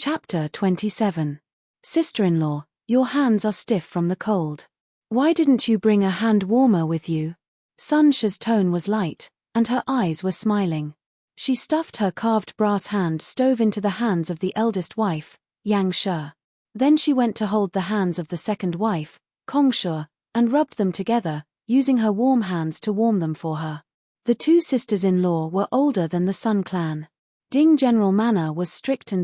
Chapter 27. Sister-in-law, your hands are stiff from the cold. Why didn't you bring a hand warmer with you? Sun She's tone was light, and her eyes were smiling. She stuffed her carved brass hand stove into the hands of the eldest wife, Yang She. Then she went to hold the hands of the second wife, Kong She, and rubbed them together, using her warm hands to warm them for her. The two sisters-in-law were older than the Sun clan. Ding general manner was strict,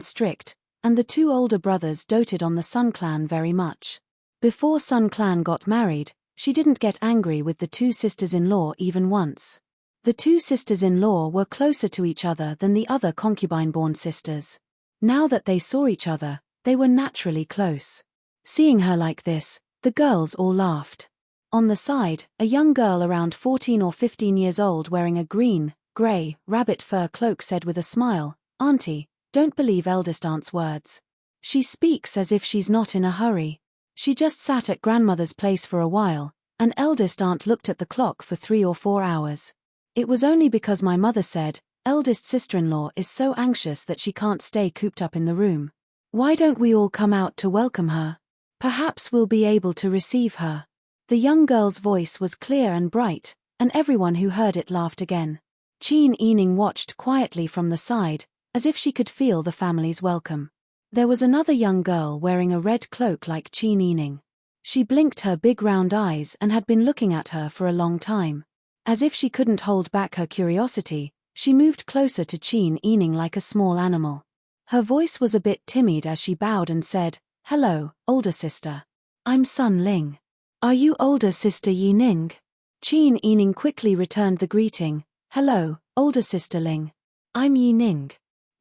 and the two older brothers doted on the Sun clan very much. Before Sun clan got married, she didn't get angry with the two sisters-in-law even once. The two sisters-in-law were closer to each other than the other concubine-born sisters. Now that they saw each other, they were naturally close. Seeing her like this, the girls all laughed. On the side, a young girl around 14 or 15 years old wearing a grey, rabbit fur cloak said with a smile, "Auntie, don't believe eldest aunt's words. She speaks as if she's not in a hurry. She just sat at grandmother's place for a while, and eldest aunt looked at the clock for 3 or 4 hours. It was only because my mother said, eldest sister-in-law is so anxious that she can't stay cooped up in the room. Why don't we all come out to welcome her? Perhaps we'll be able to receive her." The young girl's voice was clear and bright, and everyone who heard it laughed again. Qin Yining watched quietly from the side, as if she could feel the family's welcome. There was another young girl wearing a red cloak like Qin Yining. She blinked her big round eyes and had been looking at her for a long time. As if she couldn't hold back her curiosity, she moved closer to Qin Yining like a small animal. Her voice was a bit timid as she bowed and said, "Hello, older sister. I'm Sun Ling. Are you older sister Yining?" Qin Yining quickly returned the greeting, "Hello, older sister Ling. I'm Yining."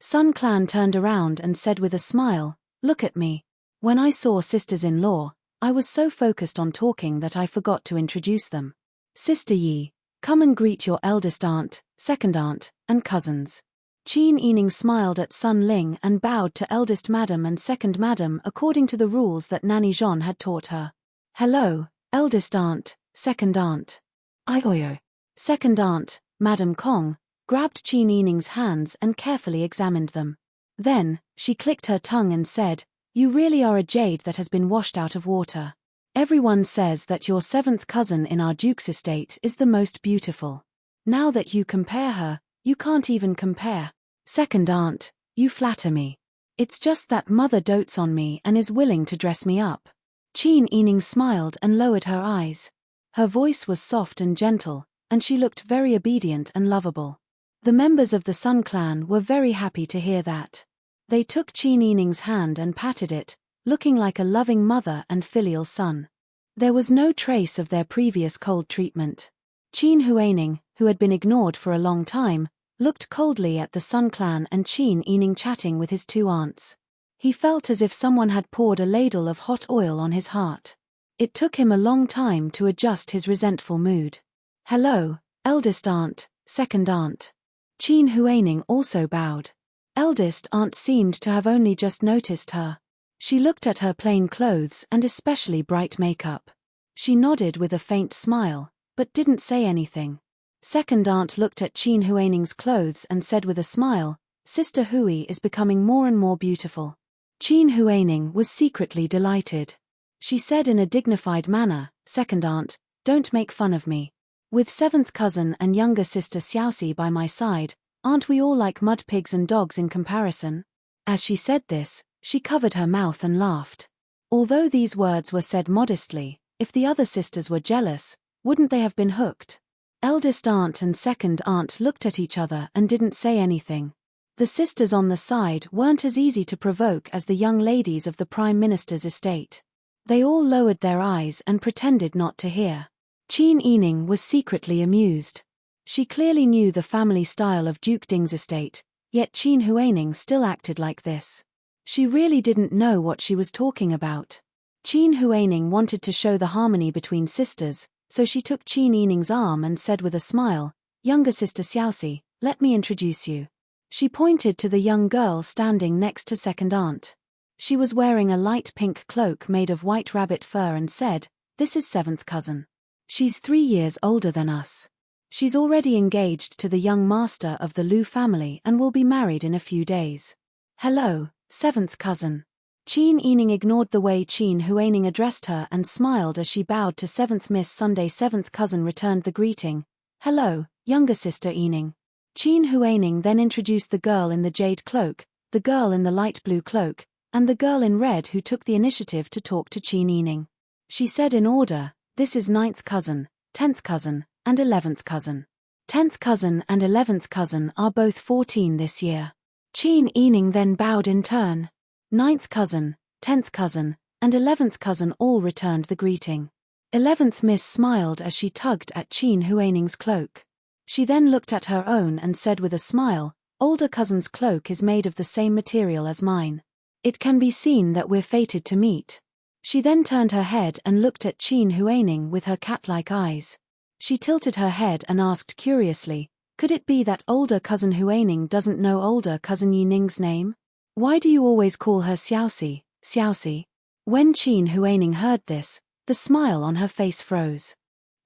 Sun clan turned around and said with a smile, "Look at me. When I saw sisters-in-law, I was so focused on talking that I forgot to introduce them. Sister Yi, come and greet your eldest aunt, second aunt, and cousins." Qin Yining smiled at Sun Ling and bowed to eldest madam and second madam according to the rules that Nanny Jean had taught her. "Hello, eldest aunt, second aunt." "Ayoyo." Second aunt, Madam Kong, grabbed Qin Yining's hands and carefully examined them. Then, she clicked her tongue and said, "You really are a jade that has been washed out of water. Everyone says that your seventh cousin in our duke's estate is the most beautiful. Now that you compare her, you can't even compare. Second aunt, you flatter me. It's just that mother dotes on me and is willing to dress me up." Qin Yining smiled and lowered her eyes. Her voice was soft and gentle, and she looked very obedient and lovable. The members of the Sun clan were very happy to hear that. They took Qin Yining's hand and patted it, looking like a loving mother and filial son. There was no trace of their previous cold treatment. Qin Huaining, who had been ignored for a long time, looked coldly at the Sun clan and Qin Yining chatting with his two aunts. He felt as if someone had poured a ladle of hot oil on his heart. It took him a long time to adjust his resentful mood. "Hello, eldest aunt, second aunt." Qin Huaining also bowed. Eldest aunt seemed to have only just noticed her. She looked at her plain clothes and especially bright makeup. She nodded with a faint smile, but didn't say anything. Second aunt looked at Qin Huaining's clothes and said with a smile, "Sister Hui is becoming more and more beautiful." Qin Huaining was secretly delighted. She said in a dignified manner, "Second aunt, don't make fun of me. With seventh cousin and younger sister Xiaoxi by my side, aren't we all like mud pigs and dogs in comparison?" As she said this, she covered her mouth and laughed. Although these words were said modestly, if the other sisters were jealous, wouldn't they have been hooked? Eldest aunt and second aunt looked at each other and didn't say anything. The sisters on the side weren't as easy to provoke as the young ladies of the Prime Minister's estate. They all lowered their eyes and pretended not to hear. Qin Yining was secretly amused. She clearly knew the family style of Duke Ding's estate, yet Qin Huaining still acted like this. She really didn't know what she was talking about. Qin Huaining wanted to show the harmony between sisters, so she took Qin Yining's arm and said with a smile, "Younger sister Xiaoxi, let me introduce you." She pointed to the young girl standing next to second aunt. She was wearing a light pink cloak made of white rabbit fur and said, "This is seventh cousin. She's 3 years older than us. She's already engaged to the young master of the Lu family and will be married in a few days. Hello, Seventh cousin. Qin Yining ignored the way Qin Huaining addressed her and smiled as she bowed to seventh Miss Sunday. Seventh cousin returned the greeting. Hello, younger sister Yining. Qin Huaining then introduced the girl in the jade cloak, the girl in the light blue cloak, and the girl in red who took the initiative to talk to Qin Yining. She said in order, this is ninth cousin, 10th cousin, and 11th cousin. 10th cousin and 11th cousin are both 14 this year. Qin Yining then bowed in turn. 9th cousin, 10th cousin, and 11th cousin all returned the greeting. 11th Miss smiled as she tugged at Qin Huaining's cloak. She then looked at her own and said with a smile, older cousin's cloak is made of the same material as mine. It can be seen that we're fated to meet. She then turned her head and looked at Qin Huaining with her cat-like eyes. She tilted her head and asked curiously, could it be that older cousin Huaining doesn't know older cousin Yining's name? Why do you always call her Xiaoxi, Xiaoxi? When Qin Huaining heard this, the smile on her face froze.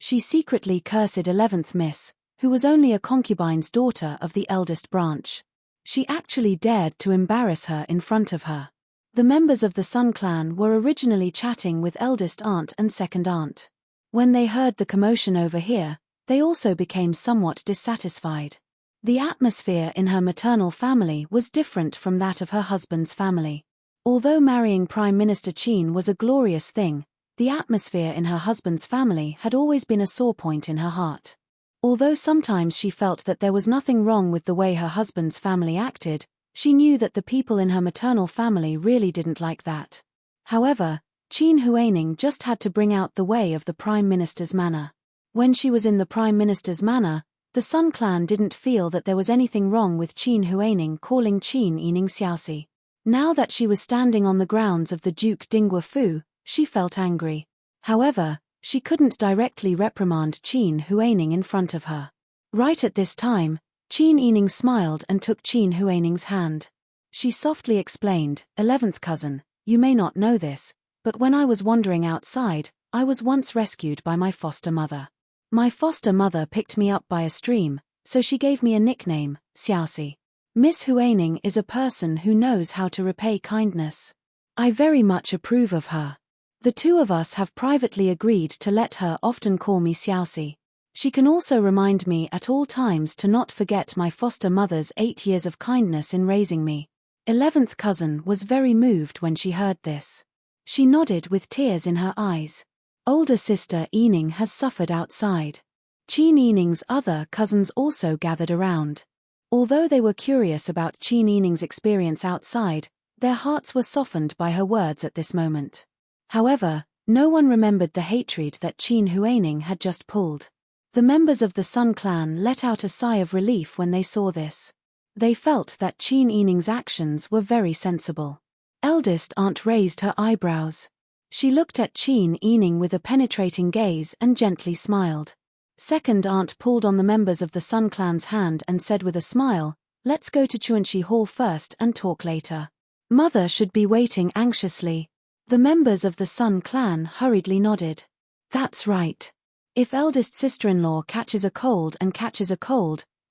She secretly cursed 11th Miss, who was only a concubine's daughter of the eldest branch. She actually dared to embarrass her in front of her. The members of the Sun clan were originally chatting with eldest aunt and second aunt. When they heard the commotion over here, they also became somewhat dissatisfied. The atmosphere in her maternal family was different from that of her husband's family. Although marrying Prime Minister Qin was a glorious thing, the atmosphere in her husband's family had always been a sore point in her heart. Although sometimes she felt that there was nothing wrong with the way her husband's family acted, she knew that the people in her maternal family really didn't like that. However, Qin Huaining just had to bring out the way of the Prime Minister's manor. When she was in the Prime Minister's manor, the Sun clan didn't feel that there was anything wrong with Qin Huaining calling Qin Yining Xiaoxi. Now that she was standing on the grounds of the Duke Dingwa Fu, she felt angry. However, she couldn't directly reprimand Qin Huaining in front of her. Right at this time, Qin Yining smiled and took Qin Huaining's hand. She softly explained, 11th cousin, you may not know this, but when I was wandering outside, I was once rescued by my foster mother. My foster mother picked me up by a stream, so she gave me a nickname, Xiaoxi. Miss Huaining is a person who knows how to repay kindness. I very much approve of her. The two of us have privately agreed to let her often call me Xiaoxi. She can also remind me at all times to not forget my foster mother's 8 years of kindness in raising me. 11th cousin was very moved when she heard this. She nodded with tears in her eyes. Older sister Yining has suffered outside. Qin Yining's other cousins also gathered around. Although they were curious about Qin Yining's experience outside, their hearts were softened by her words at this moment. However, no one remembered the hatred that Qin Huaining had just pulled. The members of the Sun clan let out a sigh of relief when they saw this. They felt that Qin Yining's actions were very sensible. Eldest aunt raised her eyebrows. She looked at Qin Yining with a penetrating gaze and gently smiled. Second aunt pulled on the members of the Sun clan's hand and said with a smile, let's go to Chuanxi Hall first and talk later. Mother should be waiting anxiously. The members of the Sun clan hurriedly nodded. That's right. If eldest sister-in-law catches a cold,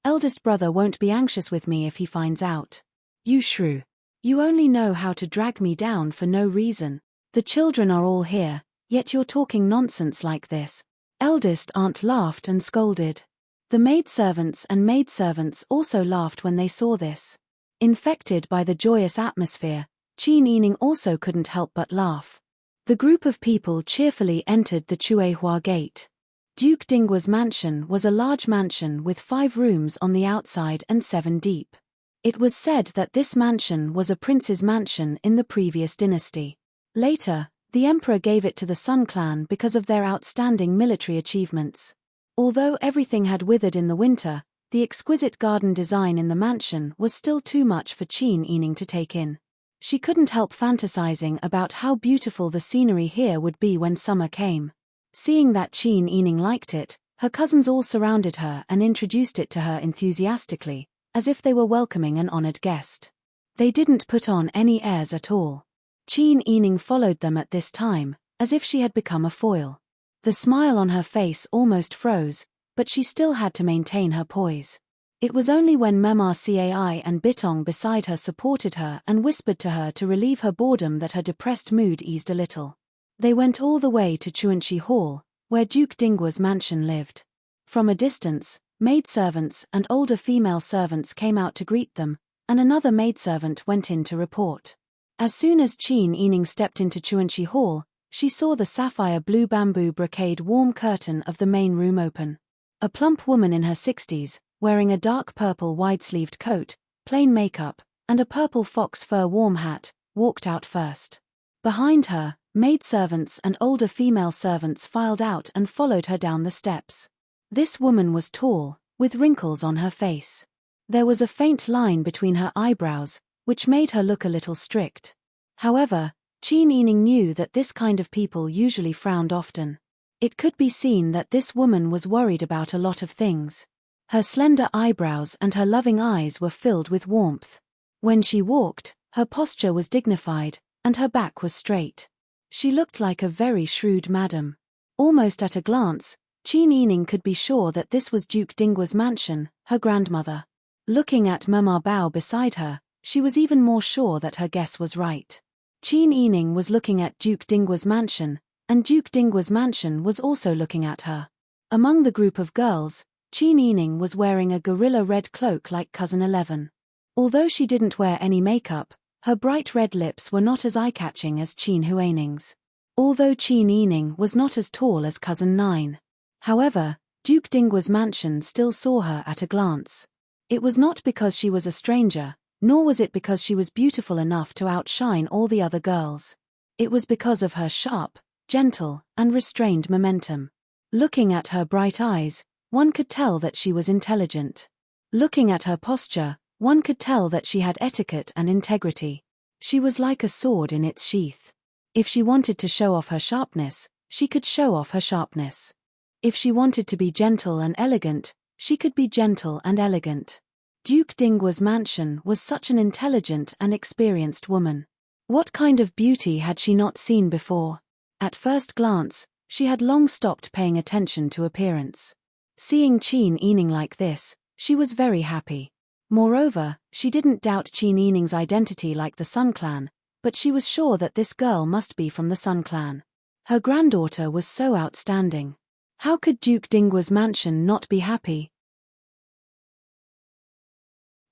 eldest brother won't be anxious with me if he finds out. You shrew. You only know how to drag me down for no reason. The children are all here, yet you're talking nonsense like this. Eldest aunt laughed and scolded. The maidservants and maidservants also laughed when they saw this. Infected by the joyous atmosphere, Qin Yining also couldn't help but laugh. The group of people cheerfully entered the Chuehua Gate. Duke Dingwa's mansion was a large mansion with 5 rooms on the outside and 7 deep. It was said that this mansion was a prince's mansion in the previous dynasty. Later, the emperor gave it to the Sun clan because of their outstanding military achievements. Although everything had withered in the winter, the exquisite garden design in the mansion was still too much for Qin Yining to take in. She couldn't help fantasizing about how beautiful the scenery here would be when summer came. Seeing that Qin Yining liked it, her cousins all surrounded her and introduced it to her enthusiastically, as if they were welcoming an honored guest. They didn't put on any airs at all. Qin Yining followed them at this time, as if she had become a foil. The smile on her face almost froze, but she still had to maintain her poise. It was only when Mema Cai and Bitong beside her supported her and whispered to her to relieve her boredom that her depressed mood eased a little. They went all the way to Chuanchi Hall, where Duke Dingwa's mansion lived. From a distance, maidservants and older female servants came out to greet them, and another maidservant went in to report. As soon as Qin Yining stepped into Chuanchi Hall, she saw the sapphire blue bamboo brocade warm curtain of the main room open. A plump woman in her 60s, wearing a dark purple wide-sleeved coat, plain makeup, and a purple fox fur warm hat, walked out first. Behind her, maidservants and older female servants filed out and followed her down the steps. This woman was tall, with wrinkles on her face. There was a faint line between her eyebrows, which made her look a little strict. However, Qin Yining knew that this kind of people usually frowned often. It could be seen that this woman was worried about a lot of things. Her slender eyebrows and her loving eyes were filled with warmth. When she walked, her posture was dignified, and her back was straight. She looked like a very shrewd madam. Almost at a glance, Qin Yining could be sure that this was Duke Dingwa's mansion, her grandmother. Looking at Mema Bao beside her, she was even more sure that her guess was right. Qin Yining was looking at Duke Dingwa's mansion, and Duke Dingwa's mansion was also looking at her. Among the group of girls, Qin Yining was wearing a gorilla red cloak like Cousin 11. Although she didn't wear any makeup, her bright red lips were not as eye-catching as Qin Huining's. Although Qin Yining was not as tall as Cousin 9. However, Duke Dingwa's mansion still saw her at a glance. It was not because she was a stranger, nor was it because she was beautiful enough to outshine all the other girls. It was because of her sharp, gentle, and restrained momentum. Looking at her bright eyes, one could tell that she was intelligent. Looking at her posture, one could tell that she had etiquette and integrity. She was like a sword in its sheath. If she wanted to show off her sharpness, she could show off her sharpness. If she wanted to be gentle and elegant, she could be gentle and elegant. Duke Dingwa's mansion was such an intelligent and experienced woman. What kind of beauty had she not seen before? At first glance, she had long stopped paying attention to appearance. Seeing Qin Yining like this, she was very happy. Moreover, she didn't doubt Qin Yining's identity like the Sun Clan, but she was sure that this girl must be from the Sun Clan. Her granddaughter was so outstanding. How could Duke Dingwa's mansion not be happy?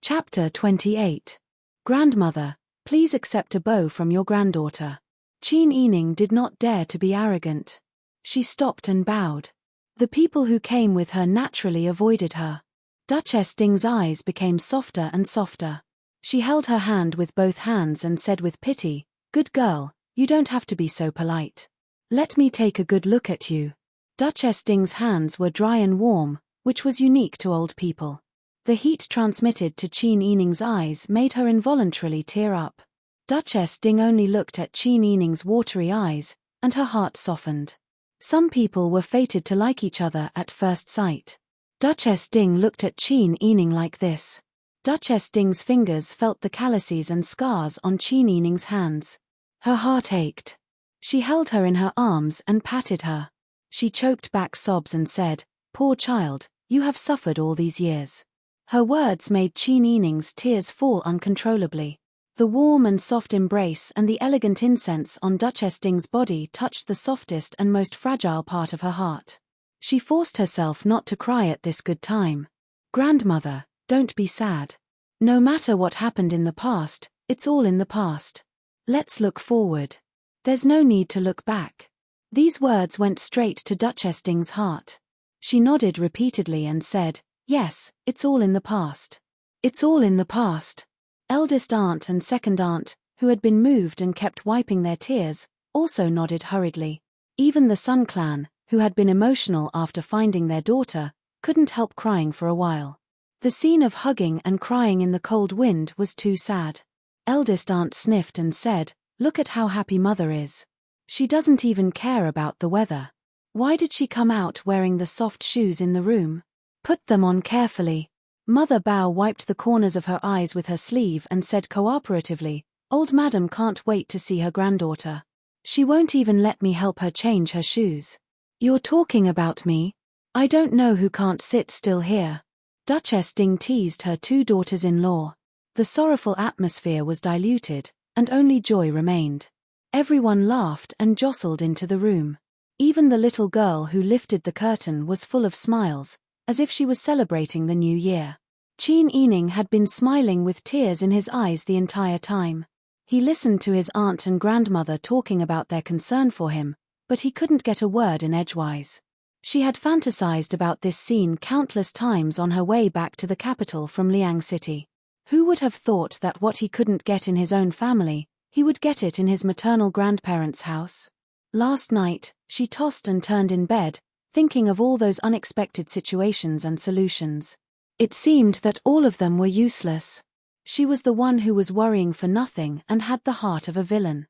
Chapter 28. Grandmother, please accept a bow from your granddaughter. Qin Yining did not dare to be arrogant. She stopped and bowed. The people who came with her naturally avoided her. Duchess Ding's eyes became softer and softer. She held her hand with both hands and said with pity, "Good girl, you don't have to be so polite. Let me take a good look at you." Duchess Ding's hands were dry and warm, which was unique to old people. The heat transmitted to Qin Yining's eyes made her involuntarily tear up. Duchess Ding only looked at Qin Yining's watery eyes, and her heart softened. Some people were fated to like each other at first sight. Duchess Ding looked at Qin Yining like this. Duchess Ding's fingers felt the calluses and scars on Qin Yining's hands. Her heart ached. She held her in her arms and patted her. She choked back sobs and said, "Poor child, you have suffered all these years." Her words made Qin Yining's tears fall uncontrollably. The warm and soft embrace and the elegant incense on Duchess Ding's body touched the softest and most fragile part of her heart. She forced herself not to cry at this good time. "Grandmother, don't be sad. No matter what happened in the past, it's all in the past. Let's look forward. There's no need to look back." These words went straight to Duchess Ding's heart. She nodded repeatedly and said, "Yes, it's all in the past. It's all in the past." Eldest aunt and second aunt, who had been moved and kept wiping their tears, also nodded hurriedly. Even the Sun Clan, who had been emotional after finding their daughter, couldn't help crying for a while. The scene of hugging and crying in the cold wind was too sad. Eldest aunt sniffed and said, "Look at how happy mother is. She doesn't even care about the weather. Why did she come out wearing the soft shoes in the room? Put them on carefully." Mother Bao wiped the corners of her eyes with her sleeve and said cooperatively, "Old madam can't wait to see her granddaughter. She won't even let me help her change her shoes." "You're talking about me? I don't know who can't sit still here." Duchess Ding teased her two daughters-in-law. The sorrowful atmosphere was diluted, and only joy remained. Everyone laughed and jostled into the room. Even the little girl who lifted the curtain was full of smiles, as if she was celebrating the new year. Qin Yining had been smiling with tears in his eyes the entire time. He listened to his aunt and grandmother talking about their concern for him, but he couldn't get a word in edgewise. She had fantasized about this scene countless times on her way back to the capital from Liang City. Who would have thought that what he couldn't get in his own family, he would get it in his maternal grandparents' house? Last night, she tossed and turned in bed, thinking of all those unexpected situations and solutions. It seemed that all of them were useless. She was the one who was worrying for nothing and had the heart of a villain.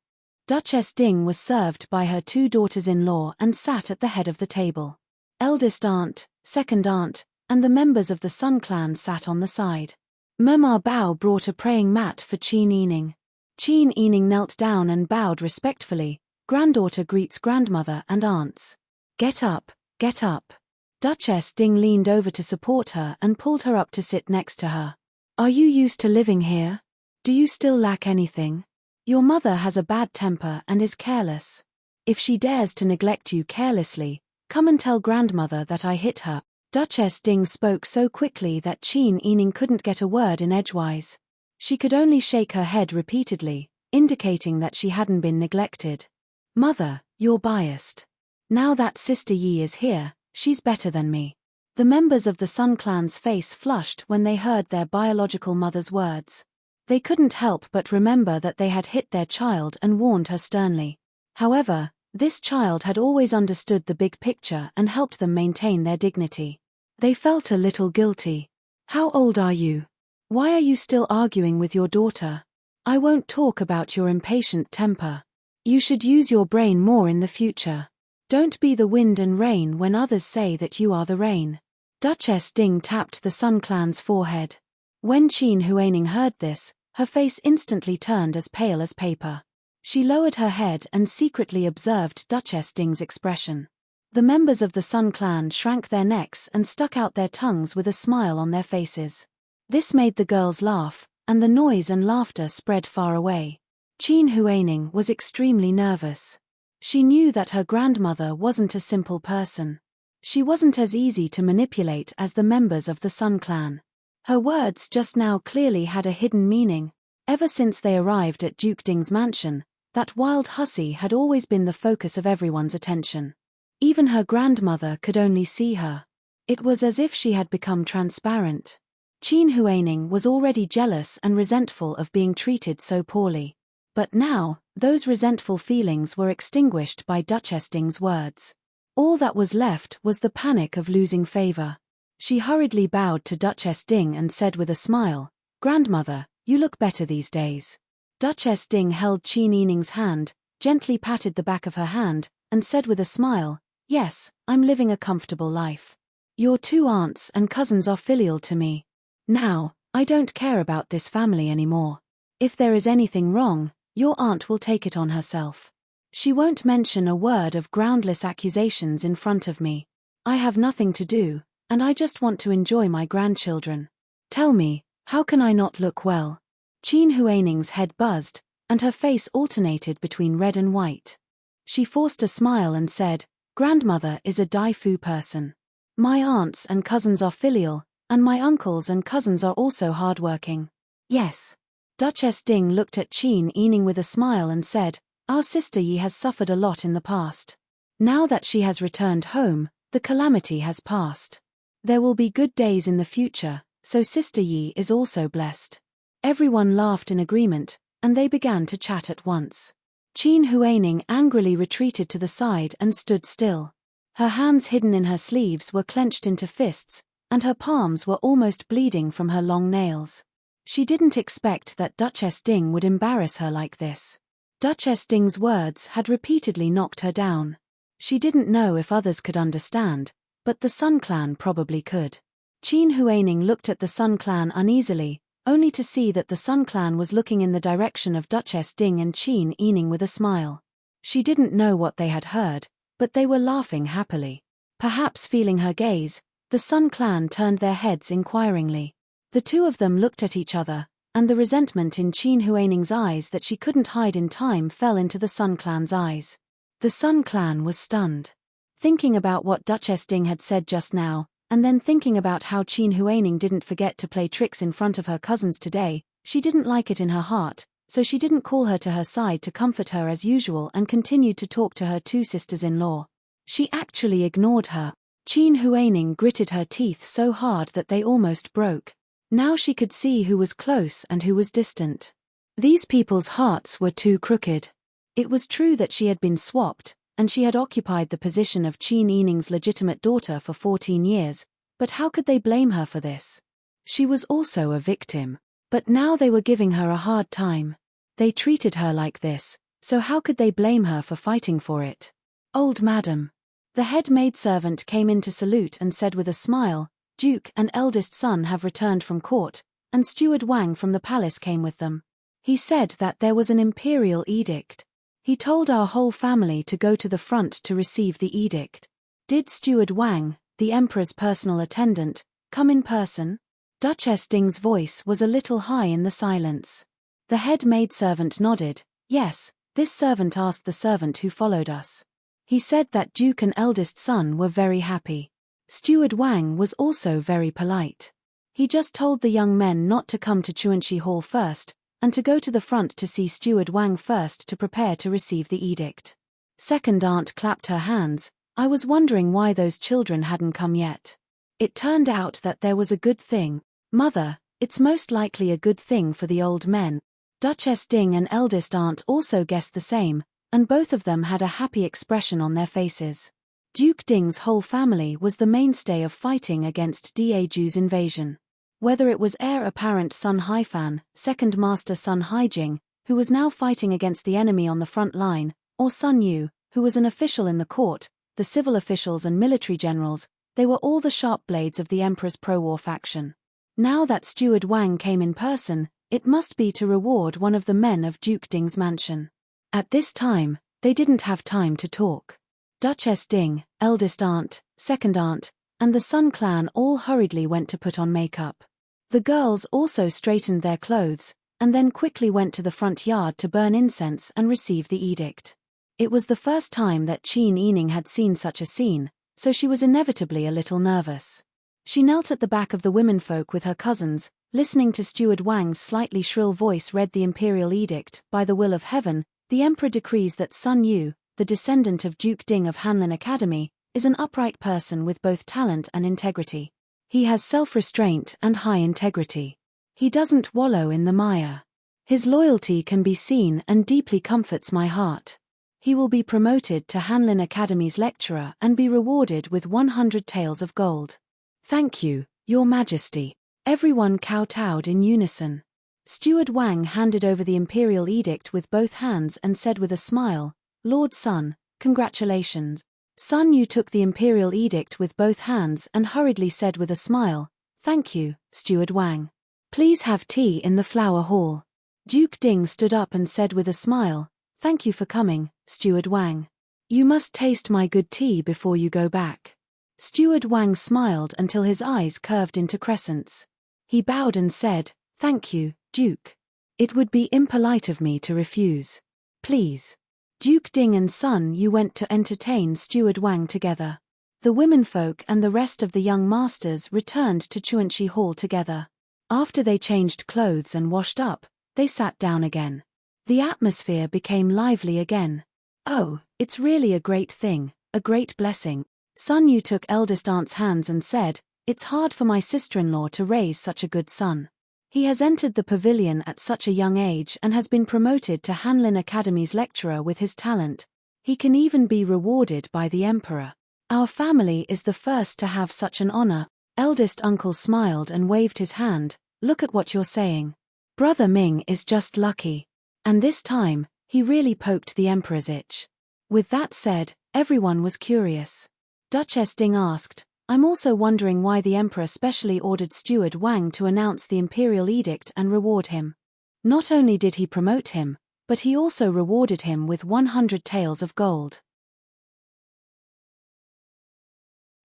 Duchess Ding was served by her two daughters-in-law and sat at the head of the table. Eldest aunt, second aunt, and the members of the Sun clan sat on the side. Mama Bao brought a praying mat for Qin Yining. Qin Yining knelt down and bowed respectfully. Granddaughter greets grandmother and aunts. Get up, get up. Duchess Ding leaned over to support her and pulled her up to sit next to her. Are you used to living here? Do you still lack anything? Your mother has a bad temper and is careless. If she dares to neglect you carelessly, come and tell grandmother that I hit her. Duchess Ding spoke so quickly that Qin Yining couldn't get a word in edgewise. She could only shake her head repeatedly, indicating that she hadn't been neglected. Mother, you're biased. Now that Sister Yi is here, she's better than me. The members of the Sun clan's face flushed when they heard their biological mother's words. They couldn't help but remember that they had hit their child and warned her sternly. However, this child had always understood the big picture and helped them maintain their dignity. They felt a little guilty. How old are you? Why are you still arguing with your daughter? I won't talk about your impatient temper. You should use your brain more in the future. Don't be the wind and rain when others say that you are the rain. Duchess Ding tapped the Sun clan's forehead. When Qin Huaining heard this, her face instantly turned as pale as paper. She lowered her head and secretly observed Duchess Ding's expression. The members of the Sun clan shrank their necks and stuck out their tongues with a smile on their faces. This made the girls laugh, and the noise and laughter spread far away. Qin Huaining was extremely nervous. She knew that her grandmother wasn't a simple person. She wasn't as easy to manipulate as the members of the Sun clan. Her words just now clearly had a hidden meaning. Ever since they arrived at Duke Ding's mansion, that wild hussy had always been the focus of everyone's attention. Even her grandmother could only see her. It was as if she had become transparent. Qin Huaining was already jealous and resentful of being treated so poorly. But now, those resentful feelings were extinguished by Duchess Ding's words. All that was left was the panic of losing favor. She hurriedly bowed to Duchess Ding and said with a smile, "Grandmother, you look better these days." Duchess Ding held Qin Yining's hand, gently patted the back of her hand, and said with a smile, "Yes, I'm living a comfortable life. Your two aunts and cousins are filial to me. Now, I don't care about this family anymore. If there is anything wrong, your aunt will take it on herself. She won't mention a word of groundless accusations in front of me. I have nothing to do, and I just want to enjoy my grandchildren. Tell me, how can I not look well?" Qin Huaining's head buzzed, and her face alternated between red and white. She forced a smile and said, "Grandmother is a Dai Fu person. My aunts and cousins are filial, and my uncles and cousins are also hardworking." "Yes." Duchess Ding looked at Qin Yining with a smile and said, "Our sister Yi has suffered a lot in the past. Now that she has returned home, the calamity has passed. There will be good days in the future, so Sister Yi is also blessed." Everyone laughed in agreement, and they began to chat at once. Qin Huaining angrily retreated to the side and stood still. Her hands hidden in her sleeves were clenched into fists, and her palms were almost bleeding from her long nails. She didn't expect that Duchess Ding would embarrass her like this. Duchess Ding's words had repeatedly knocked her down. She didn't know if others could understand, but the Sun clan probably could. Qin Huaining looked at the Sun clan uneasily, only to see that the Sun clan was looking in the direction of Duchess Ding and Qin Yining with a smile. She didn't know what they had heard, but they were laughing happily. Perhaps feeling her gaze, The Sun clan turned their heads inquiringly. The two of them looked at each other, and the resentment in Qin Huaning's eyes that she couldn't hide in time fell into the Sun clan's eyes. The Sun clan was stunned. Thinking about what Duchess Ding had said just now, and then thinking about how Qin Huaning didn't forget to play tricks in front of her cousins today, she didn't like it in her heart, so she didn't call her to her side to comfort her as usual and continued to talk to her two sisters-in-law. She actually ignored her. Qin Huaning gritted her teeth so hard that they almost broke. Now she could see who was close and who was distant. These people's hearts were too crooked. It was true that she had been swapped, and she had occupied the position of Qin Yining's legitimate daughter for 14 years, but how could they blame her for this? She was also a victim. But now they were giving her a hard time. They treated her like this, so how could they blame her for fighting for it? Old madam. The head maidservant came in to salute and said with a smile, Duke and eldest son have returned from court, and Steward Wang from the palace came with them. He said that there was an imperial edict. He told our whole family to go to the front to receive the edict. Did Steward Wang, the emperor's personal attendant, come in person? Duchess Ding's voice was a little high in the silence. The head maidservant nodded. Yes, this servant asked the servant who followed us. He said that Duke and eldest son were very happy. Steward Wang was also very polite. He just told the young men not to come to Chuanxi Hall first, and to go to the front to see Steward Wang first to prepare to receive the edict. Second aunt clapped her hands. I was wondering why those children hadn't come yet. It turned out that there was a good thing. Mother, it's most likely a good thing for the old men. Duchess Ding and eldest aunt also guessed the same, and both of them had a happy expression on their faces. Duke Ding's whole family was the mainstay of fighting against Daju's invasion. Whether it was heir apparent Sun Haifan, second master Sun Haijing, who was now fighting against the enemy on the front line, or Sun Yu, who was an official in the court, the civil officials and military generals, they were all the sharp blades of the emperor's pro-war faction. Now that Steward Wang came in person, it must be to reward one of the men of Duke Ding's mansion. At this time, they didn't have time to talk. Duchess Ding, eldest aunt, second aunt, and the Sun clan all hurriedly went to put on makeup. The girls also straightened their clothes, and then quickly went to the front yard to burn incense and receive the edict. It was the first time that Qin Yining had seen such a scene, so she was inevitably a little nervous. She knelt at the back of the womenfolk with her cousins, listening to Steward Wang's slightly shrill voice read the imperial edict. By the will of heaven, the emperor decrees that Sun Yu, the descendant of Duke Ding of Hanlin Academy, is an upright person with both talent and integrity. He has self-restraint and high integrity. He doesn't wallow in the mire. His loyalty can be seen and deeply comforts my heart. He will be promoted to Hanlin Academy's lecturer and be rewarded with 100 taels of gold. Thank you, Your Majesty. Everyone kowtowed in unison. Steward Wang handed over the imperial edict with both hands and said with a smile, Lord Sun, congratulations. Sun Yu took the imperial edict with both hands and hurriedly said with a smile, Thank you, Steward Wang. Please have tea in the flower hall. Duke Ding stood up and said with a smile, Thank you for coming, Steward Wang. You must taste my good tea before you go back. Steward Wang smiled until his eyes curved into crescents. He bowed and said, Thank you, Duke. It would be impolite of me to refuse. Please. Duke Ding and Sun Yu went to entertain Steward Wang together. The womenfolk and the rest of the young masters returned to Chuanxi Hall together. After they changed clothes and washed up, they sat down again. The atmosphere became lively again. Oh, it's really a great thing, a great blessing. Sun Yu took eldest aunt's hands and said, It's hard for my sister-in-law to raise such a good son. He has entered the pavilion at such a young age and has been promoted to Hanlin Academy's lecturer with his talent. He can even be rewarded by the emperor. Our family is the first to have such an honor. Eldest uncle smiled and waved his hand. Look at what you're saying. Brother Ming is just lucky. And this time, he really poked the emperor's itch. With that said, everyone was curious. Duchess Ding asked, I'm also wondering why the emperor specially ordered Steward Wang to announce the imperial edict and reward him. Not only did he promote him, but he also rewarded him with 100 taels of gold.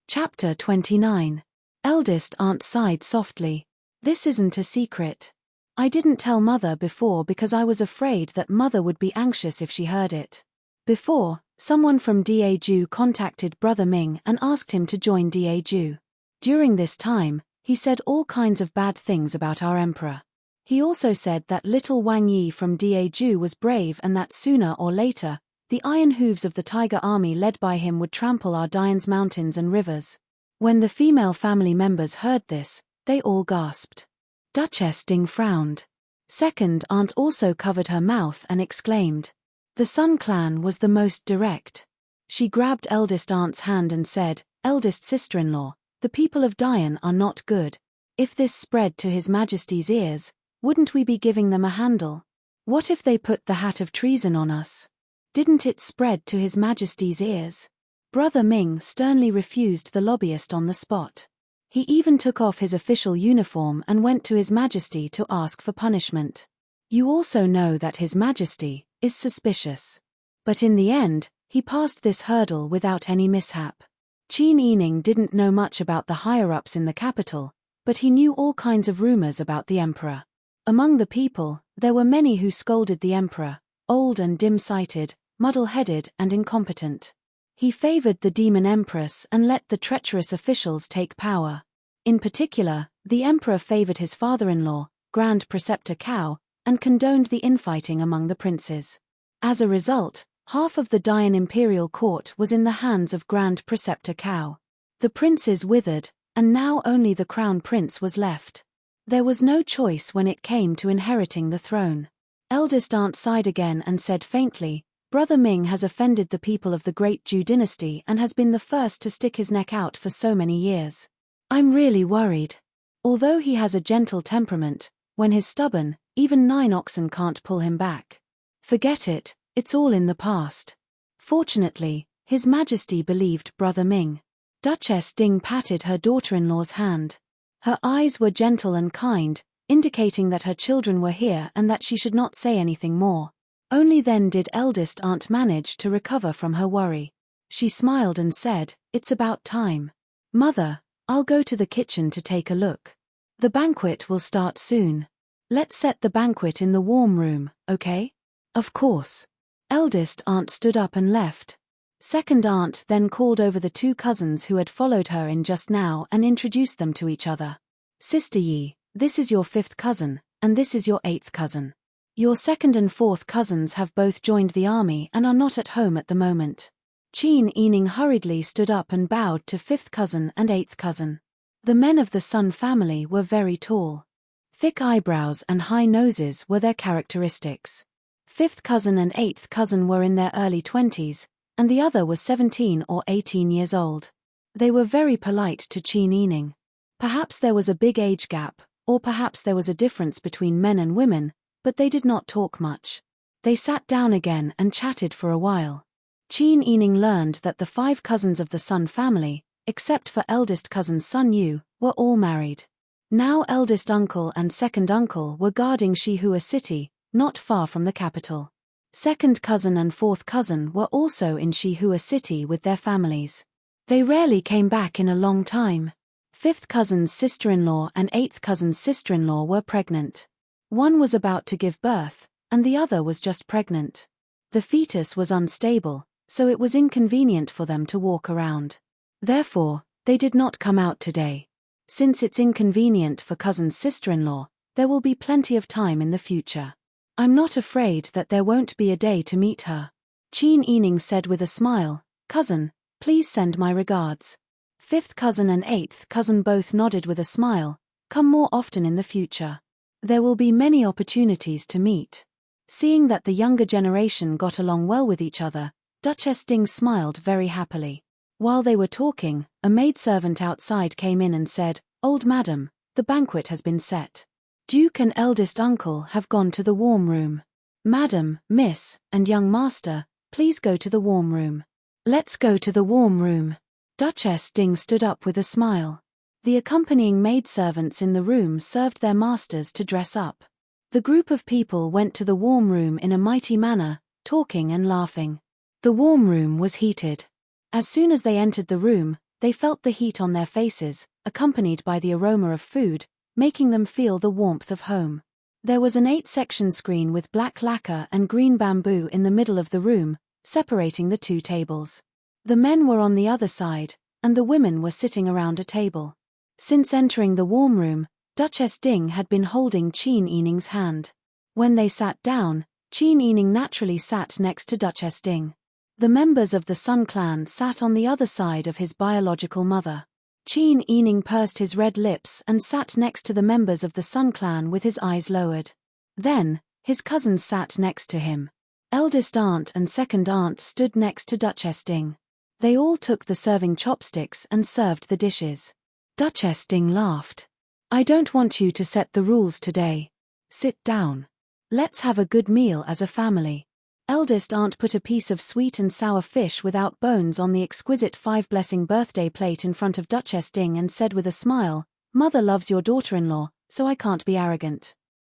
Chapter 29. Eldest aunt sighed softly. This isn't a secret. I didn't tell mother before because I was afraid that mother would be anxious if she heard it. Before, someone from Daju contacted Brother Ming and asked him to join Daju. During this time, he said all kinds of bad things about our emperor. He also said that little Wang Yi from Daju was brave and that sooner or later, the iron hooves of the tiger army led by him would trample our Dian's mountains and rivers. When the female family members heard this, they all gasped. Duchess Ding frowned. Second aunt also covered her mouth and exclaimed. The Sun clan was the most direct. She grabbed eldest aunt's hand and said, Eldest sister-in-law, the people of Dian are not good. If this spread to His Majesty's ears, wouldn't we be giving them a handle? What if they put the hat of treason on us? Didn't it spread to His Majesty's ears? Brother Ming sternly refused the lobbyist on the spot. He even took off his official uniform and went to His Majesty to ask for punishment. You also know that His Majesty is suspicious. But in the end, he passed this hurdle without any mishap. Qin Yining didn't know much about the higher-ups in the capital, but he knew all kinds of rumors about the emperor. Among the people, there were many who scolded the emperor, old and dim-sighted, muddle-headed and incompetent. He favored the demon empress and let the treacherous officials take power. In particular, the emperor favored his father-in-law, Grand Preceptor Cao, and condoned the infighting among the princes. As a result, half of the Dian imperial court was in the hands of Grand Preceptor Cao. The princes withered, and now only the crown prince was left. There was no choice when it came to inheriting the throne. Eldest aunt sighed again and said faintly, Brother Ming has offended the people of the great Zhou dynasty and has been the first to stick his neck out for so many years. I'm really worried. Although he has a gentle temperament, when he's stubborn, even 9 oxen can't pull him back. Forget it, it's all in the past. Fortunately, His Majesty believed Brother Ming. Duchess Ding patted her daughter-in-law's hand. Her eyes were gentle and kind, indicating that her children were here and that she should not say anything more. Only then did eldest aunt manage to recover from her worry. She smiled and said, It's about time. Mother, I'll go to the kitchen to take a look. The banquet will start soon. Let's set the banquet in the warm room, okay? Of course. Eldest aunt stood up and left. Second aunt then called over the 2 cousins who had followed her in just now and introduced them to each other. Sister Yi, this is your 5th cousin, and this is your 8th cousin. Your 2nd and 4th cousins have both joined the army and are not at home at the moment. Qin Yining hurriedly stood up and bowed to 5th cousin and 8th cousin. The men of the Sun family were very tall. Thick eyebrows and high noses were their characteristics. 5th cousin and 8th cousin were in their early 20s, and the other was 17 or 18 years old. They were very polite to Qin Yining. Perhaps there was a big age gap, or perhaps there was a difference between men and women, but they did not talk much. They sat down again and chatted for a while. Qin Yining learned that the 5 cousins of the Sun family, except for eldest cousin Sun Yu, were all married. Now eldest uncle and second uncle were guarding Shihua city, not far from the capital. Second cousin and 4th cousin were also in Shihua city with their families. They rarely came back in a long time. 5th cousin's sister-in-law and 8th cousin's sister-in-law were pregnant. One was about to give birth, and the other was just pregnant. The fetus was unstable, so it was inconvenient for them to walk around. Therefore, they did not come out today. Since it's inconvenient for cousin's sister-in-law, there will be plenty of time in the future. I'm not afraid that there won't be a day to meet her. Qin Yining said with a smile, Cousin, please send my regards. 5th cousin and 8th cousin both nodded with a smile, come more often in the future. There will be many opportunities to meet. Seeing that the younger generation got along well with each other, Duchess Ding smiled very happily. While they were talking, a maidservant outside came in and said, Old madam, the banquet has been set. Duke and eldest uncle have gone to the warm room. Madam, miss, and young master, please go to the warm room. Let's go to the warm room. Duchess Ding stood up with a smile. The accompanying maidservants in the room served their masters to dress up. The group of people went to the warm room in a mighty manner, talking and laughing. The warm room was heated. As soon as they entered the room, they felt the heat on their faces, accompanied by the aroma of food, making them feel the warmth of home. There was an 8-section screen with black lacquer and green bamboo in the middle of the room, separating the two tables. The men were on the other side, and the women were sitting around a table. Since entering the warm room, Duchess Ding had been holding Qin Yining's hand. When they sat down, Qin Yining naturally sat next to Duchess Ding. The members of the Sun clan sat on the other side of his biological mother. Qin Yining pursed his red lips and sat next to the members of the Sun clan with his eyes lowered. Then, his cousins sat next to him. Eldest aunt and second aunt stood next to Duchess Ding. They all took the serving chopsticks and served the dishes. Duchess Ding laughed. "I don't want you to set the rules today. Sit down. Let's have a good meal as a family." Eldest aunt put a piece of sweet and sour fish without bones on the exquisite 5-blessing birthday plate in front of Duchess Ding and said with a smile, "Mother loves your daughter-in-law, so I can't be arrogant."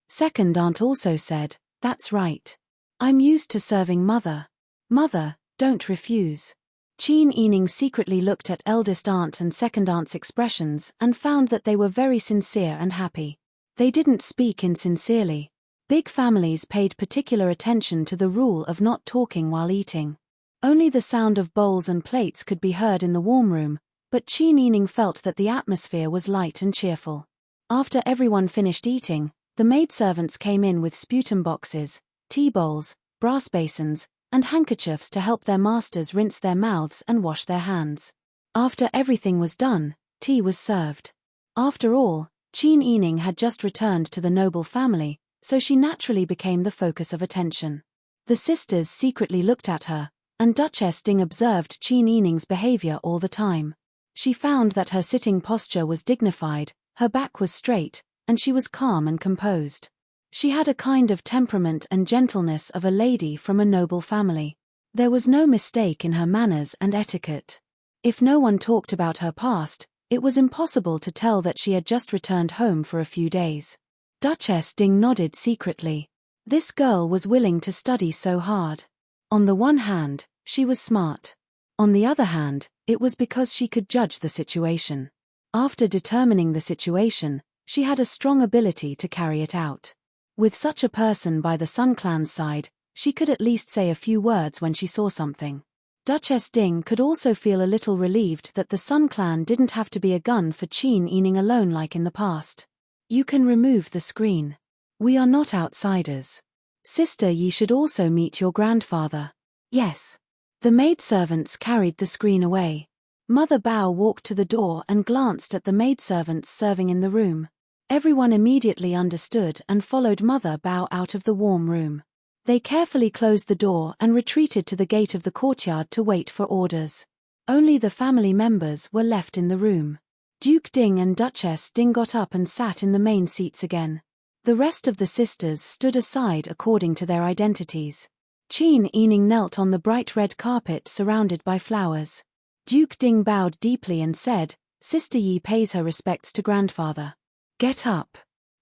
Second aunt also said, "That's right. I'm used to serving mother. Mother, don't refuse." Qin Yining secretly looked at eldest aunt and second aunt's expressions and found that they were very sincere and happy. They didn't speak insincerely. Big families paid particular attention to the rule of not talking while eating. Only the sound of bowls and plates could be heard in the warm room, but Qin Yining felt that the atmosphere was light and cheerful. After everyone finished eating, the maidservants came in with sputum boxes, tea bowls, brass basins, and handkerchiefs to help their masters rinse their mouths and wash their hands. After everything was done, tea was served. After all, Qin Yining had just returned to the noble family, so she naturally became the focus of attention. The sisters secretly looked at her, and Duchess Ding observed Qin Yining's behavior all the time. She found that her sitting posture was dignified, her back was straight, and she was calm and composed. She had a kind of temperament and gentleness of a lady from a noble family. There was no mistake in her manners and etiquette. If no one talked about her past, it was impossible to tell that she had just returned home for a few days. Duchess Ding nodded secretly. This girl was willing to study so hard. On the one hand, she was smart. On the other hand, it was because she could judge the situation. After determining the situation, she had a strong ability to carry it out. With such a person by the Sun clan's side, she could at least say a few words when she saw something. Duchess Ding could also feel a little relieved that the Sun clan didn't have to be a gun for Qin Yining alone like in the past. "You can remove the screen. We are not outsiders. Sister Yi should also meet your grandfather." "Yes." The maidservants carried the screen away. Mother Bao walked to the door and glanced at the maidservants serving in the room. Everyone immediately understood and followed Mother Bao out of the warm room. They carefully closed the door and retreated to the gate of the courtyard to wait for orders. Only the family members were left in the room. Duke Ding and Duchess Ding got up and sat in the main seats again. The rest of the sisters stood aside according to their identities. Qin Yining knelt on the bright red carpet surrounded by flowers. Duke Ding bowed deeply and said, "Sister Yi pays her respects to grandfather." "Get up."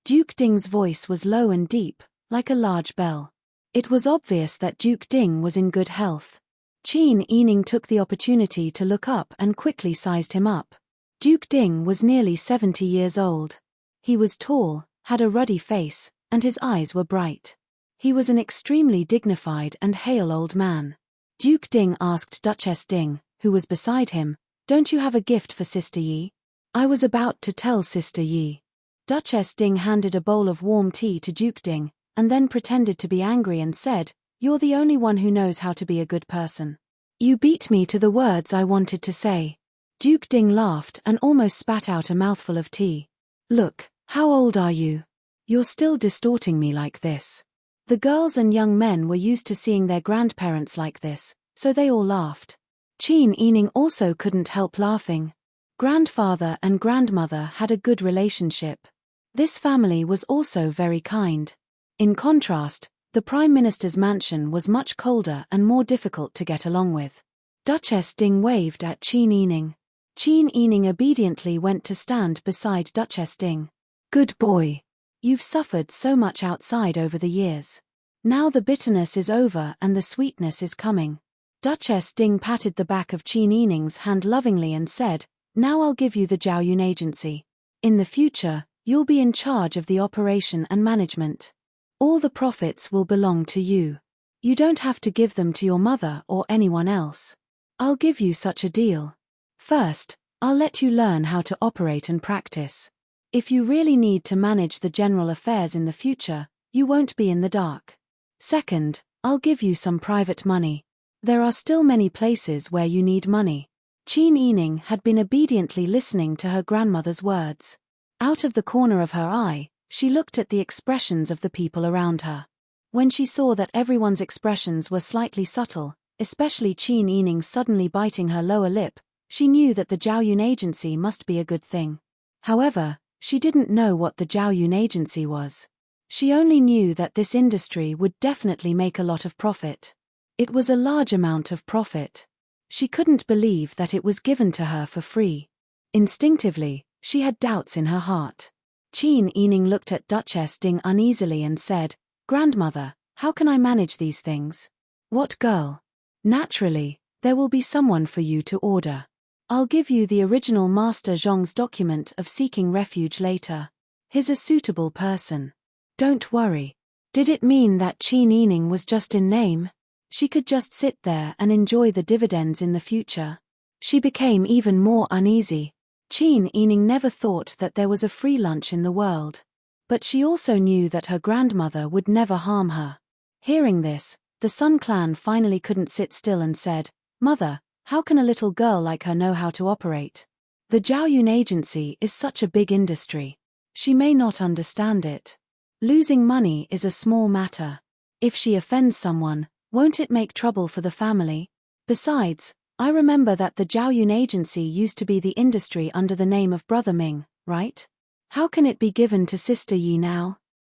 Duke Ding's voice was low and deep, like a large bell. It was obvious that Duke Ding was in good health. Qin Yining took the opportunity to look up and quickly sized him up. Duke Ding was nearly 70 years old. He was tall, had a ruddy face, and his eyes were bright. He was an extremely dignified and hale old man. Duke Ding asked Duchess Ding, who was beside him, "Don't you have a gift for Sister Yi?" "I was about to tell Sister Yi." Duchess Ding handed a bowl of warm tea to Duke Ding, and then pretended to be angry and said, "You're the only one who knows how to be a good person. You beat me to the words I wanted to say." Duke Ding laughed and almost spat out a mouthful of tea. "Look, how old are you? You're still distorting me like this." The girls and young men were used to seeing their grandparents like this, so they all laughed. Qin Yining also couldn't help laughing. Grandfather and grandmother had a good relationship. This family was also very kind. In contrast, the Prime Minister's mansion was much colder and more difficult to get along with. Duchess Ding waved at Qin Yining. Qin Yining obediently went to stand beside Duchess Ding. "Good boy. You've suffered so much outside over the years. Now the bitterness is over and the sweetness is coming." Duchess Ding patted the back of Qin Yining's hand lovingly and said, Now I'll give you the Zhaoyun agency. In the future, you'll be in charge of the operation and management. All the profits will belong to you. You don't have to give them to your mother or anyone else. I'll give you such a deal. First, I'll let you learn how to operate and practice. If you really need to manage the general affairs in the future, you won't be in the dark. Second, I'll give you some private money. There are still many places where you need money. Qin Yining had been obediently listening to her grandmother's words. Out of the corner of her eye, she looked at the expressions of the people around her. When she saw that everyone's expressions were slightly subtle, especially Qin Yining suddenly biting her lower lip, she knew that the Zhaoyun agency must be a good thing. However, she didn't know what the Zhaoyun agency was. She only knew that this industry would definitely make a lot of profit. It was a large amount of profit. She couldn't believe that it was given to her for free. Instinctively, she had doubts in her heart. Qin Yining looked at Duchess Ding uneasily and said, "Grandmother, how can I manage these things?" "What girl?" "Naturally, there will be someone for you to order. I'll give you the original Master Zhong's document of seeking refuge later. He's a suitable person. Don't worry." Did it mean that Qin Yining was just in name? She could just sit there and enjoy the dividends in the future? She became even more uneasy. Qin Yining never thought that there was a free lunch in the world. But she also knew that her grandmother would never harm her. Hearing this, the Sun clan finally couldn't sit still and said, "Mother, how can a little girl like her know how to operate? The Zhaoyun agency is such a big industry. She may not understand it. Losing money is a small matter. If she offends someone, won't it make trouble for the family? Besides, I remember that the Zhaoyun agency used to be the industry under the name of Brother Ming, right? How can it be given to Sister Yi now?"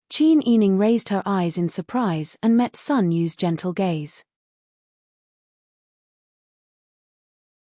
Qin Yining raised her eyes in surprise and met Sun Yu's gentle gaze.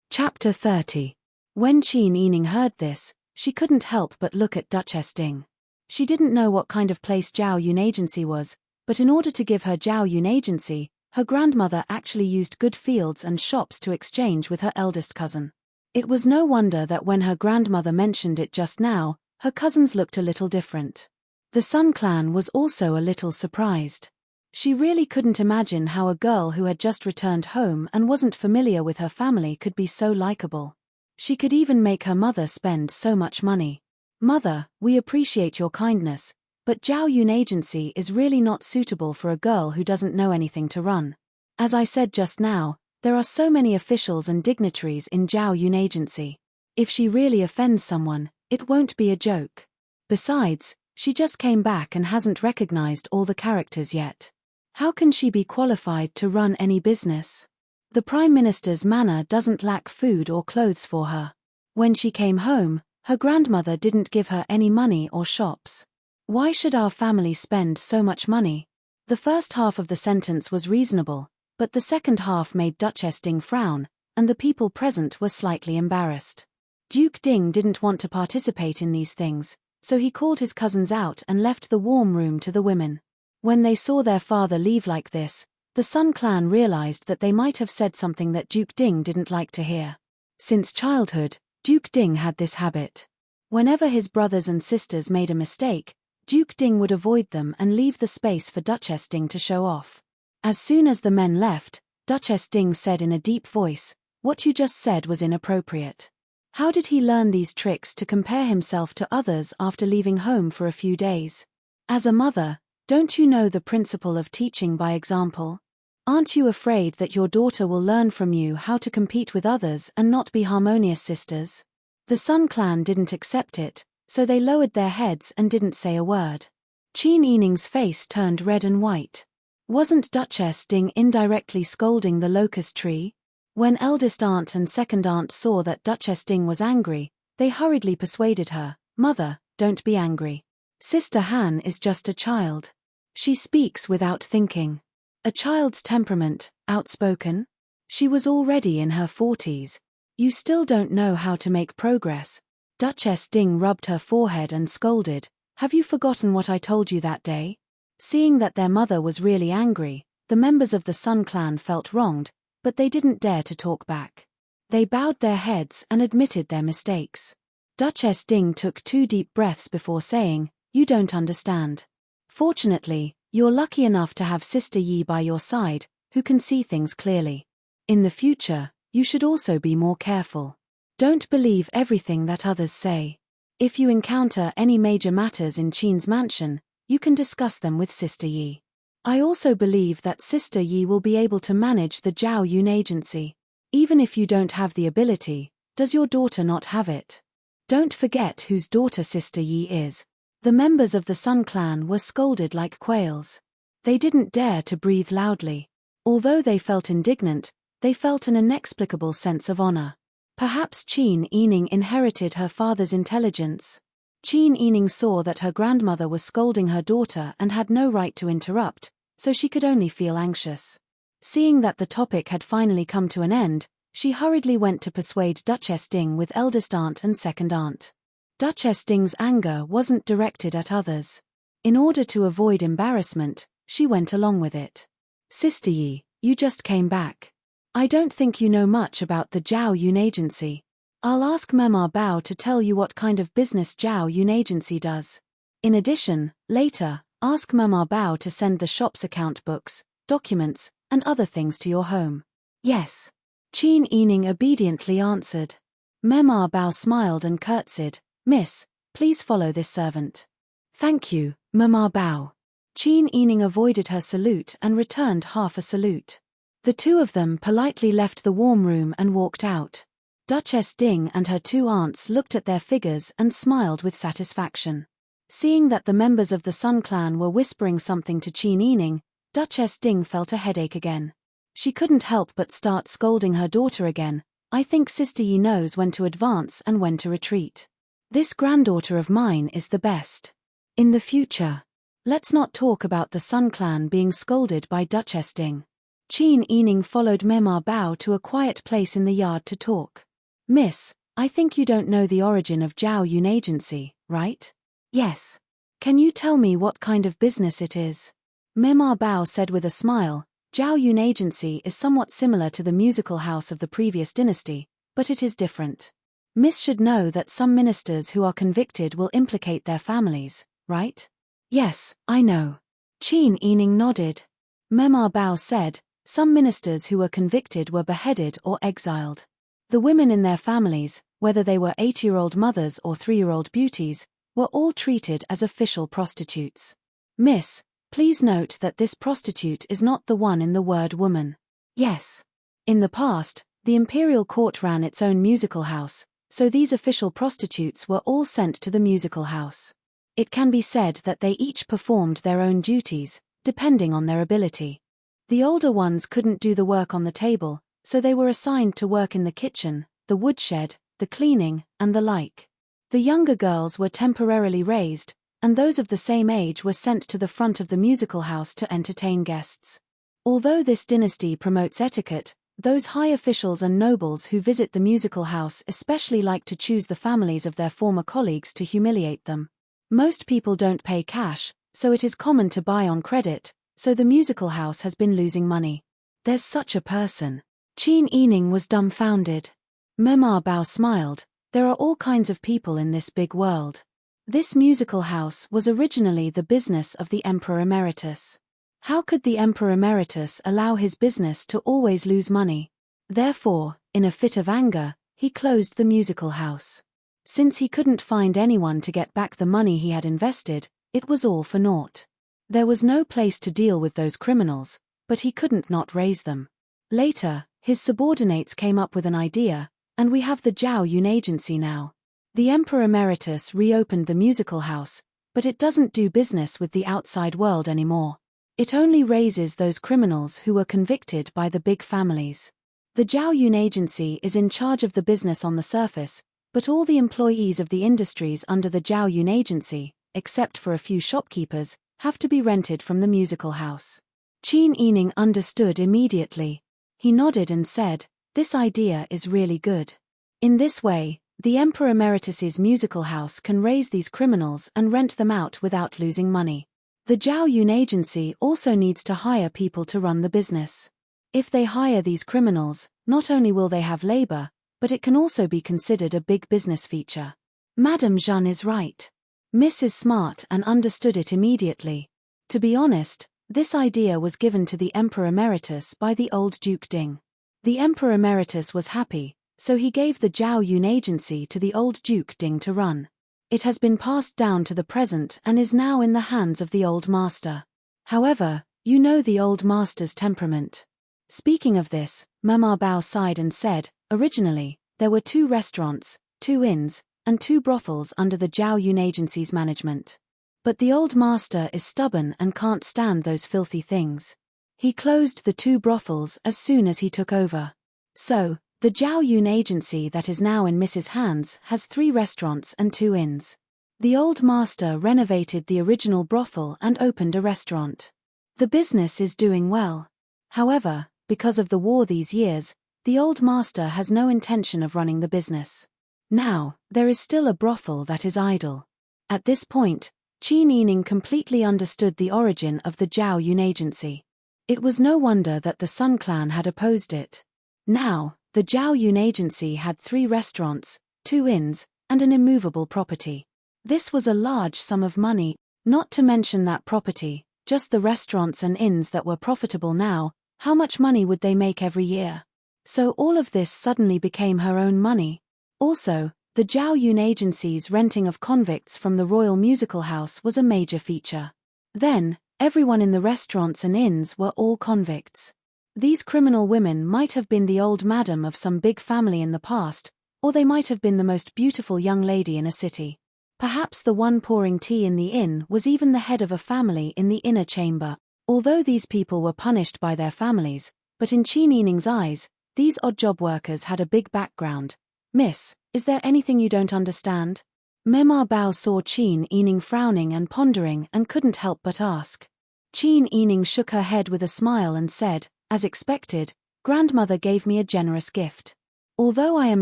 Chapter 30. When Qin Yining heard this, she couldn't help but look at Duchess Ding. She didn't know what kind of place Zhaoyun agency was, but in order to give her Zhaoyun agency, her grandmother actually used good fields and shops to exchange with her eldest cousin. It was no wonder that when her grandmother mentioned it just now, her cousins looked a little different. The Sun clan was also a little surprised. She really couldn't imagine how a girl who had just returned home and wasn't familiar with her family could be so likable. She could even make her mother spend so much money. "Mother, we appreciate your kindness, but Zhaoyun agency is really not suitable for a girl who doesn't know anything to run. As I said just now, there are so many officials and dignitaries in Zhaoyun agency. If she really offends someone, it won't be a joke. Besides, she just came back and hasn't recognized all the characters yet. How can she be qualified to run any business? The Prime Minister's manor doesn't lack food or clothes for her. When she came home, her grandmother didn't give her any money or shops. Why should our family spend so much money?" The first half of the sentence was reasonable, but the second half made Duchess Ding frown, and the people present were slightly embarrassed. Duke Ding didn't want to participate in these things, so he called his cousins out and left the warm room to the women. When they saw their father leave like this, the Sun clan realized that they might have said something that Duke Ding didn't like to hear. Since childhood, Duke Ding had this habit. Whenever his brothers and sisters made a mistake, Duke Ding would avoid them and leave the space for Duchess Ding to show off. As soon as the men left, Duchess Ding said in a deep voice, "What you just said was inappropriate. How did he learn these tricks to compare himself to others after leaving home for a few days? As a mother, don't you know the principle of teaching by example? Aren't you afraid that your daughter will learn from you how to compete with others and not be harmonious sisters?" The Sun clan didn't accept it, so they lowered their heads and didn't say a word. Qin Yining's face turned red and white. Wasn't Duchess Ding indirectly scolding the locust tree? When eldest aunt and second aunt saw that Duchess Ding was angry, they hurriedly persuaded her, "Mother, don't be angry. Sister Han is just a child. She speaks without thinking. A child's temperament, outspoken? She was already in her 40s. You still don't know how to make progress." Duchess Ding rubbed her forehead and scolded, "Have you forgotten what I told you that day?" Seeing that their mother was really angry, the members of the Sun clan felt wronged, but they didn't dare to talk back. They bowed their heads and admitted their mistakes. Duchess Ding took 2 deep breaths before saying, "You don't understand. Fortunately, you're lucky enough to have Sister Yi by your side, who can see things clearly. In the future, you should also be more careful. Don't believe everything that others say. If you encounter any major matters in Qin's mansion, you can discuss them with Sister Yi. I also believe that Sister Yi will be able to manage the Zhao Yun agency. Even if you don't have the ability, does your daughter not have it? Don't forget whose daughter Sister Yi is." The members of the Sun Clan were scolded like quails. They didn't dare to breathe loudly. Although they felt indignant, they felt an inexplicable sense of honor. Perhaps Qin Yining inherited her father's intelligence. Qin Yining saw that her grandmother was scolding her daughter and had no right to interrupt, so she could only feel anxious. Seeing that the topic had finally come to an end, she hurriedly went to persuade Duchess Ding with eldest aunt and second aunt. Duchess Ding's anger wasn't directed at others. In order to avoid embarrassment, she went along with it. "Sister Yi, you just came back. I don't think you know much about the Zhao Yun agency. I'll ask Mema Bao to tell you what kind of business Zhao Yun agency does. In addition, later, ask Mema Bao to send the shop's account books, documents, and other things to your home." "Yes." Qin Yining obediently answered. Mema Bao smiled and curtsied. "Miss, please follow this servant." "Thank you, Mema Bao." Qin Yining avoided her salute and returned half a salute. The 2 of them politely left the warm room and walked out. Duchess Ding and her 2 aunts looked at their figures and smiled with satisfaction. Seeing that the members of the Sun Clan were whispering something to Qin Yining, Duchess Ding felt a headache again. She couldn't help but start scolding her daughter again. "I think Sister Yi knows when to advance and when to retreat. This granddaughter of mine is the best. In the future, let's not talk about the Sun Clan being scolded by Duchess Ding." Qin Yining followed Mema Bao to a quiet place in the yard to talk. "Miss, I think you don't know the origin of Zhao Yun agency, right?" "Yes. Can you tell me what kind of business it is?" Mema Bao said with a smile. "Zhao Yun agency is somewhat similar to the musical house of the previous dynasty, but it is different. Miss should know that some ministers who are convicted will implicate their families, right?" "Yes, I know." Qin Yining nodded. Mema Bao said, "Some ministers who were convicted were beheaded or exiled. The women in their families, whether they were 8-year-old mothers or 3-year-old beauties, were all treated as official prostitutes. Miss, please note that this prostitute is not the one in the word woman." "Yes." In the past, the imperial court ran its own musical house, so these official prostitutes were all sent to the musical house. It can be said that they each performed their own duties, depending on their ability. The older ones couldn't do the work on the table, so they were assigned to work in the kitchen, the woodshed, the cleaning, and the like. The younger girls were temporarily raised, and those of the same age were sent to the front of the musical house to entertain guests. Although this dynasty promotes etiquette, those high officials and nobles who visit the musical house especially like to choose the families of their former colleagues to humiliate them. Most people don't pay cash, so it is common to buy on credit, so the musical house has been losing money. "There's such a person." Qin Yining was dumbfounded. Mema Bao smiled. "There are all kinds of people in this big world. This musical house was originally the business of the Emperor Emeritus. How could the Emperor Emeritus allow his business to always lose money? Therefore, in a fit of anger, he closed the musical house. Since he couldn't find anyone to get back the money he had invested, it was all for naught. There was no place to deal with those criminals, but he couldn't not raise them. Later, his subordinates came up with an idea, and we have the Zhao Yun agency now. The Emperor Emeritus reopened the musical house, but it doesn't do business with the outside world anymore. It only raises those criminals who were convicted by the big families. The Zhao Yun agency is in charge of the business on the surface, but all the employees of the industries under the Zhao Yun agency, except for a few shopkeepers, have to be rented from the musical house." Qin Yining understood immediately. He nodded and said, "This idea is really good. In this way, the Emperor Emeritus's musical house can raise these criminals and rent them out without losing money. The Zhao Yun agency also needs to hire people to run the business. If they hire these criminals, not only will they have labor, but it can also be considered a big business feature. Madame Jeanne is right. Miss is smart and understood it immediately. To be honest, this idea was given to the Emperor Emeritus by the old Duke Ding. The Emperor Emeritus was happy, so he gave the Zhao Yun agency to the old Duke Ding to run. It has been passed down to the present and is now in the hands of the old master. However, you know the old master's temperament. Speaking of this, Mama Bao sighed and said, originally, there were 2 restaurants, 2 inns, and 2 brothels under the Zhao Yun agency's management. But the old master is stubborn and can't stand those filthy things. He closed the 2 brothels as soon as he took over. So, the Zhao Yun agency that is now in Mrs. hands has 3 restaurants and 2 inns. The old master renovated the original brothel and opened a restaurant. The business is doing well. However, because of the war these years, the old master has no intention of running the business. Now, there is still a brothel that is idle. At this point, Qin Yining completely understood the origin of the Zhao Yun agency. It was no wonder that the Sun clan had opposed it. Now, the Zhao Yun agency had 3 restaurants, 2 inns, and an immovable property. This was a large sum of money, not to mention that property, just the restaurants and inns that were profitable now. How much money would they make every year? So all of this suddenly became her own money. Also, the Zhao Yun agency's renting of convicts from the Royal Musical House was a major feature. Then, everyone in the restaurants and inns were all convicts. These criminal women might have been the old madam of some big family in the past, or they might have been the most beautiful young lady in a city. Perhaps the one pouring tea in the inn was even the head of a family in the inner chamber, although these people were punished by their families, but in Qin Yining's eyes, these odd job workers had a big background. Miss, is there anything you don't understand? Mema Bao saw Qin Yining frowning and pondering and couldn't help but ask. Qin Yining shook her head with a smile and said, as expected, grandmother gave me a generous gift. Although I am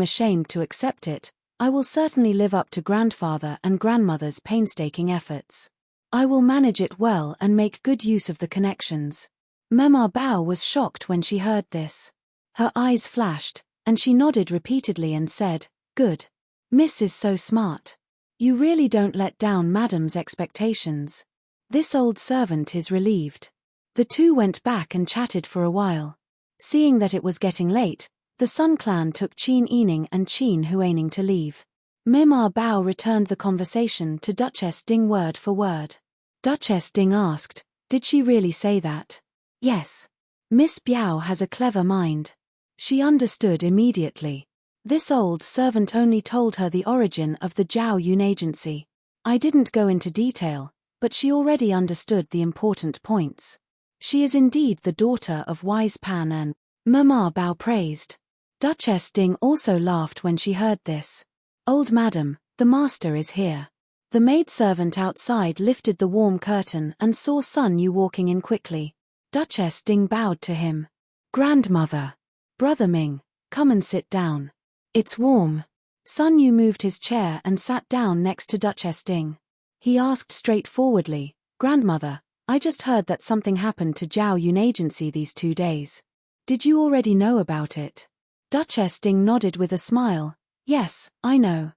ashamed to accept it, I will certainly live up to grandfather and grandmother's painstaking efforts. I will manage it well and make good use of the connections. Mema Bao was shocked when she heard this. Her eyes flashed, and she nodded repeatedly and said, good. Miss is so smart. You really don't let down Madam's expectations. This old servant is relieved. The 2 went back and chatted for a while. Seeing that it was getting late, the Sun clan took Qin Yining and Qin Huaining to leave. Mema Bao returned the conversation to Duchess Ding word for word. Duchess Ding asked, did she really say that? Yes. Miss Biao has a clever mind. She understood immediately. This old servant only told her the origin of the Zhao Yun agency. I didn't go into detail, but she already understood the important points. She is indeed the daughter of wise Pan and Mama Bao praised. Duchess Ding also laughed when she heard this. Old madam, the master is here. The maidservant outside lifted the warm curtain and saw Sun Yu walking in quickly. Duchess Ding bowed to him. Grandmother. Brother Ming, come and sit down. It's warm. Sun Yu moved his chair and sat down next to Duchess Ding. He asked straightforwardly, Grandmother, I just heard that something happened to Zhao Yun agency these 2 days. Did you already know about it? Duchess Ding nodded with a smile. Yes, I know.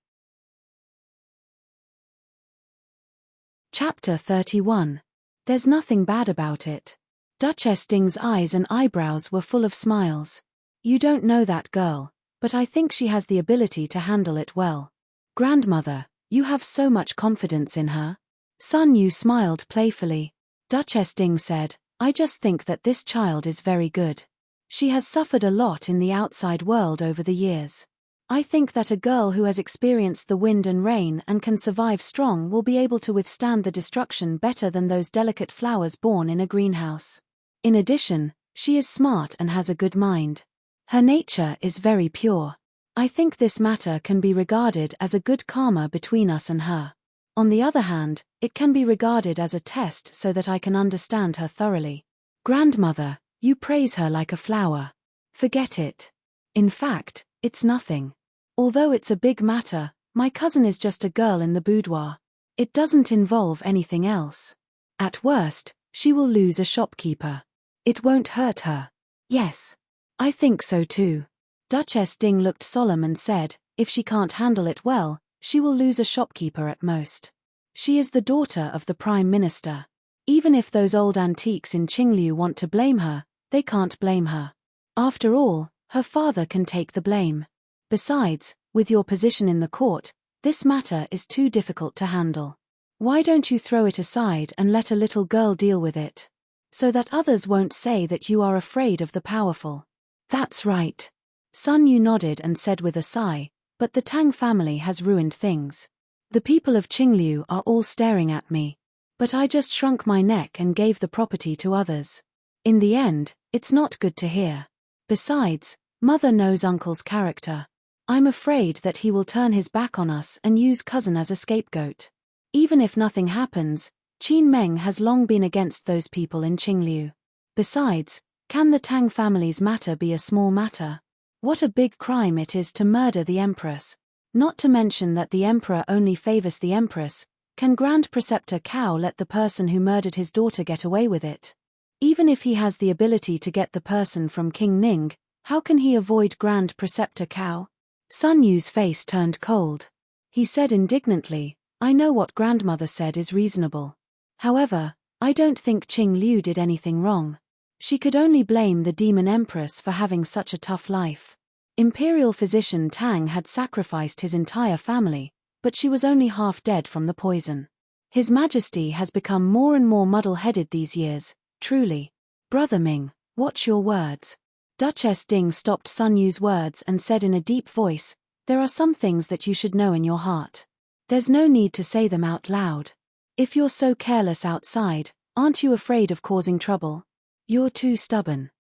Chapter 31. There's nothing bad about it. Duchess Ding's eyes and eyebrows were full of smiles. You don't know that girl, but I think she has the ability to handle it well. Grandmother, you have so much confidence in her. Sun Yu smiled playfully. Duchess Ding said, I just think that this child is very good. She has suffered a lot in the outside world over the years. I think that a girl who has experienced the wind and rain and can survive strong will be able to withstand the destruction better than those delicate flowers born in a greenhouse. In addition, she is smart and has a good mind. Her nature is very pure. I think this matter can be regarded as a good karma between us and her. On the other hand, it can be regarded as a test so that I can understand her thoroughly. Grandmother, you praise her like a flower. Forget it. In fact, it's nothing. Although it's a big matter, my cousin is just a girl in the boudoir. It doesn't involve anything else. At worst, she will lose a shopkeeper. It won't hurt her. Yes. I think so too. Duchess Ding looked solemn and said, if she can't handle it well, she will lose a shopkeeper at most. She is the daughter of the Prime Minister. Even if those old antiques in Qinglu want to blame her, they can't blame her. After all, her father can take the blame. Besides, with your position in the court, this matter is too difficult to handle. Why don't you throw it aside and let a little girl deal with it? So that others won't say that you are afraid of the powerful. That's right. Sun Yu nodded and said with a sigh, but the Tang family has ruined things. The people of Qinglu are all staring at me. But I just shrunk my neck and gave the property to others. In the end, it's not good to hear. Besides, Mother knows Uncle's character. I'm afraid that he will turn his back on us and use cousin as a scapegoat. Even if nothing happens, Qin Meng has long been against those people in Qinglu. Besides, can the Tang family's matter be a small matter? What a big crime it is to murder the Empress. Not to mention that the Emperor only favors the Empress. Can Grand Preceptor Cao let the person who murdered his daughter get away with it? Even if he has the ability to get the person from King Ning, how can he avoid Grand Preceptor Cao? Sun Yu's face turned cold. He said indignantly, I know what grandmother said is reasonable. However, I don't think Qing Liu did anything wrong. She could only blame the demon empress for having such a tough life. Imperial physician Tang had sacrificed his entire family, but she was only half dead from the poison. His Majesty has become more and more muddle-headed these years, truly. Brother Ming, watch your words. Duchess Ding stopped Sun Yu's words and said in a deep voice, there are some things that you should know in your heart. There's no need to say them out loud. If you're so careless outside, aren't you afraid of causing trouble? You're too stubborn.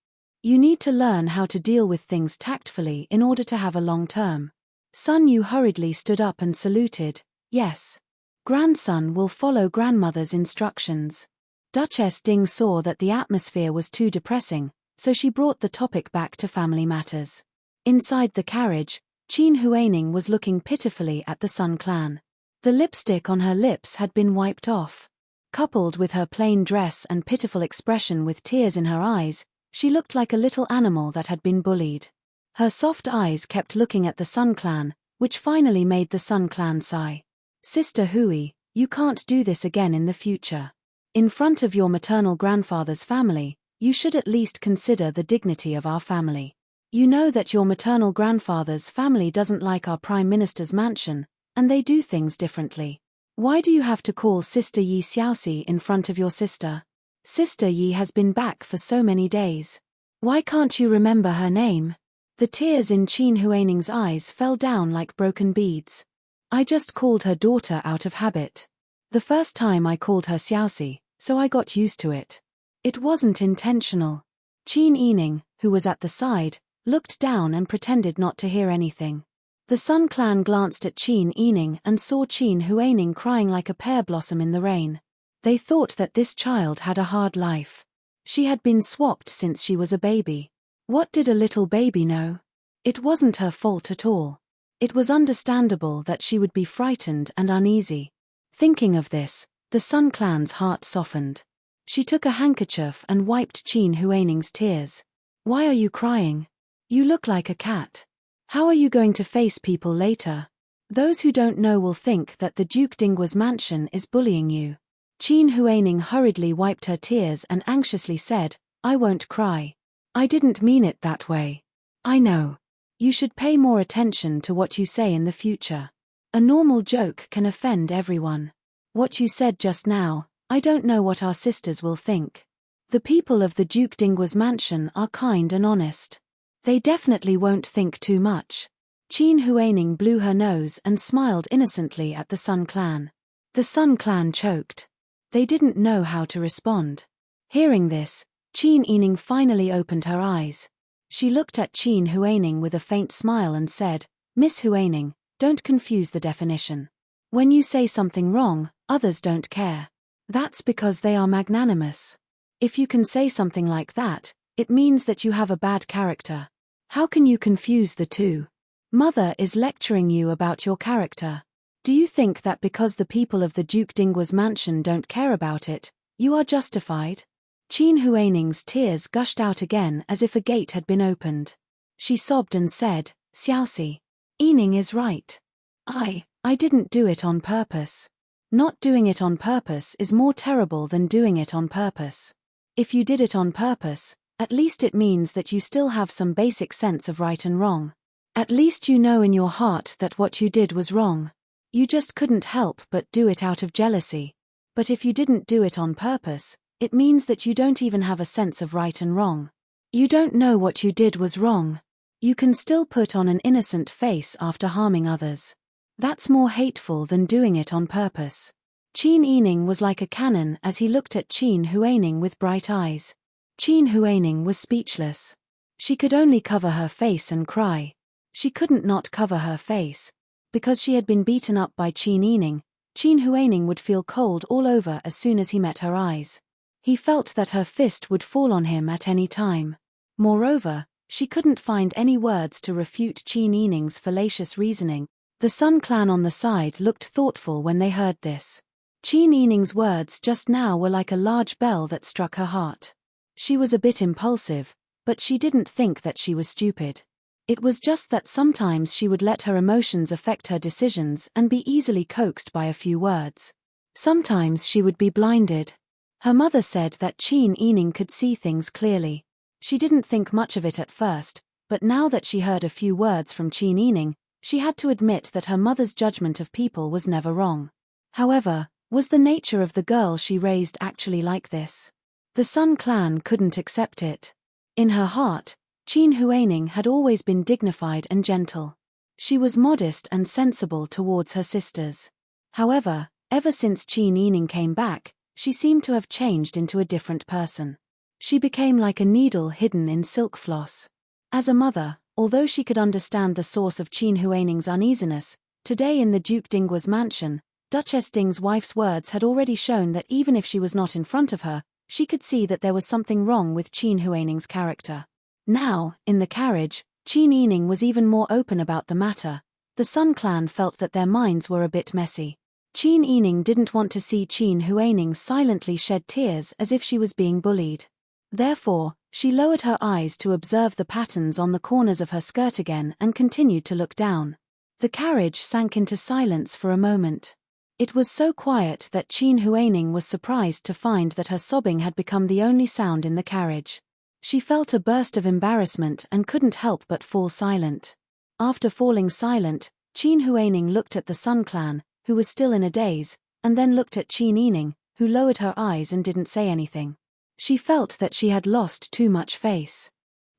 You need to learn how to deal with things tactfully in order to have a long term. Sun Yu hurriedly stood up and saluted, yes. Grandson will follow grandmother's instructions. Duchess Ding saw that the atmosphere was too depressing, so she brought the topic back to family matters. Inside the carriage, Qin Huaining was looking pitifully at the Sun clan. The lipstick on her lips had been wiped off. Coupled with her plain dress and pitiful expression with tears in her eyes, she looked like a little animal that had been bullied. Her soft eyes kept looking at the Sun clan, which finally made the Sun clan sigh. Sister Hui, you can't do this again in the future. In front of your maternal grandfather's family, you should at least consider the dignity of our family. You know that your maternal grandfather's family doesn't like our Prime Minister's mansion, and they do things differently. Why do you have to call Sister Yi Xiaoxi in front of your sister? Sister Yi has been back for so many days. Why can't you remember her name? The tears in Qin Huaining's eyes fell down like broken beads. I just called her daughter out of habit. The first time I called her Xiaoxi, so I got used to it. It wasn't intentional. Qin Yining, who was at the side, looked down and pretended not to hear anything. The Sun clan glanced at Qin Yining and saw Qin Huaining crying like a pear blossom in the rain. They thought that this child had a hard life. She had been swapped since she was a baby. What did a little baby know? It wasn't her fault at all. It was understandable that she would be frightened and uneasy. Thinking of this, the Sun clan's heart softened. She took a handkerchief and wiped Qin Huaining's tears. Why are you crying? You look like a cat. How are you going to face people later? Those who don't know will think that the Duke Dinggua's mansion is bullying you. Qin Huaining hurriedly wiped her tears and anxiously said, I won't cry. I didn't mean it that way. I know. You should pay more attention to what you say in the future. A normal joke can offend everyone. What you said just now, I don't know what our sisters will think. The people of the Duke Dinggua's mansion are kind and honest. They definitely won't think too much. Qin Huaining blew her nose and smiled innocently at the Sun clan. The Sun clan choked. They didn't know how to respond. Hearing this, Qin Yining finally opened her eyes. She looked at Qin Huaining with a faint smile and said, Miss Huaining, don't confuse the definition. When you say something wrong, others don't care. That's because they are magnanimous. If you can say something like that, it means that you have a bad character. How can you confuse the two? Mother is lecturing you about your character. Do you think that because the people of the Duke Dinggua's mansion don't care about it, you are justified? Qin Huaining's tears gushed out again as if a gate had been opened. She sobbed and said, Xiaoxi. Yining is right. I didn't do it on purpose. Not doing it on purpose is more terrible than doing it on purpose. If you did it on purpose, at least it means that you still have some basic sense of right and wrong. At least you know in your heart that what you did was wrong. You just couldn't help but do it out of jealousy. But if you didn't do it on purpose, it means that you don't even have a sense of right and wrong. You don't know what you did was wrong. You can still put on an innocent face after harming others. That's more hateful than doing it on purpose. Qin Yining was like a cannon as he looked at Qin Huaining with bright eyes. Qin Huaining was speechless. She could only cover her face and cry. She couldn't not cover her face. Because she had been beaten up by Qin Yining, Qin Huaining would feel cold all over as soon as he met her eyes. He felt that her fist would fall on him at any time. Moreover, she couldn't find any words to refute Qin Yining's fallacious reasoning. The Sun clan on the side looked thoughtful when they heard this. Qin Yining's words just now were like a large bell that struck her heart. She was a bit impulsive, but she didn't think that she was stupid. It was just that sometimes she would let her emotions affect her decisions and be easily coaxed by a few words. Sometimes she would be blinded. Her mother said that Qin Yining could see things clearly. She didn't think much of it at first, but now that she heard a few words from Qin Yining, she had to admit that her mother's judgment of people was never wrong. However, was the nature of the girl she raised actually like this? The Sun clan couldn't accept it. In her heart, Qin Huaining had always been dignified and gentle. She was modest and sensible towards her sisters. However, ever since Qin Yining came back, she seemed to have changed into a different person. She became like a needle hidden in silk floss. As a mother, although she could understand the source of Qin Huaining's uneasiness, today in the Duke Dinggua's mansion, Duchess Ding's wife's words had already shown that even if she was not in front of her, she could see that there was something wrong with Qin Huaining's character. Now, in the carriage, Qin Yining was even more open about the matter. The Sun clan felt that their minds were a bit messy. Qin Yining didn't want to see Qin Huaining silently shed tears as if she was being bullied. Therefore, she lowered her eyes to observe the patterns on the corners of her skirt again and continued to look down. The carriage sank into silence for a moment. It was so quiet that Qin Huaining was surprised to find that her sobbing had become the only sound in the carriage. She felt a burst of embarrassment and couldn't help but fall silent. After falling silent, Qin Huaining looked at the Sun clan, who was still in a daze, and then looked at Qin Yining, who lowered her eyes and didn't say anything. She felt that she had lost too much face.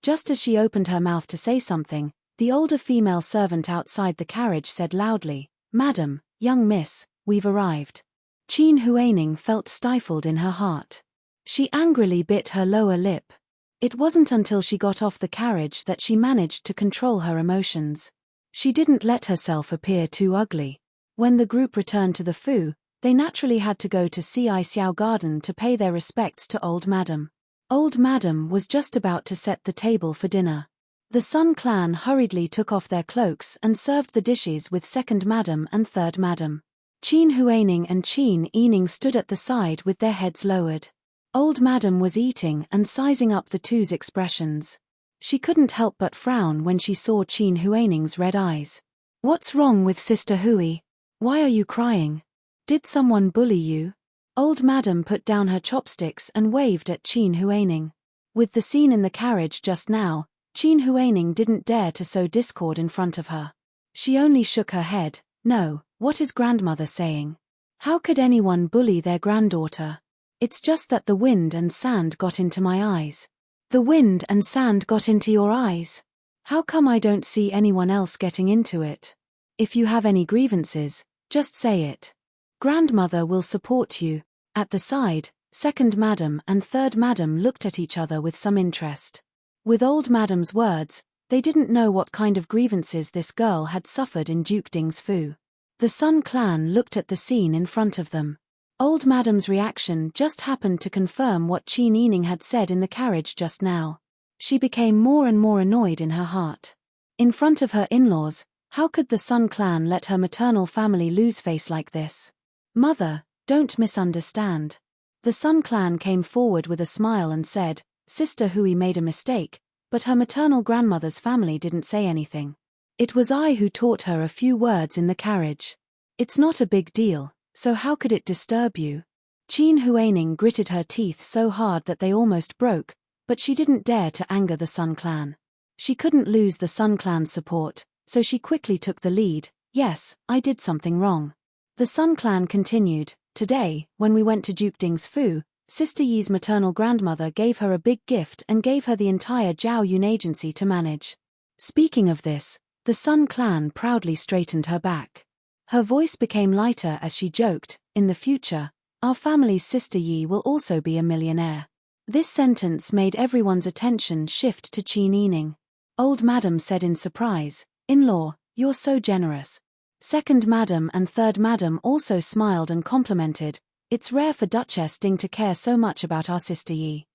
Just as she opened her mouth to say something, the older female servant outside the carriage said loudly, "Madam, young miss, we've arrived." Qin Huaining felt stifled in her heart. She angrily bit her lower lip. It wasn't until she got off the carriage that she managed to control her emotions. She didn't let herself appear too ugly. When the group returned to the Fu, they naturally had to go to Ci Xiao Garden to pay their respects to Old Madam. Old Madam was just about to set the table for dinner. The Sun clan hurriedly took off their cloaks and served the dishes with Second Madam and Third Madam. Qin Huaining and Qin Yining stood at the side with their heads lowered. Old Madam was eating and sizing up the two's expressions. She couldn't help but frown when she saw Qin Huaining's red eyes. "What's wrong with Sister Hui? Why are you crying? Did someone bully you?" Old Madam put down her chopsticks and waved at Qin Huaining. With the scene in the carriage just now, Qin Huaining didn't dare to sow discord in front of her. She only shook her head. "No, what is grandmother saying? How could anyone bully their granddaughter? It's just that the wind and sand got into my eyes." "The wind and sand got into your eyes? How come I don't see anyone else getting into it? If you have any grievances, just say it. Grandmother will support you." At the side, Second Madam and Third Madam looked at each other with some interest. With Old Madam's words, they didn't know what kind of grievances this girl had suffered in Duke Ding's Fu. The Sun clan looked at the scene in front of them. Old Madam's reaction just happened to confirm what Qin Yining had said in the carriage just now. She became more and more annoyed in her heart. In front of her in-laws, how could the Sun clan let her maternal family lose face like this? "Mother, don't misunderstand." The Sun clan came forward with a smile and said, "Sister Hui made a mistake. but her maternal grandmother's family didn't say anything. It was I who taught her a few words in the carriage. It's not a big deal, so how could it disturb you? Qin Huaining gritted her teeth so hard that they almost broke, but she didn't dare to anger the Sun Clan. She couldn't lose the Sun Clan's support, so she quickly took the lead. Yes, I did something wrong. The Sun Clan continued. Today, when we went to Duke Ding's Fu, Sister Yi's maternal grandmother gave her a big gift and gave her the entire Zhao Yun agency to manage. Speaking of this, the Sun Clan proudly straightened her back. Her voice became lighter as she joked, in the future, our family's Sister Yi will also be a millionaire. This sentence made everyone's attention shift to Qin Yining. Old Madam said in surprise, "In-law, you're so generous." Second Madam and Third Madam also smiled and complimented. It's rare for Duchess Ding to care so much about our Sister Yi.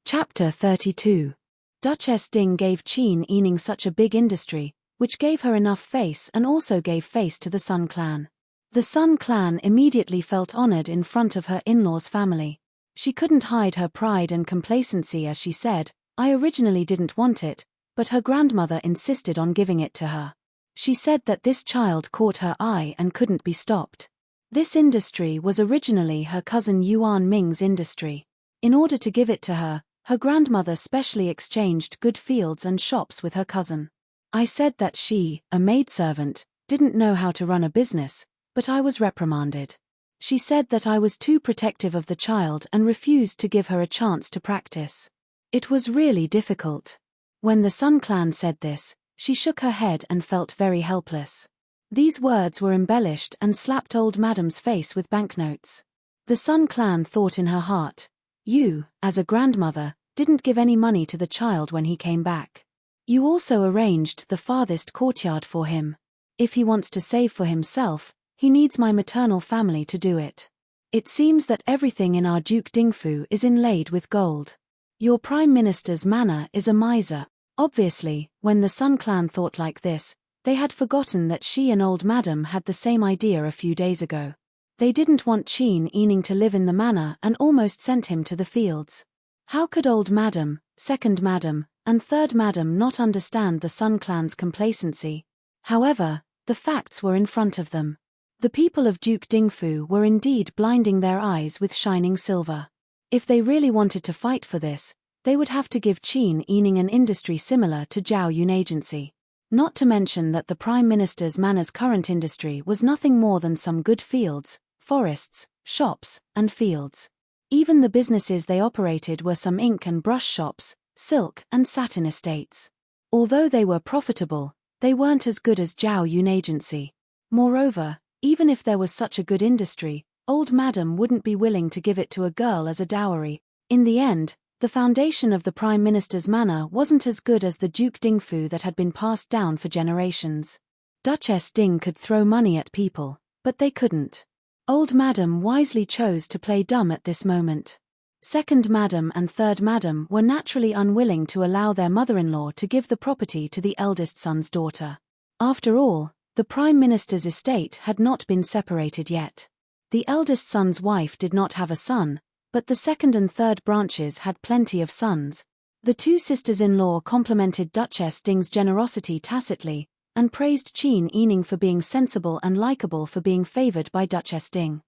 Chapter 32. Duchess Ding gave Qin Yining such a big industry, which gave her enough face and also gave face to the Sun Clan. The Sun Clan immediately felt honored in front of her in-law's family. She couldn't hide her pride and complacency as she said, I originally didn't want it, but her grandmother insisted on giving it to her. She said that this child caught her eye and couldn't be stopped. This industry was originally her cousin Yuan Ming's industry. In order to give it to her, her grandmother specially exchanged good fields and shops with her cousin. I said that she, a maidservant, didn't know how to run a business, but I was reprimanded. She said that I was too protective of the child and refused to give her a chance to practice. It was really difficult. When the Sun Clan said this, she shook her head and felt very helpless. These words were embellished and slapped Old Madam's face with banknotes. The Sun Clan thought in her heart, you, as a grandmother, didn't give any money to the child when he came back. You also arranged the farthest courtyard for him. If he wants to save for himself, he needs my maternal family to do it. It seems that everything in our Duke Dingfu is inlaid with gold. Your Prime Minister's manor is a miser. Obviously, when the Sun Clan thought like this, they had forgotten that she and Old Madam had the same idea a few days ago. They didn't want Qin Yining to live in the manor and almost sent him to the fields. How could Old Madam, Second Madam, and Third Madam not understand the Sun Clan's complacency? However, the facts were in front of them. The people of Duke Dingfu were indeed blinding their eyes with shining silver. If they really wanted to fight for this, they would have to give Qin Yining an industry similar to Zhao Yun agency. Not to mention that the Prime Minister's manor's current industry was nothing more than some good fields, forests, shops, and fields. Even the businesses they operated were some ink and brush shops, silk and satin estates. Although they were profitable, they weren't as good as Zhao Yun agency. Moreover, even if there was such a good industry, Old Madam wouldn't be willing to give it to a girl as a dowry. In the end, the foundation of the Prime Minister's manor wasn't as good as the Duke Dingfu that had been passed down for generations. Duchess Ding could throw money at people, but they couldn't. Old Madam wisely chose to play dumb at this moment. Second Madam and Third Madam were naturally unwilling to allow their mother-in-law to give the property to the eldest son's daughter. After all, the Prime Minister's estate had not been separated yet. The eldest son's wife did not have a son, but the second and third branches had plenty of sons. The two sisters-in-law complimented Duchess Ding's generosity tacitly, and praised Qin Yining for being sensible and likable for being favored by Duchess Ding.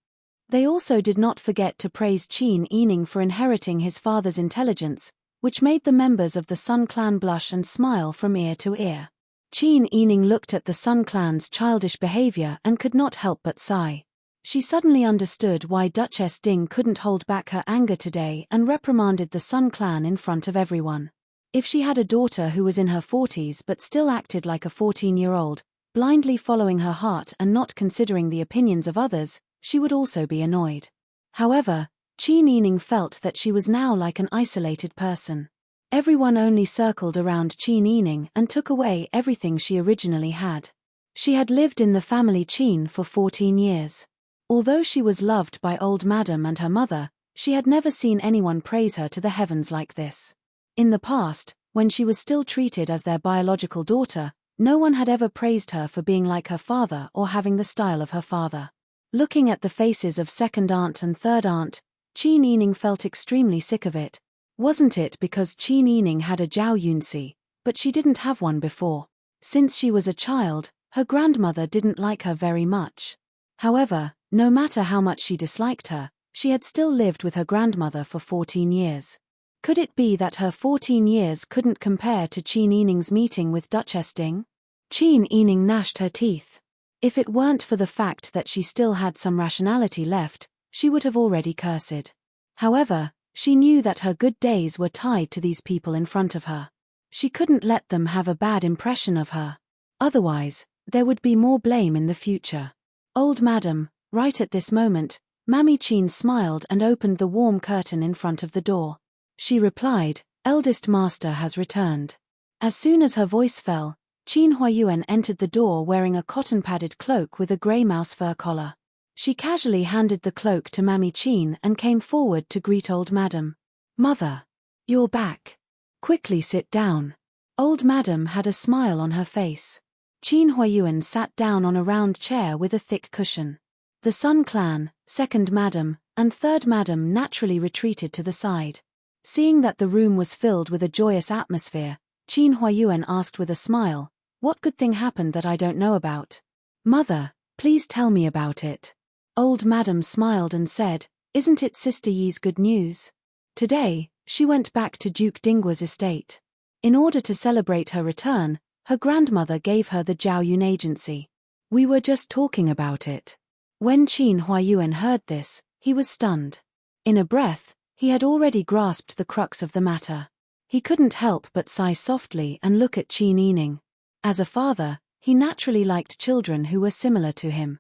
They also did not forget to praise Qin Yining for inheriting his father's intelligence, which made the members of the Sun Clan blush and smile from ear to ear. Qin Yining looked at the Sun Clan's childish behavior and could not help but sigh. She suddenly understood why Duchess Ding couldn't hold back her anger today and reprimanded the Sun Clan in front of everyone. If she had a daughter who was in her 40s but still acted like a 14-year-old, blindly following her heart and not considering the opinions of others, she would also be annoyed. However, Qin Yining felt that she was now like an isolated person. Everyone only circled around Qin Yining and took away everything she originally had. She had lived in the family Qin for 14 years. Although she was loved by Old Madam and her mother, she had never seen anyone praise her to the heavens like this. In the past, when she was still treated as their biological daughter, no one had ever praised her for being like her father or having the style of her father. Looking at the faces of second aunt and third aunt, Qin Yining felt extremely sick of it. Wasn't it because Qin Yining had a Zhao Yunxi, but she didn't have one before? Since she was a child, her grandmother didn't like her very much. However, no matter how much she disliked her, she had still lived with her grandmother for 14 years. Could it be that her 14 years couldn't compare to Qin Yining's meeting with Duchess Ding? Qin Yining gnashed her teeth. If it weren't for the fact that she still had some rationality left, she would have already cursed. However, she knew that her good days were tied to these people in front of her. She couldn't let them have a bad impression of her. Otherwise, there would be more blame in the future. Old madam, right at this moment, Mammy Qin smiled and opened the warm curtain in front of the door. She replied, "Eldest master has returned." As soon as her voice fell, Qin Huayuan entered the door wearing a cotton-padded cloak with a grey mouse fur collar. She casually handed the cloak to Mammy Qin and came forward to greet old madam. "Mother, you're back. Quickly sit down." Old madam had a smile on her face. Qin Huayuan sat down on a round chair with a thick cushion. The Sun clan, second madam, and third madam naturally retreated to the side. Seeing that the room was filled with a joyous atmosphere, Qin Huayuan asked with a smile, "What good thing happened that I don't know about?" "Mother, please tell me about it." Old madam smiled and said, "Isn't it Sister Yi's good news? Today, she went back to Duke Dinggua's estate. In order to celebrate her return, her grandmother gave her the Zhao Yun agency. We were just talking about it." When Qin Huayuan heard this, he was stunned. In a breath, he had already grasped the crux of the matter. He couldn't help but sigh softly and look at Qin Yining. As a father, he naturally liked children who were similar to him.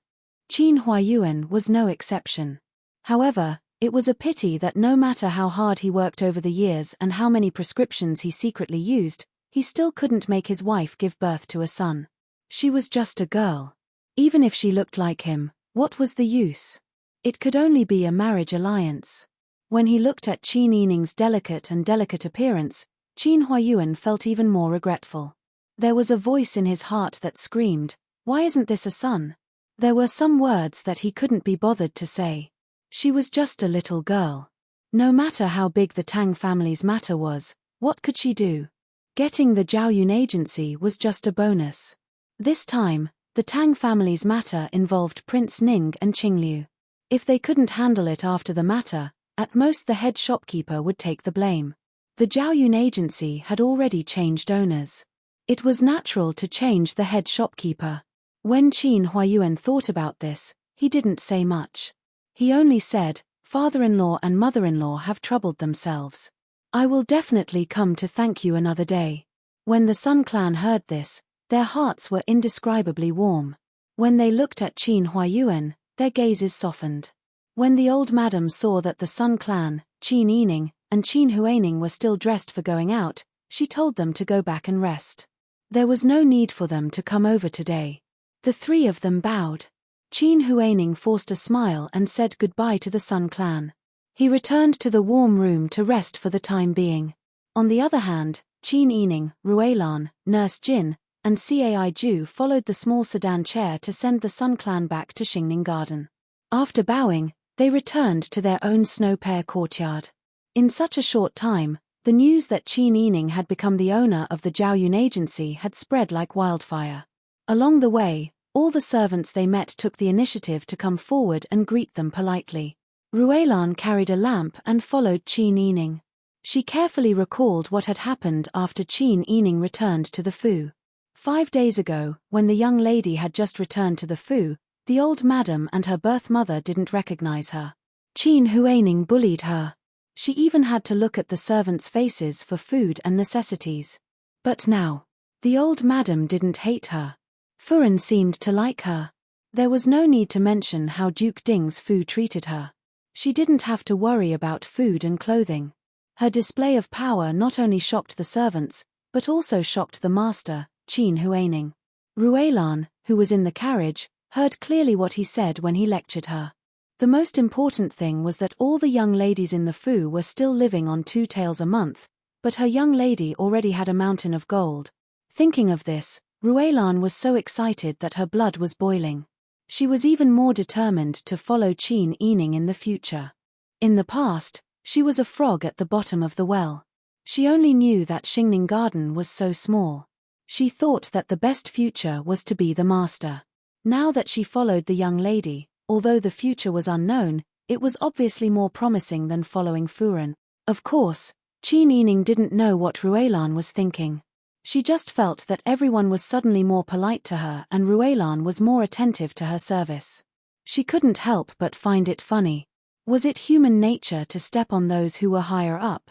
Qin Huayuan was no exception. However, it was a pity that no matter how hard he worked over the years and how many prescriptions he secretly used, he still couldn't make his wife give birth to a son. She was just a girl. Even if she looked like him, what was the use? It could only be a marriage alliance. When he looked at Qin Yining's delicate appearance, Qin Huayuan felt even more regretful. There was a voice in his heart that screamed, "Why isn't this a son?" There were some words that he couldn't be bothered to say. She was just a little girl. No matter how big the Tang family's matter was, what could she do? Getting the Zhao Yun agency was just a bonus. This time, the Tang family's matter involved Prince Ning and Qingliu. If they couldn't handle it after the matter, at most the head shopkeeper would take the blame. The Zhao Yun agency had already changed owners. It was natural to change the head shopkeeper. When Qin Huayuan thought about this, he didn't say much. He only said, "Father-in-law and mother-in-law have troubled themselves. I will definitely come to thank you another day." When the Sun clan heard this, their hearts were indescribably warm. When they looked at Qin Huayuan, their gazes softened. When the old madam saw that the Sun clan, Qin Yining, and Qin Huaining were still dressed for going out, she told them to go back and rest. There was no need for them to come over today. The three of them bowed. Qin Huaining forced a smile and said goodbye to the Sun clan. He returned to the warm room to rest for the time being. On the other hand, Qin Yining, Ruelan, Nurse Jin, and Cai Ju followed the small sedan chair to send the Sun clan back to Xingning Garden. After bowing, they returned to their own snow pear courtyard. In such a short time, the news that Qin Yining had become the owner of the Zhao Yun agency had spread like wildfire. Along the way, all the servants they met took the initiative to come forward and greet them politely. Ruelan carried a lamp and followed Qin Yining. She carefully recalled what had happened after Qin Yining returned to the Fu. 5 days ago, when the young lady had just returned to the Fu, the old madam and her birth mother didn't recognize her. Qin Huaining bullied her. She even had to look at the servants' faces for food and necessities. But now, the old madam didn't hate her. Furen seemed to like her. There was no need to mention how Duke Ding's Fu treated her. She didn't have to worry about food and clothing. Her display of power not only shocked the servants, but also shocked the master, Qin Huaining. Ruelan, who was in the carriage, heard clearly what he said when he lectured her. The most important thing was that all the young ladies in the Fu were still living on 2 taels a month, but her young lady already had a mountain of gold. Thinking of this, Ruelan was so excited that her blood was boiling. She was even more determined to follow Qin Yining in the future. In the past, she was a frog at the bottom of the well. She only knew that Xingning Garden was so small. She thought that the best future was to be the master. Now that she followed the young lady, although the future was unknown, it was obviously more promising than following Furan. Of course, Qin Yining didn't know what Ruelan was thinking. She just felt that everyone was suddenly more polite to her and Ruelan was more attentive to her service. She couldn't help but find it funny. Was it human nature to step on those who were higher up?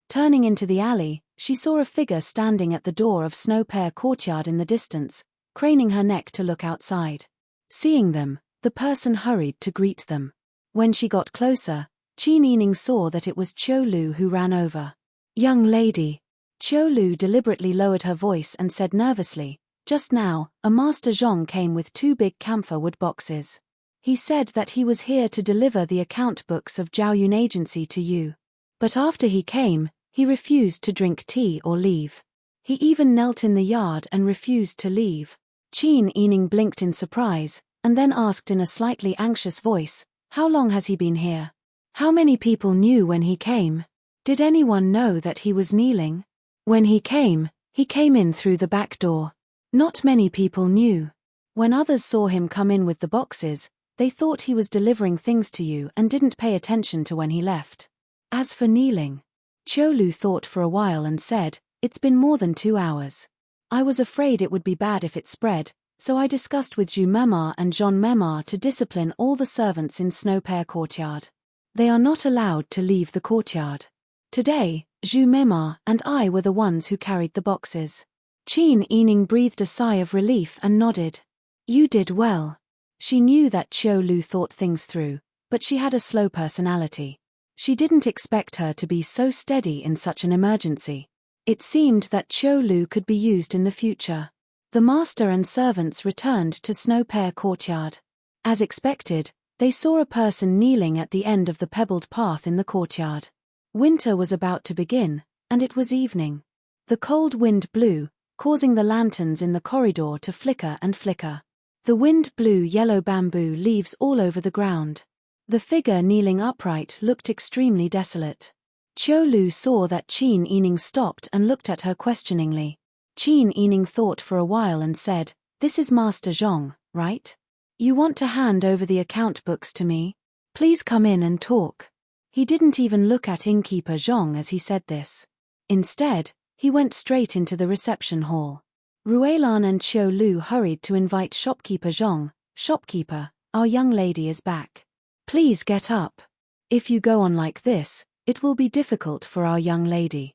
Turning into the alley, she saw a figure standing at the door of Snow Pear Courtyard in the distance, craning her neck to look outside. Seeing them, the person hurried to greet them. When she got closer, Qin Yining saw that it was Qiu Lu who ran over. "Young lady." Qiu Lu deliberately lowered her voice and said nervously, "Just now, a Master Zhong came with 2 big camphor wood boxes. He said that he was here to deliver the account books of Zhaoyun Agency to you. But after he came, he refused to drink tea or leave. He even knelt in the yard and refused to leave." Qin Yining blinked in surprise, and then asked in a slightly anxious voice, "How long has he been here? How many people knew when he came? Did anyone know that he was kneeling? When he came in through the back door. Not many people knew. When others saw him come in with the boxes, they thought he was delivering things to you and didn't pay attention to when he left. As for kneeling." Qiu Lu thought for a while and said, "It's been more than 2 hours. I was afraid it would be bad if it spread, so I discussed with Zhu Memar and Zhong Memar to discipline all the servants in Snow Pear Courtyard. They are not allowed to leave the courtyard. Today, Zhu Memar and I were the ones who carried the boxes." Qin Yining breathed a sigh of relief and nodded. "You did well." She knew that Qiu Lu thought things through, but she had a slow personality. She didn't expect her to be so steady in such an emergency. It seemed that Qiu Lu could be used in the future. The master and servants returned to Snow Pear Courtyard. As expected, they saw a person kneeling at the end of the pebbled path in the courtyard. Winter was about to begin, and it was evening. The cold wind blew, causing the lanterns in the corridor to flicker and flicker. The wind blew yellow bamboo leaves all over the ground. The figure kneeling upright looked extremely desolate. Qiu Lu saw that Qin Yining stopped and looked at her questioningly. Qin Yining thought for a while and said, "This is Master Zhong, right? You want to hand over the account books to me? Please come in and talk." He didn't even look at innkeeper Zhong as he said this. Instead, he went straight into the reception hall. Ruelan and Qiu Lu hurried to invite shopkeeper Zhong. "Shopkeeper, our young lady is back. Please get up. If you go on like this, it will be difficult for our young lady."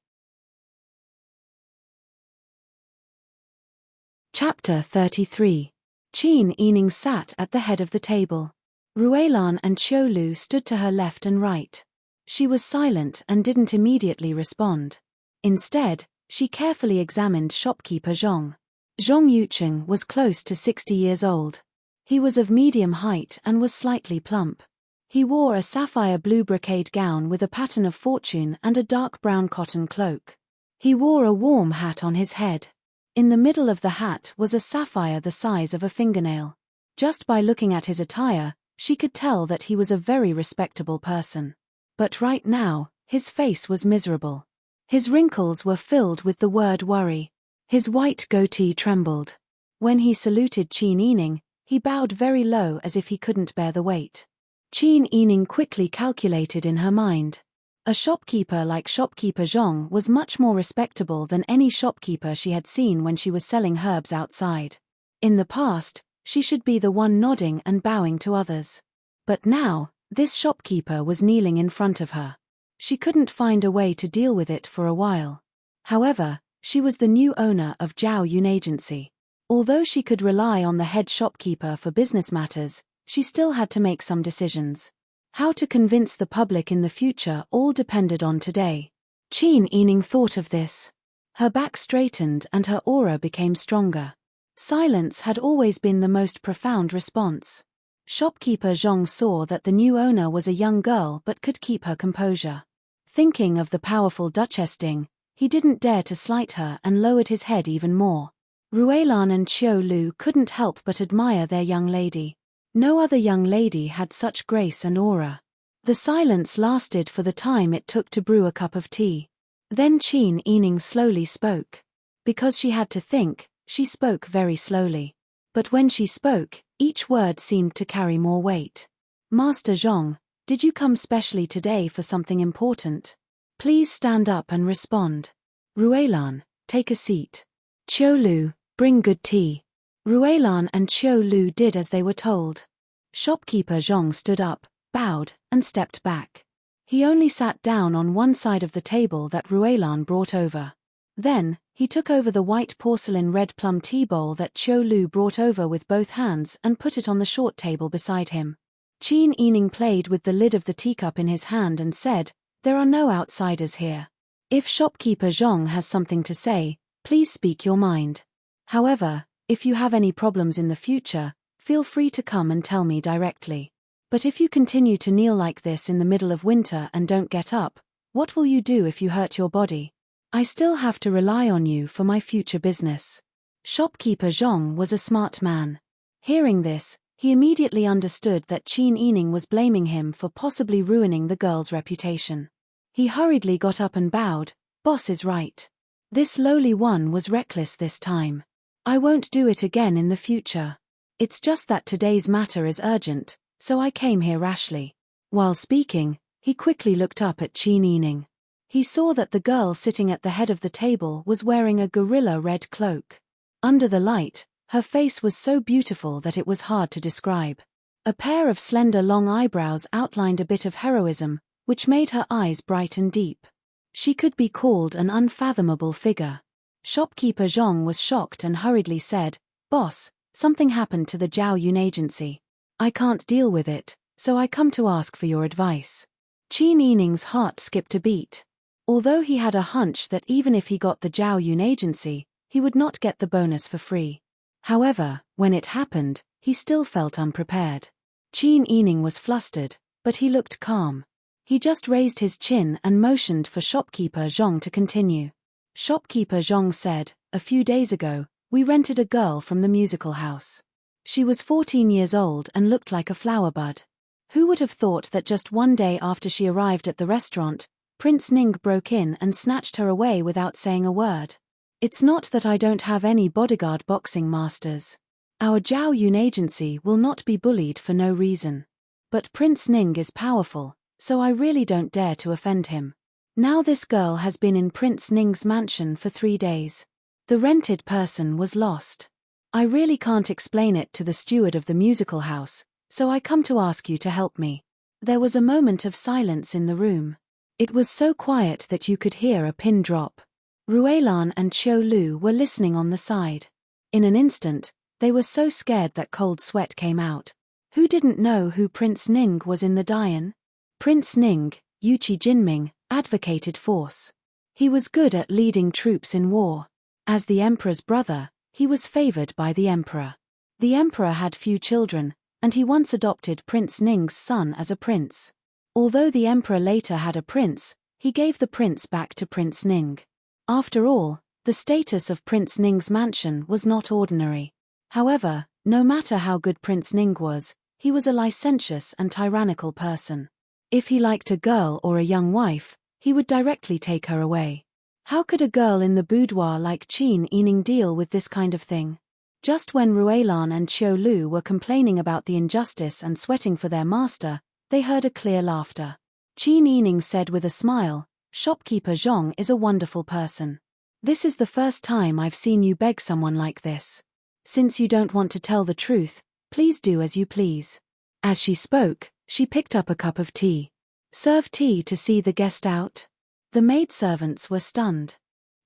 Chapter 33. Qin Yining sat at the head of the table. Ruelan and Qiu Lu stood to her left and right. She was silent and didn't immediately respond. Instead, she carefully examined shopkeeper Zhong. Zhong Yucheng was close to 60 years old. He was of medium height and was slightly plump. He wore a sapphire blue brocade gown with a pattern of fortune and a dark brown cotton cloak. He wore a warm hat on his head. In the middle of the hat was a sapphire the size of a fingernail. Just by looking at his attire, she could tell that he was a very respectable person. But right now, his face was miserable. His wrinkles were filled with the word worry. His white goatee trembled. When he saluted Qin Yining, he bowed very low as if he couldn't bear the weight. Qin Yining quickly calculated in her mind. A shopkeeper like shopkeeper Zhong was much more respectable than any shopkeeper she had seen when she was selling herbs outside. In the past, she should be the one nodding and bowing to others. But now, this shopkeeper was kneeling in front of her. She couldn't find a way to deal with it for a while. However, she was the new owner of Zhaoyun Agency. Although she could rely on the head shopkeeper for business matters, she still had to make some decisions. How to convince the public in the future all depended on today. Qin Yining thought of this. Her back straightened and her aura became stronger. Silence had always been the most profound response. Shopkeeper Zhong saw that the new owner was a young girl but could keep her composure. Thinking of the powerful Duchess Ding, he didn't dare to slight her and lowered his head even more. Ruelan and Qiu Lu couldn't help but admire their young lady. No other young lady had such grace and aura. The silence lasted for the time it took to brew a cup of tea. Then Qin Yining slowly spoke. Because she had to think, she spoke very slowly. But when she spoke, each word seemed to carry more weight. Master Zhong, did you come specially today for something important? Please stand up and respond. Ruelan, take a seat. Qiu Lu, bring good tea. Ruelan and Qiu Lu did as they were told. Shopkeeper Zhong stood up, bowed, and stepped back. He only sat down on one side of the table that Ruelan brought over. Then, he took over the white porcelain red plum tea bowl that Qiu Lu brought over with both hands and put it on the short table beside him. Qin Yining played with the lid of the teacup in his hand and said, "There are no outsiders here. If shopkeeper Zhong has something to say, please speak your mind. However, if you have any problems in the future, feel free to come and tell me directly. But if you continue to kneel like this in the middle of winter and don't get up, what will you do if you hurt your body? I still have to rely on you for my future business." Shopkeeper Zhong was a smart man. Hearing this, he immediately understood that Qin Yining was blaming him for possibly ruining the girl's reputation. He hurriedly got up and bowed. "Boss is right. This lowly one was reckless this time. I won't do it again in the future. It's just that today's matter is urgent, so I came here rashly." While speaking, he quickly looked up at Qin Yining. He saw that the girl sitting at the head of the table was wearing a gorilla red cloak. Under the light, her face was so beautiful that it was hard to describe. A pair of slender long eyebrows outlined a bit of heroism, which made her eyes bright and deep. She could be called an unfathomable figure. Shopkeeper Zhong was shocked and hurriedly said, "Boss, something happened to the Zhao Yun agency. I can't deal with it, so I come to ask for your advice." Qin Yining's heart skipped a beat. Although he had a hunch that even if he got the Zhao Yun agency, he would not get the bonus for free. However, when it happened, he still felt unprepared. Qin Yining was flustered, but he looked calm. He just raised his chin and motioned for shopkeeper Zhong to continue. Shopkeeper Zhong said, "A few days ago, we rented a girl from the musical house. She was 14 years old and looked like a flower bud. Who would have thought that just one day after she arrived at the restaurant, Prince Ning broke in and snatched her away without saying a word? It's not that I don't have any bodyguard boxing masters. Our Zhao Yun agency will not be bullied for no reason. But Prince Ning is powerful, so I really don't dare to offend him. Now this girl has been in Prince Ning's mansion for 3 days. The rented person was lost. I really can't explain it to the steward of the musical house, so I come to ask you to help me." There was a moment of silence in the room. It was so quiet that you could hear a pin drop. Ruelan and Qiu Lu were listening on the side. In an instant, they were so scared that cold sweat came out. Who didn't know who Prince Ning was in the Dian? Prince Ning, Yuqi Jinming, advocated force. He was good at leading troops in war. As the emperor's brother, he was favored by the emperor. The emperor had few children, and he once adopted Prince Ning's son as a prince. Although the emperor later had a prince, he gave the prince back to Prince Ning. After all, the status of Prince Ning's mansion was not ordinary. However, no matter how good Prince Ning was, he was a licentious and tyrannical person. If he liked a girl or a young wife, he would directly take her away. How could a girl in the boudoir like Qin Yining deal with this kind of thing? Just when Ruelan and Qiu Lu were complaining about the injustice and sweating for their master, they heard a clear laughter. Qin Yining said with a smile, "Shopkeeper Zhong is a wonderful person. This is the first time I've seen you beg someone like this. Since you don't want to tell the truth, please do as you please." As she spoke, she picked up a cup of tea. "Serve tea to see the guest out?" The maidservants were stunned.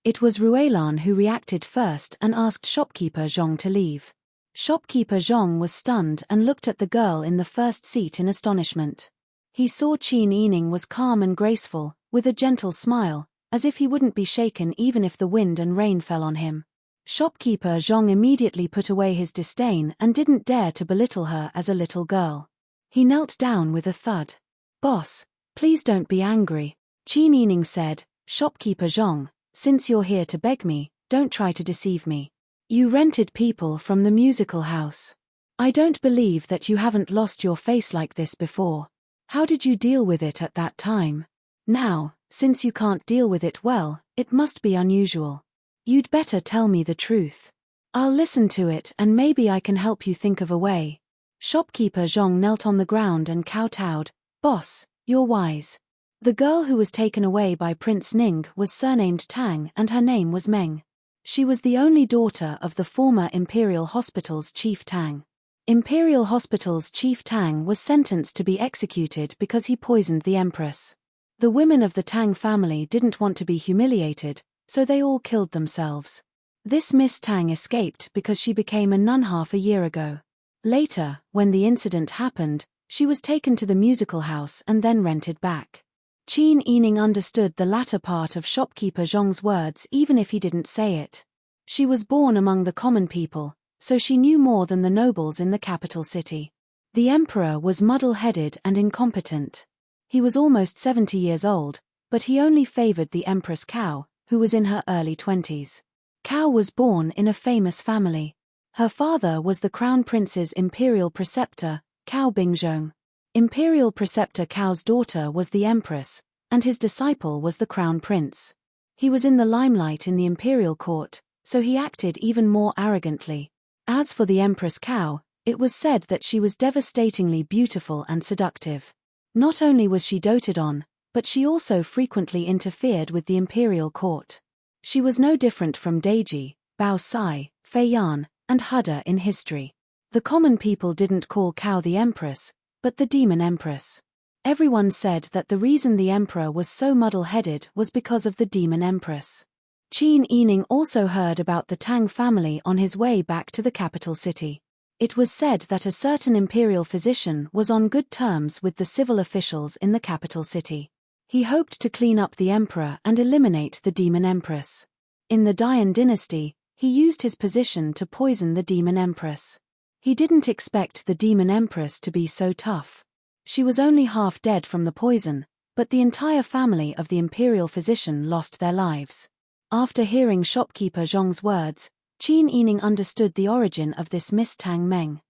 It was Ruelan who reacted first and asked shopkeeper Zhong to leave. Shopkeeper Zhong was stunned and looked at the girl in the first seat in astonishment. He saw Qin Yining was calm and graceful, with a gentle smile, as if he wouldn't be shaken even if the wind and rain fell on him. Shopkeeper Zhong immediately put away his disdain and didn't dare to belittle her as a little girl. He knelt down with a thud. "Boss, please don't be angry," Qin Yining said. "Shopkeeper Zhong, since you're here to beg me, don't try to deceive me. You rented people from the musical house. I don't believe that you haven't lost your face like this before. How did you deal with it at that time? Now, since you can't deal with it well, it must be unusual. You'd better tell me the truth. I'll listen to it and maybe I can help you think of a way. Shopkeeper Zhong knelt on the ground and kowtowed. Boss, you're wise. The girl who was taken away by Prince Ning was surnamed Tang and her name was Meng. She was the only daughter of the former Imperial Hospital's Chief Tang. Imperial Hospital's Chief Tang was sentenced to be executed because he poisoned the Empress. The women of the Tang family didn't want to be humiliated, so they all killed themselves. This Miss Tang escaped because she became a nun half a year ago. Later, when the incident happened, she was taken to the musical house and then rented back. Qin Yining understood the latter part of shopkeeper Zhong's words even if he didn't say it. She was born among the common people, so she knew more than the nobles in the capital city. The emperor was muddle-headed and incompetent. He was almost 70 years old, but he only favored the Empress Cao, who was in her early 20s. Cao was born in a famous family. Her father was the Crown Prince's imperial preceptor, Cao Bingzhong. Imperial preceptor Cao's daughter was the Empress, and his disciple was the Crown Prince. He was in the limelight in the imperial court, so he acted even more arrogantly. As for the Empress Cao, it was said that she was devastatingly beautiful and seductive. Not only was she doted on, but she also frequently interfered with the imperial court. She was no different from Deji, Bao Sai, Fei Yan, and Huda in history. The common people didn't call Cao the Empress, but the Demon Empress. Everyone said that the reason the emperor was so muddle-headed was because of the Demon Empress. Qin Yining also heard about the Tang family on his way back to the capital city. It was said that a certain imperial physician was on good terms with the civil officials in the capital city. He hoped to clean up the emperor and eliminate the Demon Empress. In the Dian dynasty, he used his position to poison the Demon Empress. He didn't expect the Demon Empress to be so tough. She was only half dead from the poison, but the entire family of the imperial physician lost their lives. After hearing shopkeeper Zhong's words, Qin Yining understood the origin of this Miss Tang Meng.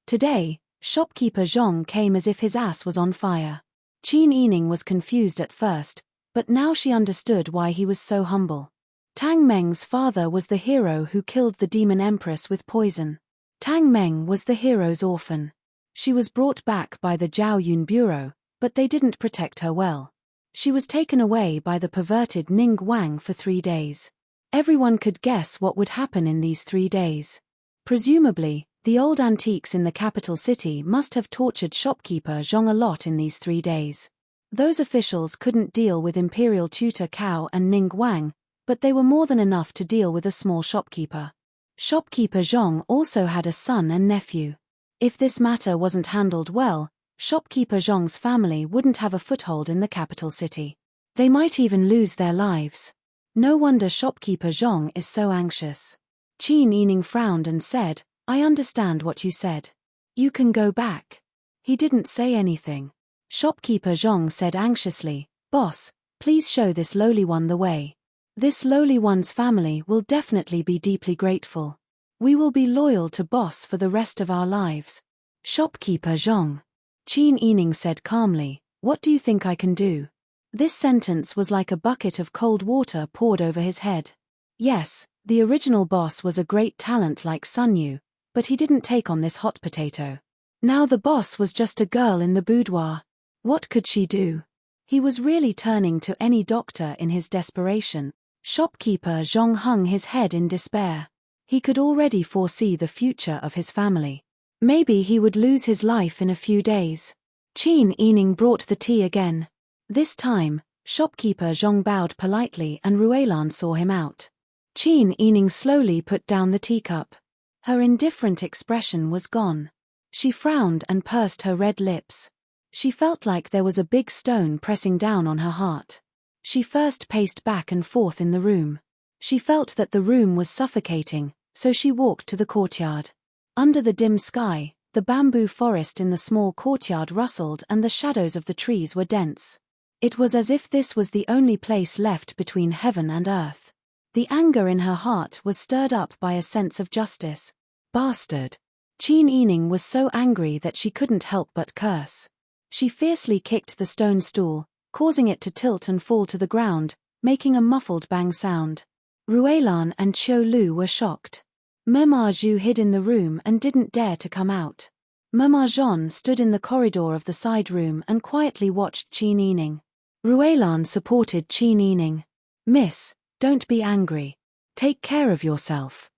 Today, shopkeeper Zhong came as if his ass was on fire. Qin Yining was confused at first, but now she understood why he was so humble. Tang Meng's father was the hero who killed the Demon Empress with poison. Tang Meng was the hero's orphan. She was brought back by the Zhao Yun Bureau, but they didn't protect her well. She was taken away by the perverted Ning Wang for 3 days. Everyone could guess what would happen in these 3 days. Presumably, the old antiques in the capital city must have tortured shopkeeper Zhong a lot in these 3 days. Those officials couldn't deal with imperial tutor Cao and Ning Wang, but they were more than enough to deal with a small shopkeeper. Shopkeeper Zhong also had a son and nephew. If this matter wasn't handled well, shopkeeper Zhong's family wouldn't have a foothold in the capital city. They might even lose their lives. No wonder shopkeeper Zhong is so anxious. Qin Yining frowned and said, "I understand what you said. You can go back." He didn't say anything. Shopkeeper Zhong said anxiously, "Boss, please show this lowly one the way. This lowly one's family will definitely be deeply grateful. We will be loyal to boss for the rest of our lives." Shopkeeper Zhong. Qin Yining said calmly, "What do you think I can do?" This sentence was like a bucket of cold water poured over his head. Yes, the original boss was a great talent like Sun Yu, but he didn't take on this hot potato. Now the boss was just a girl in the boudoir. What could she do? He was really turning to any doctor in his desperation. Shopkeeper Zhong hung his head in despair. He could already foresee the future of his family. Maybe he would lose his life in a few days. Qin Yining brought the tea again. This time, shopkeeper Zhong bowed politely and Ruelan saw him out. Qin Yining slowly put down the teacup. Her indifferent expression was gone. She frowned and pursed her red lips. She felt like there was a big stone pressing down on her heart. She first paced back and forth in the room. She felt that the room was suffocating, so she walked to the courtyard. Under the dim sky, the bamboo forest in the small courtyard rustled and the shadows of the trees were dense. It was as if this was the only place left between heaven and earth. The anger in her heart was stirred up by a sense of justice. Bastard! Qin Yining was so angry that she couldn't help but curse. She fiercely kicked the stone stool, causing it to tilt and fall to the ground, making a muffled bang sound. Ruelan and Qiu Lu were shocked. Mema Zhu hid in the room and didn't dare to come out. Mema Zhon stood in the corridor of the side room and quietly watched Qin Yining. Ruelan supported Qin Yining. "Miss, don't be angry. Take care of yourself."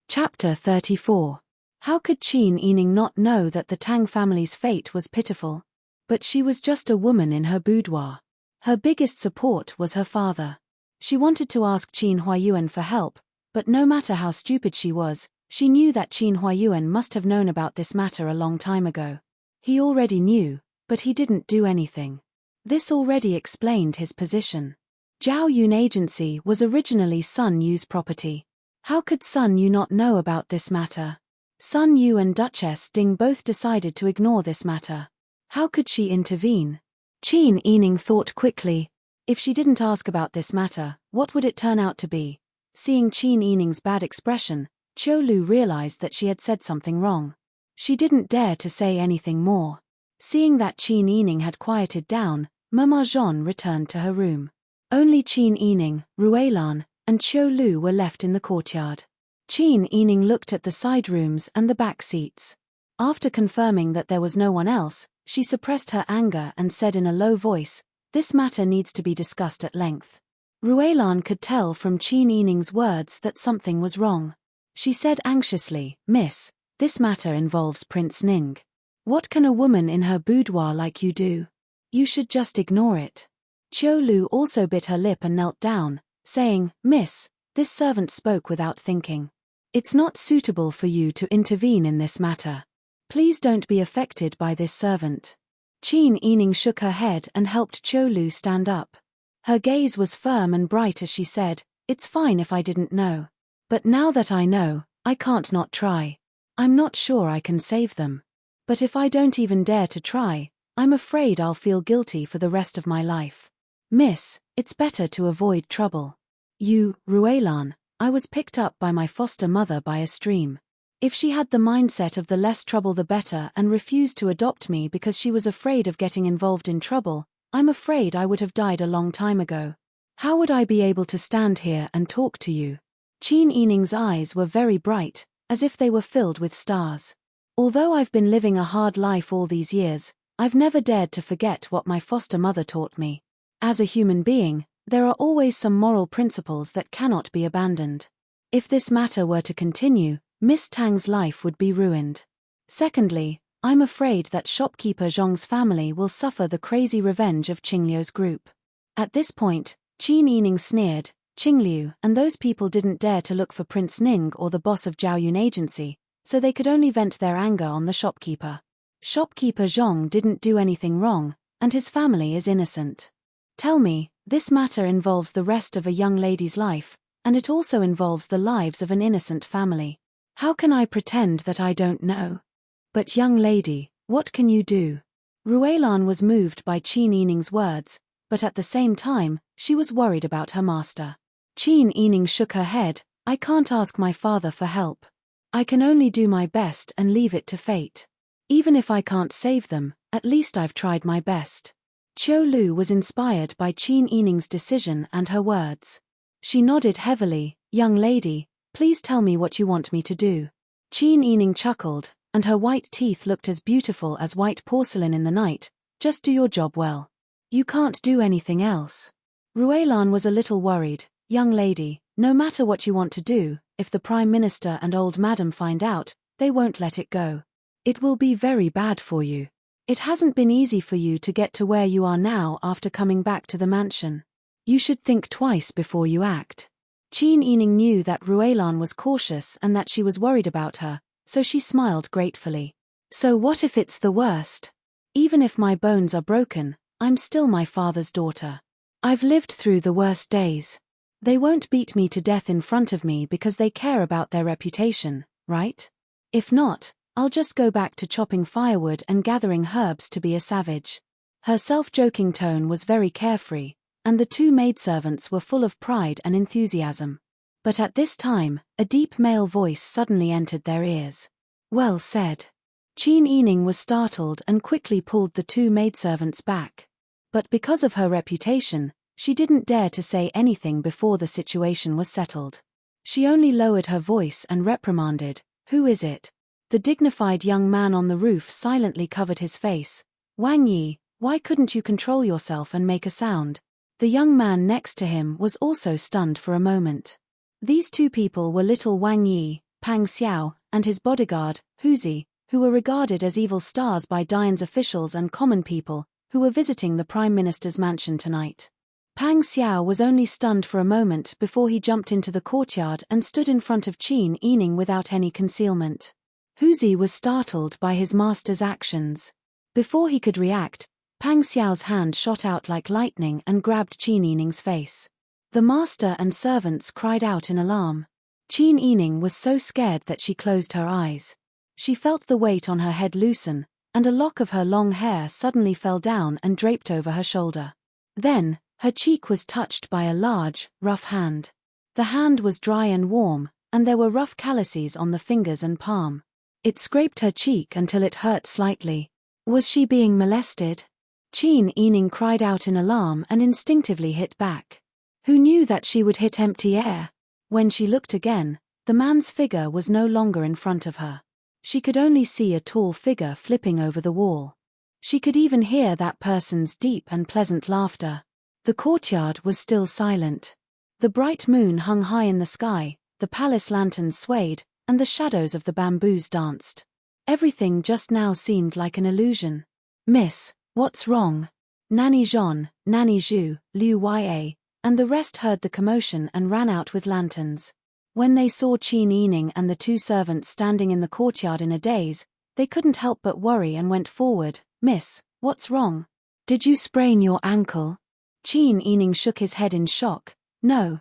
Chapter 34. How could Qin Yining not know that the Tang family's fate was pitiful? But she was just a woman in her boudoir. Her biggest support was her father. She wanted to ask Qin Huayuan for help, but no matter how stupid she was, she knew that Qin Huayuan must have known about this matter a long time ago. He already knew, but he didn't do anything. This already explained his position. Zhao Yun Agency was originally Sun Yu's property. How could Sun Yu not know about this matter? Sun Yu and Duchess Ding both decided to ignore this matter. How could she intervene? Qin Yining thought quickly. If she didn't ask about this matter, what would it turn out to be? Seeing Qin Yining's bad expression, Qiu Lu realized that she had said something wrong. She didn't dare to say anything more. Seeing that Qin Yining had quieted down, Mema Zhon returned to her room. Only Qin Yining, Ruelan, and Qiu Lu were left in the courtyard. Qin Yining looked at the side rooms and the back seats. After confirming that there was no one else, she suppressed her anger and said in a low voice, "This matter needs to be discussed at length." Ruelan could tell from Qin Yining's words that something was wrong. She said anxiously, "Miss, this matter involves Prince Ning. What can a woman in her boudoir like you do? You should just ignore it." Qiu Lu also bit her lip and knelt down, saying, "Miss, this servant spoke without thinking. It's not suitable for you to intervene in this matter. Please don't be affected by this servant." Qin Yining shook her head and helped Qiu Lu stand up. Her gaze was firm and bright as she said, "It's fine if I didn't know. But now that I know, I can't not try. I'm not sure I can save them. But if I don't even dare to try, I'm afraid I'll feel guilty for the rest of my life. Miss, it's better to avoid trouble. You, Ruelan, I was picked up by my foster mother by a stream. If she had the mindset of the less trouble the better and refused to adopt me because she was afraid of getting involved in trouble, I'm afraid I would have died a long time ago. How would I be able to stand here and talk to you?" Qin Yining's eyes were very bright, as if they were filled with stars. "Although I've been living a hard life all these years, I've never dared to forget what my foster mother taught me. As a human being, there are always some moral principles that cannot be abandoned. If this matter were to continue, Miss Tang's life would be ruined. Secondly, I'm afraid that shopkeeper Zhong's family will suffer the crazy revenge of Qingliu's group." At this point, Qin Yining sneered, "Qingliu and those people didn't dare to look for Prince Ning or the boss of Zhao Yun Agency, so they could only vent their anger on the shopkeeper. Shopkeeper Zhong didn't do anything wrong, and his family is innocent. Tell me, this matter involves the rest of a young lady's life, and it also involves the lives of an innocent family. How can I pretend that I don't know? But young lady, what can you do?" Ruelan was moved by Qin Yining's words, but at the same time, she was worried about her master. Qin Yining shook her head, "I can't ask my father for help. I can only do my best and leave it to fate. Even if I can't save them, at least I've tried my best." Qiu Lu was inspired by Qin Yining's decision and her words. She nodded heavily, "Young lady, please tell me what you want me to do." Qin Yining chuckled, and her white teeth looked as beautiful as white porcelain in the night. "Just do your job well. You can't do anything else." Ruelan was a little worried, "Young lady, no matter what you want to do, if the Prime Minister and old Madam find out, they won't let it go. It will be very bad for you. It hasn't been easy for you to get to where you are now after coming back to the mansion. You should think twice before you act." Qin Yining knew that Ruelan was cautious and that she was worried about her, so she smiled gratefully. "So what if it's the worst? Even if my bones are broken, I'm still my father's daughter. I've lived through the worst days. They won't beat me to death in front of me because they care about their reputation, right? If not, I'll just go back to chopping firewood and gathering herbs to be a savage." Her self-joking tone was very carefree, and the two maidservants were full of pride and enthusiasm. But at this time, a deep male voice suddenly entered their ears. Well said. Qin Yining was startled and quickly pulled the two maidservants back. But because of her reputation, she didn't dare to say anything before the situation was settled. She only lowered her voice and reprimanded, "Who is it?" The dignified young man on the roof silently covered his face. "Wang Yi, why couldn't you control yourself and make a sound?" The young man next to him was also stunned for a moment. These two people were little Wang Yi, Pang Xiao, and his bodyguard, Huzi, who were regarded as evil stars by Dian's officials and common people, who were visiting the Prime Minister's mansion tonight. Pang Xiao was only stunned for a moment before he jumped into the courtyard and stood in front of Qin Yining without any concealment. Huzi was startled by his master's actions. Before he could react, Pang Xiao's hand shot out like lightning and grabbed Qin Yining's face. The master and servants cried out in alarm. Qin Yining was so scared that she closed her eyes. She felt the weight on her head loosen, and a lock of her long hair suddenly fell down and draped over her shoulder. Then, her cheek was touched by a large, rough hand. The hand was dry and warm, and there were rough calluses on the fingers and palm. It scraped her cheek until it hurt slightly. Was she being molested? Qin Yining cried out in alarm and instinctively hit back. Who knew that she would hit empty air? When she looked again, the man's figure was no longer in front of her. She could only see a tall figure flipping over the wall. She could even hear that person's deep and pleasant laughter. The courtyard was still silent. The bright moon hung high in the sky, the palace lanterns swayed, and the shadows of the bamboos danced. Everything just now seemed like an illusion. "Miss, what's wrong?" Nanny Jean, Nanny Zhu, Liu Ya, and the rest heard the commotion and ran out with lanterns. When they saw Qin Yining and the two servants standing in the courtyard in a daze, they couldn't help but worry and went forward. "Miss, what's wrong? Did you sprain your ankle?" Qin Yining shook his head in shock. No,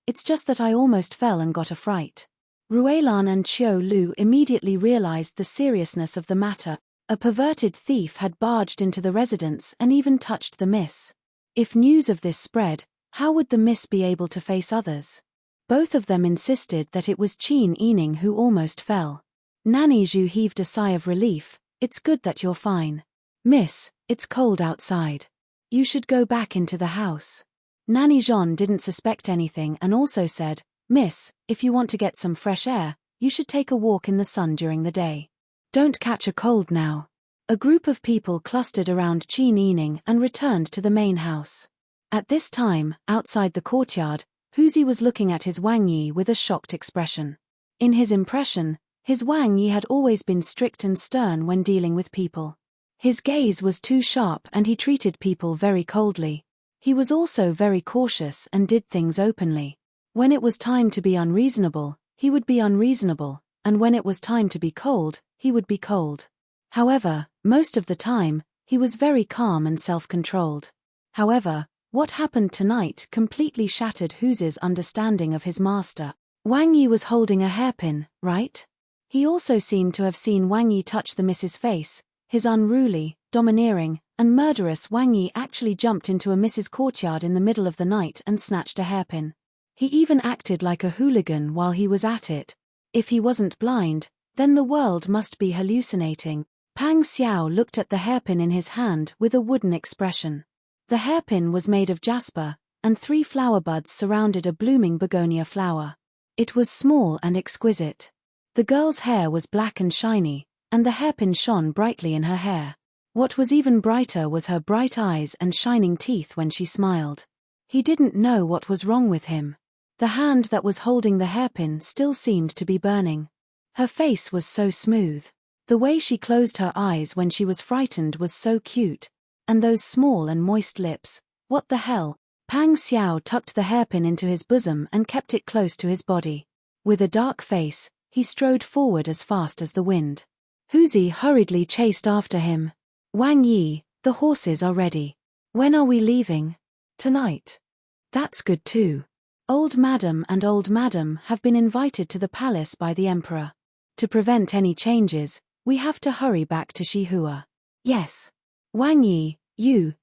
it's just that I almost fell and got a fright." Ruelan and Qiu Lu immediately realized the seriousness of the matter. A perverted thief had barged into the residence and even touched the miss. If news of this spread, how would the miss be able to face others? Both of them insisted that it was Qin Yining who almost fell. Nanny Zhu heaved a sigh of relief. "It's good that you're fine. Miss, it's cold outside. You should go back into the house." Nanny Jean didn't suspect anything and also said, "Miss, if you want to get some fresh air, you should take a walk in the sun during the day. Don't catch a cold now." A group of people clustered around Qin Yining and returned to the main house. At this time, outside the courtyard, Huzi was looking at his Wang Yi with a shocked expression. In his impression, his Wang Yi had always been strict and stern when dealing with people. His gaze was too sharp and he treated people very coldly. He was also very cautious and did things openly. When it was time to be unreasonable, he would be unreasonable, and when it was time to be cold, he would be cold. However, most of the time, he was very calm and self-controlled. However, what happened tonight completely shattered Huzi's understanding of his master. Wang Yi was holding a hairpin, right? He also seemed to have seen Wang Yi touch the miss's face. His unruly, domineering, and murderous Wang Yi actually jumped into a miss's courtyard in the middle of the night and snatched a hairpin. He even acted like a hooligan while he was at it. If he wasn't blind, then the world must be hallucinating. Pang Xiao looked at the hairpin in his hand with a wooden expression. The hairpin was made of jasper, and 3 flower buds surrounded a blooming begonia flower. It was small and exquisite. The girl's hair was black and shiny, and the hairpin shone brightly in her hair. What was even brighter was her bright eyes and shining teeth when she smiled. He didn't know what was wrong with him. The hand that was holding the hairpin still seemed to be burning. Her face was so smooth. The way she closed her eyes when she was frightened was so cute. And those small and moist lips, what the hell? Pang Xiao tucked the hairpin into his bosom and kept it close to his body. With a dark face, he strode forward as fast as the wind. Huzi hurriedly chased after him. "Wang Yi, the horses are ready. When are we leaving?" "Tonight." "That's good too. Old Madam and Old Madam have been invited to the palace by the Emperor. To prevent any changes, we have to hurry back to Shihua." "Yes." "Wang Yi,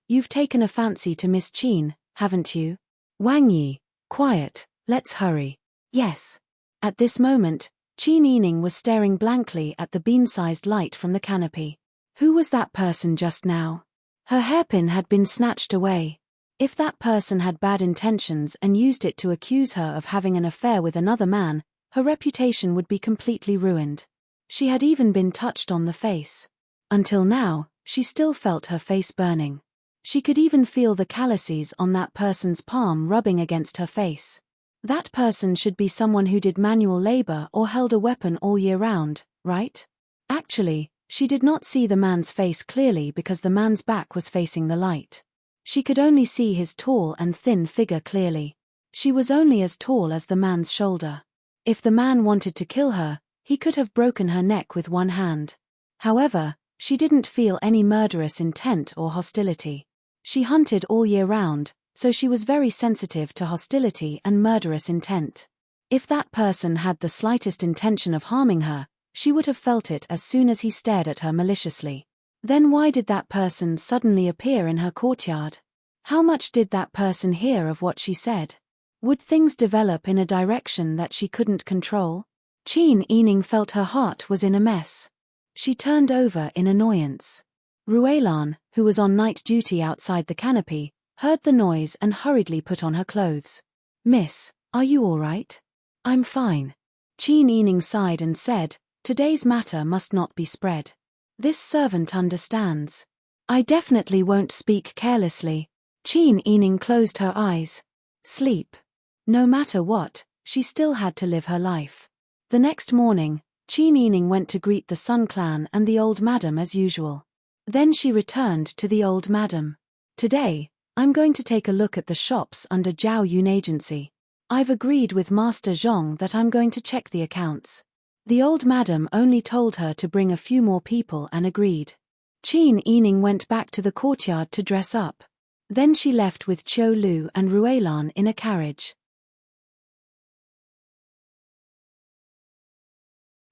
you've taken a fancy to Miss Qin, haven't you?" "Wang Yi, quiet, let's hurry." "Yes." At this moment, Qin Yining was staring blankly at the bean-sized light from the canopy. Who was that person just now? Her hairpin had been snatched away. If that person had bad intentions and used it to accuse her of having an affair with another man, her reputation would be completely ruined. She had even been touched on the face. Until now, she still felt her face burning. She could even feel the calluses on that person's palm rubbing against her face. That person should be someone who did manual labor or held a weapon all year round, right? Actually, she did not see the man's face clearly because the man's back was facing the light. She could only see his tall and thin figure clearly. She was only as tall as the man's shoulder. If the man wanted to kill her, he could have broken her neck with one hand. However, she didn't feel any murderous intent or hostility. She hunted all year round, so she was very sensitive to hostility and murderous intent. If that person had the slightest intention of harming her, she would have felt it as soon as he stared at her maliciously. Then why did that person suddenly appear in her courtyard? How much did that person hear of what she said? Would things develop in a direction that she couldn't control? Qin Yining felt her heart was in a mess. She turned over in annoyance. Ruelan, who was on night duty outside the canopy, heard the noise and hurriedly put on her clothes. "Miss, are you all right?" "I'm fine." Qin Yining sighed and said, "Today's matter must not be spread. This servant understands. I definitely won't speak carelessly." Qin Yining closed her eyes. Sleep. No matter what, she still had to live her life. The next morning, Qin Yining went to greet the Sun Clan and the old madam as usual. Then she returned to the old madam. "Today, I'm going to take a look at the shops under Zhao Yun Agency. I've agreed with Master Zhong that I'm going to check the accounts." The old madam only told her to bring a few more people and agreed. Qin Yining went back to the courtyard to dress up. Then she left with Qiu Lu and Ruelan in a carriage.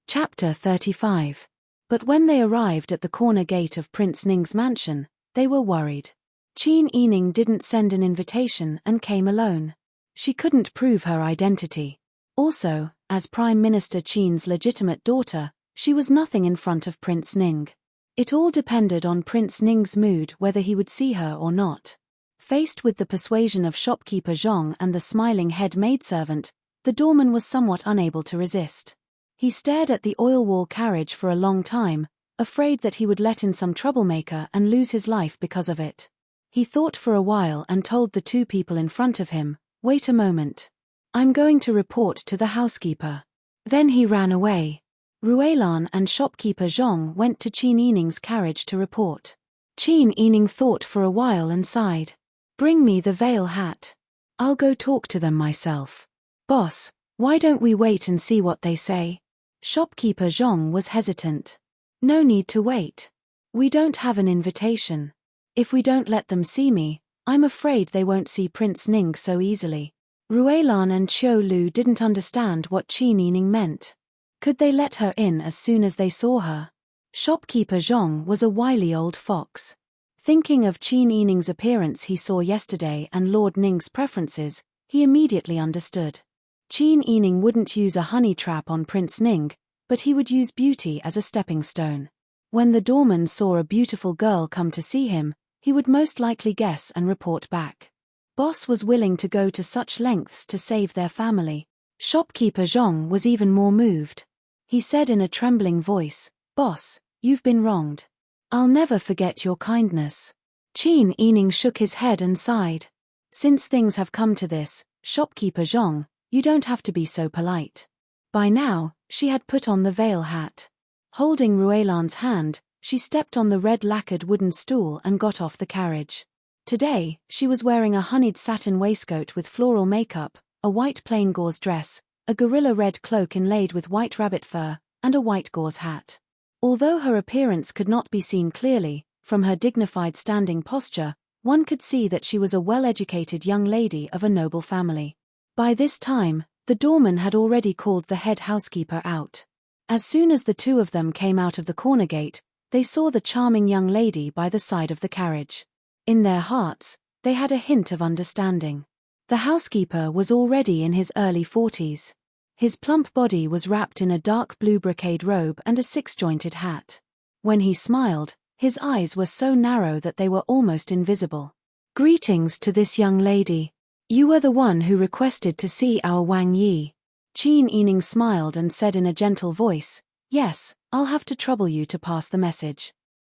Chapter 35. But when they arrived at the corner gate of Prince Ning's mansion, they were worried. Qin Yining didn't send an invitation and came alone. She couldn't prove her identity. Also, as Prime Minister Qin's legitimate daughter, she was nothing in front of Prince Ning. It all depended on Prince Ning's mood whether he would see her or not. Faced with the persuasion of shopkeeper Zhong and the smiling head maidservant, the doorman was somewhat unable to resist. He stared at the oil wall carriage for a long time, afraid that he would let in some troublemaker and lose his life because of it. He thought for a while and told the two people in front of him, "Wait a moment. I'm going to report to the housekeeper." Then he ran away. Ruelan and shopkeeper Zhong went to Qin Yining's carriage to report. Qin Yining thought for a while and sighed. "Bring me the veil hat. I'll go talk to them myself." "Boss, why don't we wait and see what they say?" Shopkeeper Zhong was hesitant. "No need to wait. We don't have an invitation. If we don't let them see me, I'm afraid they won't see Prince Ning so easily." Ruelan and Qiu Lu didn't understand what Qin Yining meant. Could they let her in as soon as they saw her? Shopkeeper Zhong was a wily old fox. Thinking of Qin Yining's appearance he saw yesterday and Lord Ning's preferences, he immediately understood. Qin Yining wouldn't use a honey trap on Prince Ning, but he would use beauty as a stepping stone. When the doorman saw a beautiful girl come to see him, he would most likely guess and report back. Boss was willing to go to such lengths to save their family. Shopkeeper Zhong was even more moved. He said in a trembling voice, "Boss, you've been wronged. I'll never forget your kindness." Qin Yining shook his head and sighed. "Since things have come to this, Shopkeeper Zhong, you don't have to be so polite." By now, she had put on the veil hat. Holding Ruelan's hand, she stepped on the red lacquered wooden stool and got off the carriage. Today, she was wearing a honeyed satin waistcoat with floral makeup, a white plain gauze dress, a gorilla red cloak inlaid with white rabbit fur, and a white gauze hat. Although her appearance could not be seen clearly, from her dignified standing posture, one could see that she was a well-educated young lady of a noble family. By this time, the doorman had already called the head housekeeper out. As soon as the two of them came out of the corner gate, they saw the charming young lady by the side of the carriage. In their hearts, they had a hint of understanding. The housekeeper was already in his early 40s. His plump body was wrapped in a dark blue brocade robe and a six-jointed hat. When he smiled, his eyes were so narrow that they were almost invisible. "Greetings to this young lady. You were the one who requested to see our Wang Yi." Qin Yining smiled and said in a gentle voice, "Yes, I'll have to trouble you to pass the message.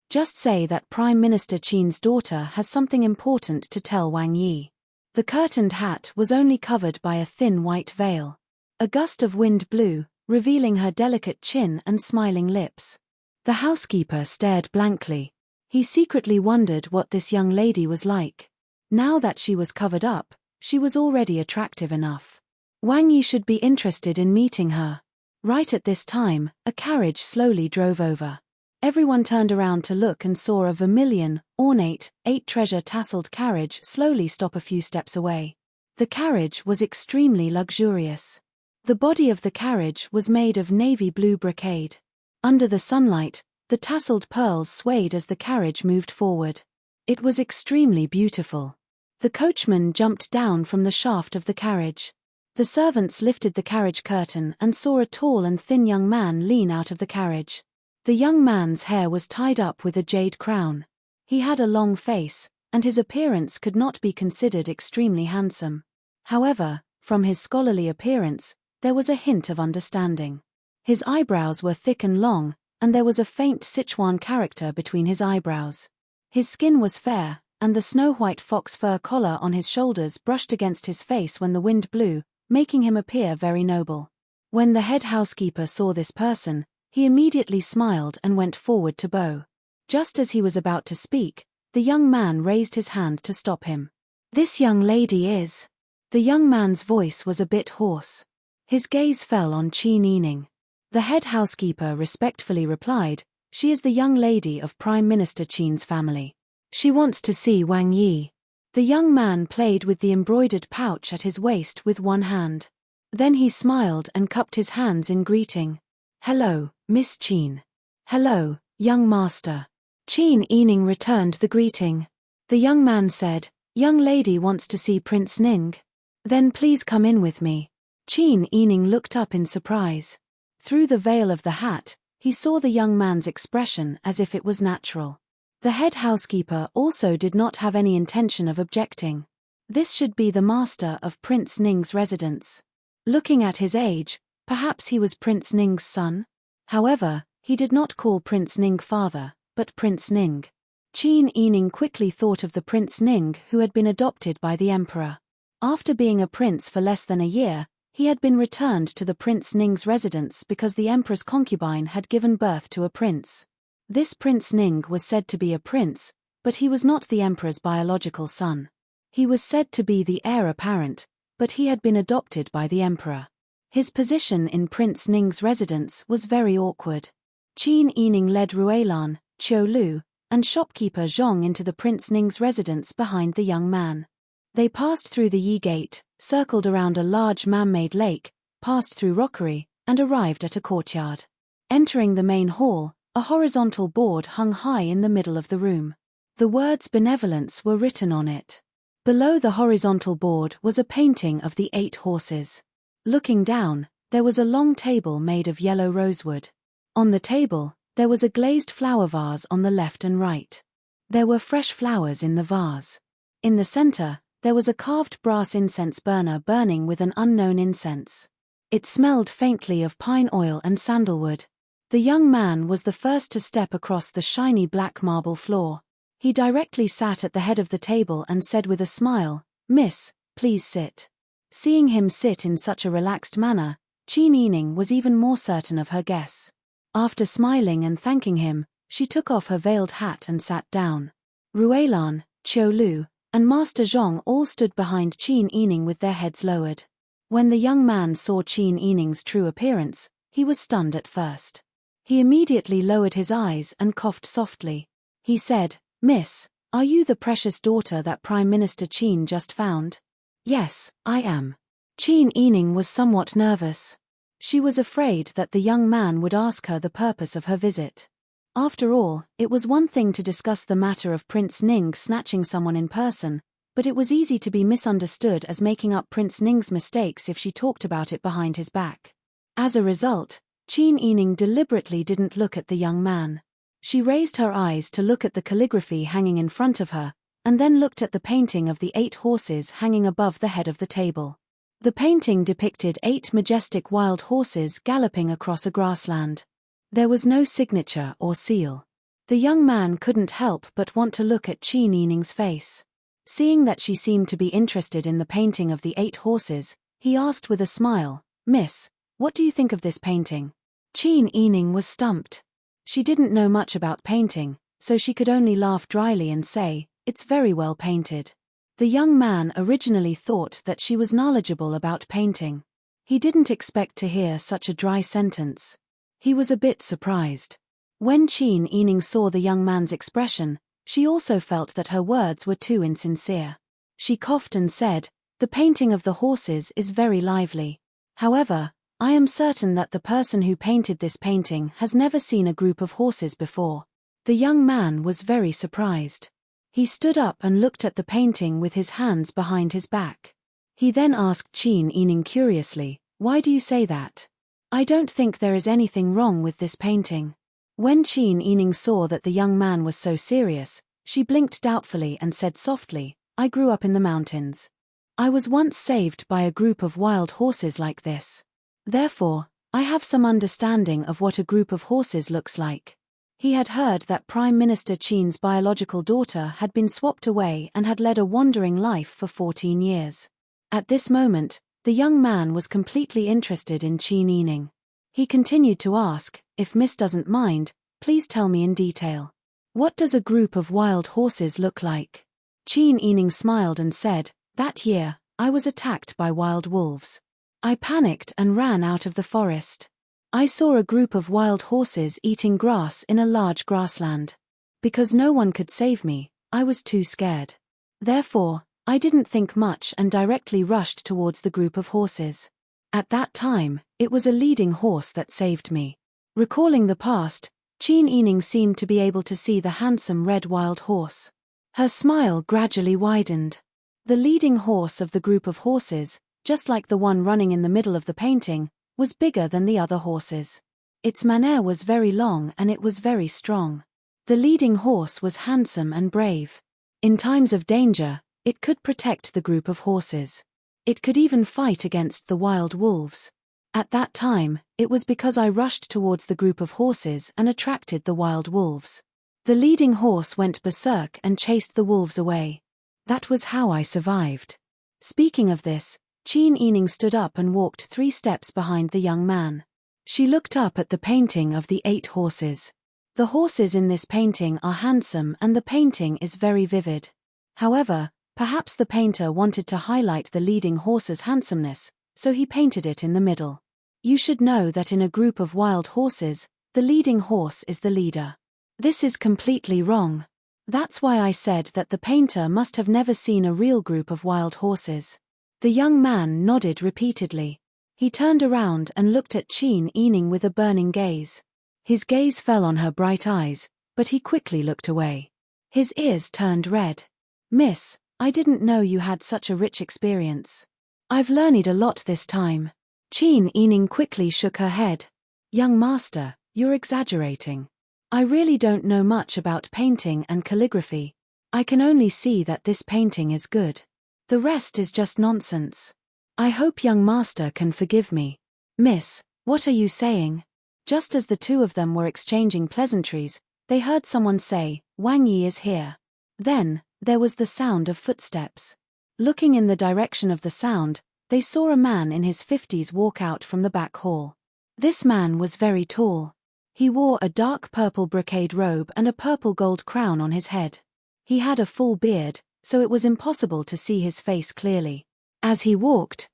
Just say that Prime Minister Qin's daughter has something important to tell Wang Yi." The curtained hat was only covered by a thin white veil. A gust of wind blew, revealing her delicate chin and smiling lips. The housekeeper stared blankly. He secretly wondered what this young lady was like. Now that she was covered up, she was already attractive enough. Wang Yi should be interested in meeting her. Right at this time, a carriage slowly drove over. Everyone turned around to look and saw a vermilion, ornate, 8-treasure tasseled carriage slowly stop a few steps away. The carriage was extremely luxurious. The body of the carriage was made of navy blue brocade. Under the sunlight, the tasseled pearls swayed as the carriage moved forward. It was extremely beautiful. The coachman jumped down from the shaft of the carriage. The servants lifted the carriage curtain and saw a tall and thin young man lean out of the carriage. The young man's hair was tied up with a jade crown. He had a long face, and his appearance could not be considered extremely handsome. However, from his scholarly appearance, there was a hint of understanding. His eyebrows were thick and long, and there was a faint Sichuan character between his eyebrows. His skin was fair, and the snow-white fox fur collar on his shoulders brushed against his face when the wind blew, making him appear very noble. When the head housekeeper saw this person, he immediately smiled and went forward to bow. Just as he was about to speak, the young man raised his hand to stop him. "This young lady is..." The young man's voice was a bit hoarse. His gaze fell on Qin Yining. The head housekeeper respectfully replied, "She is the young lady of Prime Minister Qin's family. She wants to see Wang Yi." The young man played with the embroidered pouch at his waist with one hand. Then he smiled and cupped his hands in greeting. "Hello, Miss Qin." "Hello, young master." Qin Yining returned the greeting. The young man said, "Young lady wants to see Prince Ning. Then please come in with me." Qin Yining looked up in surprise. Through the veil of the hat, he saw the young man's expression as if it was natural. The head housekeeper also did not have any intention of objecting. This should be the master of Prince Ning's residence. Looking at his age, perhaps he was Prince Ning's son? However, he did not call Prince Ning father, but Prince Ning. Qin Yining quickly thought of the Prince Ning who had been adopted by the emperor. After being a prince for less than a year, he had been returned to the Prince Ning's residence because the emperor's concubine had given birth to a prince. This Prince Ning was said to be a prince, but he was not the emperor's biological son. He was said to be the heir apparent, but he had been adopted by the emperor. His position in Prince Ning's residence was very awkward. Qin Yining led Ruelan, Qiu Lu, and shopkeeper Zhong into the Prince Ning's residence behind the young man. They passed through the Yi Gate, circled around a large man-made lake, passed through rockery, and arrived at a courtyard. Entering the main hall, a horizontal board hung high in the middle of the room. The words benevolence were written on it. Below the horizontal board was a painting of the 8 horses. Looking down, there was a long table made of yellow rosewood. On the table, there was a glazed flower vase on the left and right. There were fresh flowers in the vase. In the center, there was a carved brass incense burner burning with an unknown incense. It smelled faintly of pine oil and sandalwood. The young man was the first to step across the shiny black marble floor. He directly sat at the head of the table and said with a smile, "Miss, please sit." Seeing him sit in such a relaxed manner, Qin Yining was even more certain of her guess. After smiling and thanking him, she took off her veiled hat and sat down. Ruelan, Qiu Lu, and Master Zhong all stood behind Qin Yining with their heads lowered. When the young man saw Qin Yining's true appearance, he was stunned at first. He immediately lowered his eyes and coughed softly. He said, "Miss, are you the precious daughter that Prime Minister Qin just found?" "Yes, I am." Qin Yining was somewhat nervous. She was afraid that the young man would ask her the purpose of her visit. After all, it was one thing to discuss the matter of Prince Ning snatching someone in person, but it was easy to be misunderstood as making up Prince Ning's mistakes if she talked about it behind his back. As a result, Qin Yining deliberately didn't look at the young man. She raised her eyes to look at the calligraphy hanging in front of her, and then looked at the painting of the 8 horses hanging above the head of the table. The painting depicted 8 majestic wild horses galloping across a grassland. There was no signature or seal. The young man couldn't help but want to look at Qin Yining's face. Seeing that she seemed to be interested in the painting of the 8 horses, he asked with a smile, "Miss, what do you think of this painting?" Qin Yining was stumped. She didn't know much about painting, so she could only laugh dryly and say, "It's very well painted." The young man originally thought that she was knowledgeable about painting. He didn't expect to hear such a dry sentence. He was a bit surprised. When Qin Yining saw the young man's expression, she also felt that her words were too insincere. She coughed and said, "The painting of the horses is very lively. However, I am certain that the person who painted this painting has never seen a group of horses before." The young man was very surprised. He stood up and looked at the painting with his hands behind his back. He then asked Qin Yining curiously, "Why do you say that?" "I don't think there is anything wrong with this painting." When Qin Yining saw that the young man was so serious, she blinked doubtfully and said softly, "I grew up in the mountains. I was once saved by a group of wild horses like this. Therefore, I have some understanding of what a group of horses looks like." He had heard that Prime Minister Qin's biological daughter had been swapped away and had led a wandering life for 14 years. At this moment, the young man was completely interested in Qin Yining. He continued to ask, "If Miss doesn't mind, please tell me in detail. What does a group of wild horses look like?" Qin Yining smiled and said, "That year, I was attacked by wild wolves. I panicked and ran out of the forest. I saw a group of wild horses eating grass in a large grassland. Because no one could save me, I was too scared. Therefore, I didn't think much and directly rushed towards the group of horses. At that time, it was a leading horse that saved me." Recalling the past, Qin Yining seemed to be able to see the handsome red wild horse. Her smile gradually widened. The leading horse of the group of horses, just like the one running in the middle of the painting, was bigger than the other horses. Its mane was very long and it was very strong. The leading horse was handsome and brave. In times of danger, it could protect the group of horses. It could even fight against the wild wolves. At that time, it was because I rushed towards the group of horses and attracted the wild wolves. The leading horse went berserk and chased the wolves away. That was how I survived." Speaking of this, Qin Yining stood up and walked 3 steps behind the young man. She looked up at the painting of the 8 horses. The horses in this painting are handsome and the painting is very vivid. However, perhaps the painter wanted to highlight the leading horse's handsomeness, so he painted it in the middle. You should know that in a group of wild horses, the leading horse is the leader. This is completely wrong. That's why I said that the painter must have never seen a real group of wild horses. The young man nodded repeatedly. He turned around and looked at Qin Yining with a burning gaze. His gaze fell on her bright eyes, but he quickly looked away. His ears turned red. "Miss, I didn't know you had such a rich experience. I've learned a lot this time." Qin Yining quickly shook her head. "Young master, you're exaggerating. I really don't know much about painting and calligraphy. I can only see that this painting is good. The rest is just nonsense. I hope young master can forgive me." "Miss, what are you saying?" Just as the two of them were exchanging pleasantries, they heard someone say, "Wang Yi is here." Then, there was the sound of footsteps. Looking in the direction of the sound, they saw a man in his 50s walk out from the back hall. This man was very tall. He wore a dark purple brocade robe and a purple gold crown on his head. He had a full beard, so it was impossible to see his face clearly. As he walked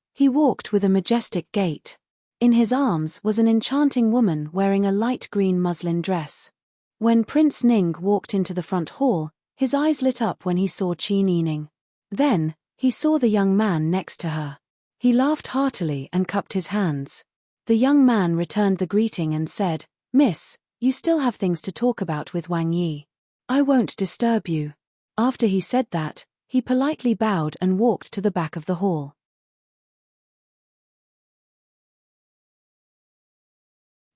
with a majestic gait. In his arms was an enchanting woman wearing a light green muslin dress. When Prince Ning walked into the front hall, his eyes lit up when he saw Qin Yining. Then, he saw the young man next to her. He laughed heartily and cupped his hands. The young man returned the greeting and said, "Miss, you still have things to talk about with Wang Yi. I won't disturb you." After he said that, He politely bowed and walked to the back of the hall.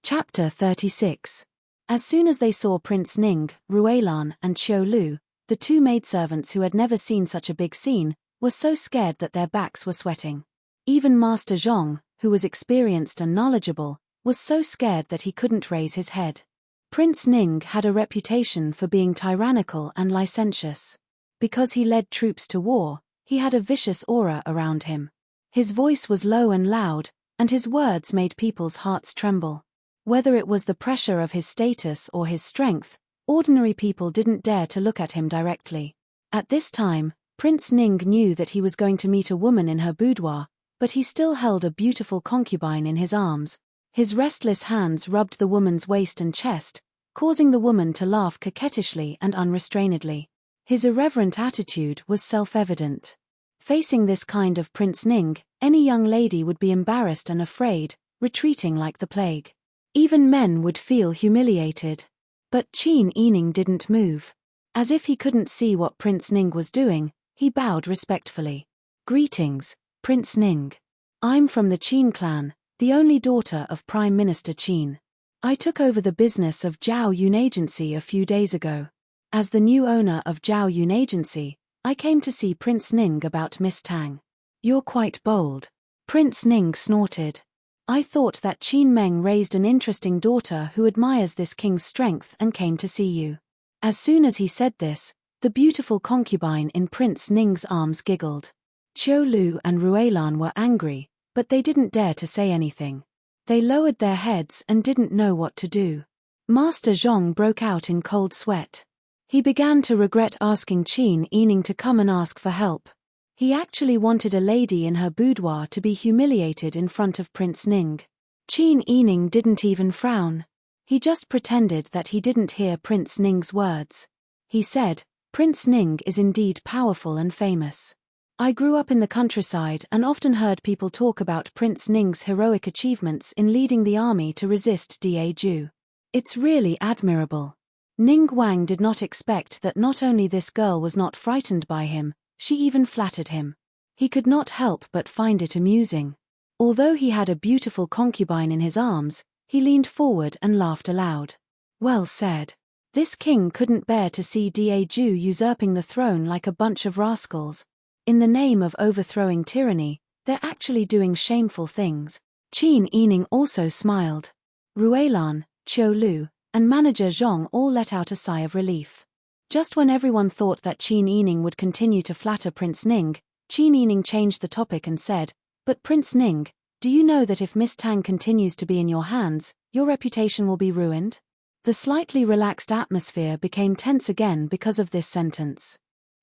Chapter 36. As soon as they saw Prince Ning, Ruelan, and Qiu Lu, the two maidservants who had never seen such a big scene, were so scared that their backs were sweating. Even Master Zhong, who was experienced and knowledgeable, was so scared that he couldn't raise his head. Prince Ning had a reputation for being tyrannical and licentious. Because he led troops to war, he had a vicious aura around him. His voice was low and loud, and his words made people's hearts tremble. Whether it was the pressure of his status or his strength, ordinary people didn't dare to look at him directly. At this time, Prince Ning knew that he was going to meet a woman in her boudoir, but he still held a beautiful concubine in his arms. His restless hands rubbed the woman's waist and chest, causing the woman to laugh coquettishly and unrestrainedly. His irreverent attitude was self-evident. Facing this kind of Prince Ning, any young lady would be embarrassed and afraid, retreating like the plague. Even men would feel humiliated. But Qin Yining didn't move. As if he couldn't see what Prince Ning was doing, he bowed respectfully. "Greetings, Prince Ning. I'm from the Qin clan, the only daughter of Prime Minister Qin. I took over the business of Zhao Yun Agency a few days ago. As the new owner of Zhao Yun Agency, I came to see Prince Ning about Miss Tang." "You're quite bold." Prince Ning snorted. "I thought that Qin Meng raised an interesting daughter who admires this king's strength and came to see you." As soon as he said this, the beautiful concubine in Prince Ning's arms giggled. Qiu Lu and Ruelan were angry, but they didn't dare to say anything. They lowered their heads and didn't know what to do. Master Zhong broke out in cold sweat. He began to regret asking Qin Yining to come and ask for help. He actually wanted a lady in her boudoir to be humiliated in front of Prince Ning. Qin Yining didn't even frown. He just pretended that he didn't hear Prince Ning's words. He said, "Prince Ning is indeed powerful and famous. I grew up in the countryside and often heard people talk about Prince Ning's heroic achievements in leading the army to resist Da Ju. It's really admirable." Ning Wang did not expect that not only this girl was not frightened by him, she even flattered him. He could not help but find it amusing. Although he had a beautiful concubine in his arms, he leaned forward and laughed aloud. "Well said. This king couldn't bear to see Da Ju usurping the throne like a bunch of rascals. In the name of overthrowing tyranny, they're actually doing shameful things." Qin Yining also smiled. Ruelan, Qiu Lu, and Manager Zhong all let out a sigh of relief. Just when everyone thought that Qin Yining would continue to flatter Prince Ning, Qin Yining changed the topic and said, "But Prince Ning, do you know that if Miss Tang continues to be in your hands, your reputation will be ruined?" The slightly relaxed atmosphere became tense again because of this sentence.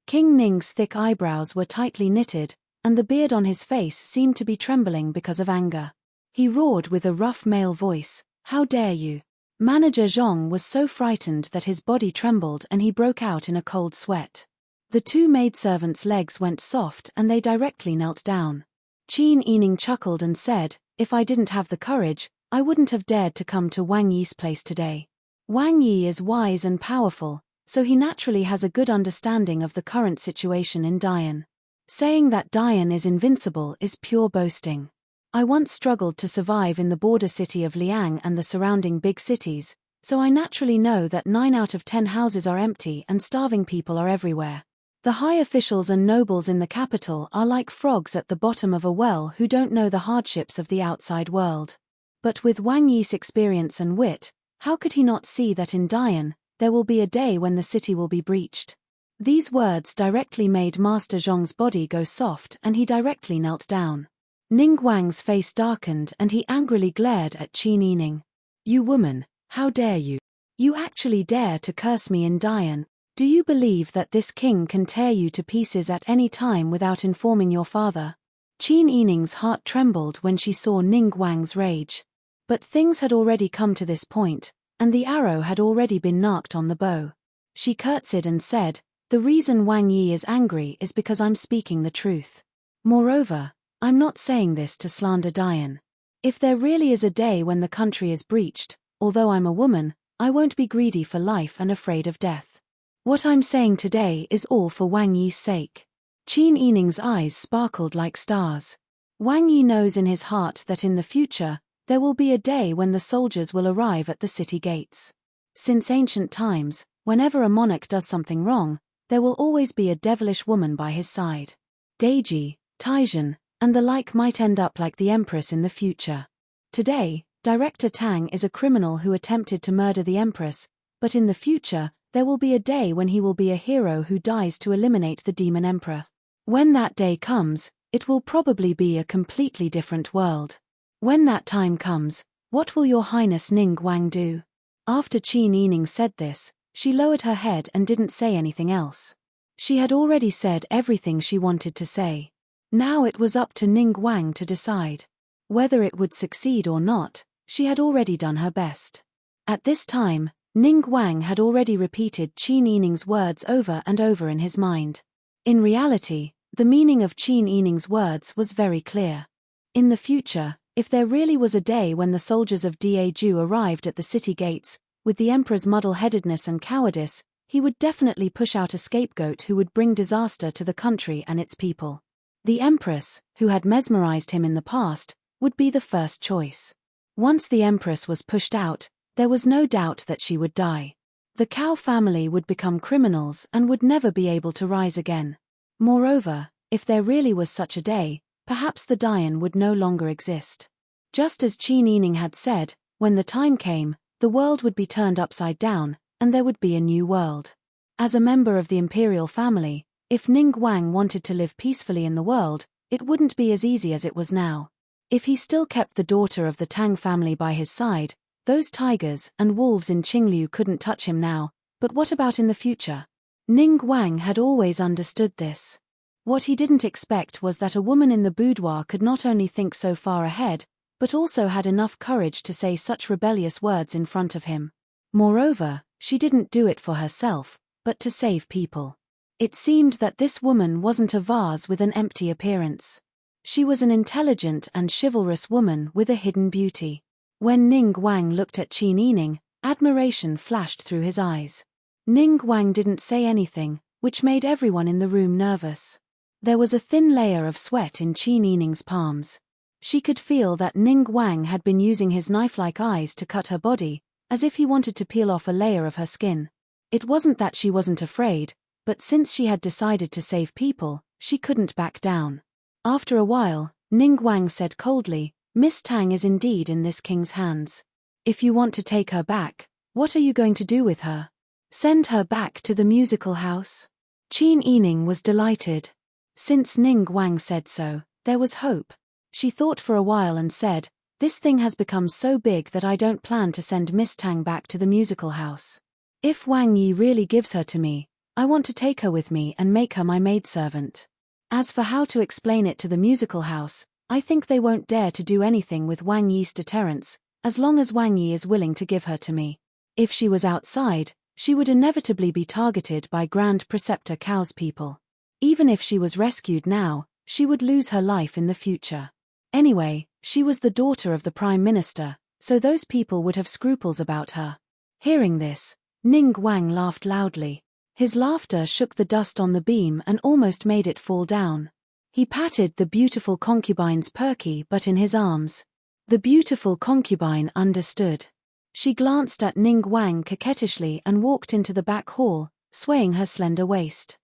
King Ning's thick eyebrows were tightly knitted, and the beard on his face seemed to be trembling because of anger. He roared with a rough male voice, "How dare you!" Manager Zhong was so frightened that his body trembled and he broke out in a cold sweat. The two maidservants' legs went soft and they directly knelt down. Qin Yining chuckled and said, "If I didn't have the courage, I wouldn't have dared to come to Wang Yi's place today. Wang Yi is wise and powerful, so he naturally has a good understanding of the current situation in Dian. Saying that Dian is invincible is pure boasting. I once struggled to survive in the border city of Liang and the surrounding big cities, so I naturally know that 9 out of 10 houses are empty and starving people are everywhere. The high officials and nobles in the capital are like frogs at the bottom of a well who don't know the hardships of the outside world. But with Wang Yi's experience and wit, how could he not see that in Dian, there will be a day when the city will be breached?" These words directly made Master Zhong's body go soft and he directly knelt down. Ning Wang's face darkened and he angrily glared at Qin Yining. "You woman, how dare you? You actually dare to curse me in Dian? Do you believe that this king can tear you to pieces at any time without informing your father?" Qin Yining's heart trembled when she saw Ning Wang's rage. But things had already come to this point, and the arrow had already been marked on the bow. She curtsied and said, "The reason Wang Yi is angry is because I'm speaking the truth. Moreover, I'm not saying this to slander Dian. If there really is a day when the country is breached, although I'm a woman, I won't be greedy for life and afraid of death. What I'm saying today is all for Wang Yi's sake." Qin Yining's eyes sparkled like stars. Wang Yi knows in his heart that in the future, there will be a day when the soldiers will arrive at the city gates. Since ancient times, whenever a monarch does something wrong, there will always be a devilish woman by his side. Deji, Taizhen, and the like might end up like the Empress in the future. Today, Director Tang is a criminal who attempted to murder the Empress, but in the future, there will be a day when he will be a hero who dies to eliminate the Demon Emperor. When that day comes, it will probably be a completely different world. When that time comes, what will Your Highness Ning Guang do? After Qin Yining said this, she lowered her head and didn't say anything else. She had already said everything she wanted to say. Now it was up to Ning Guang to decide. Whether it would succeed or not, she had already done her best. At this time, Ning Guang had already repeated Qin Yining's words over and over in his mind. In reality, the meaning of Qin Yining's words was very clear. In the future, if there really was a day when the soldiers of Daju arrived at the city gates, with the emperor's muddle-headedness and cowardice, he would definitely push out a scapegoat who would bring disaster to the country and its people. The empress, who had mesmerized him in the past, would be the first choice. Once the empress was pushed out, there was no doubt that she would die. The Cao family would become criminals and would never be able to rise again. Moreover, if there really was such a day, perhaps the Dian would no longer exist. Just as Qin Yining had said, when the time came, the world would be turned upside down, and there would be a new world. As a member of the imperial family, if Ning Guang wanted to live peacefully in the world, it wouldn't be as easy as it was now. If he still kept the daughter of the Tang family by his side, those tigers and wolves in Qinglu couldn't touch him now, but what about in the future? Ning Guang had always understood this. What he didn't expect was that a woman in the boudoir could not only think so far ahead, but also had enough courage to say such rebellious words in front of him. Moreover, she didn't do it for herself, but to save people. It seemed that this woman wasn't a vase with an empty appearance. She was an intelligent and chivalrous woman with a hidden beauty. When Ning Guang looked at Qin Yining, admiration flashed through his eyes. Ning Guang didn't say anything, which made everyone in the room nervous. There was a thin layer of sweat in Qin Yining's palms. She could feel that Ning Guang had been using his knife-like eyes to cut her body, as if he wanted to peel off a layer of her skin. It wasn't that she wasn't afraid, but since she had decided to save people, she couldn't back down. After a while, Ning Guang said coldly, "Miss Tang is indeed in this king's hands. If you want to take her back, what are you going to do with her? Send her back to the musical house?" Qin Yining was delighted. Since Ning Guang said so, there was hope. She thought for a while and said, "This thing has become so big that I don't plan to send Miss Tang back to the musical house. If Wang Yi really gives her to me, I want to take her with me and make her my maidservant. As for how to explain it to the musical house, I think they won't dare to do anything with Wang Yi's deterrence, as long as Wang Yi is willing to give her to me. If she was outside, she would inevitably be targeted by Grand Preceptor Cao's people. Even if she was rescued now, she would lose her life in the future. Anyway, she was the daughter of the Prime Minister, so those people would have scruples about her." Hearing this, Ning Guang laughed loudly. His laughter shook the dust on the beam and almost made it fall down. He patted the beautiful concubine's perky butt in his arms. The beautiful concubine understood. She glanced at Ning Guang coquettishly and walked into the back hall, swaying her slender waist.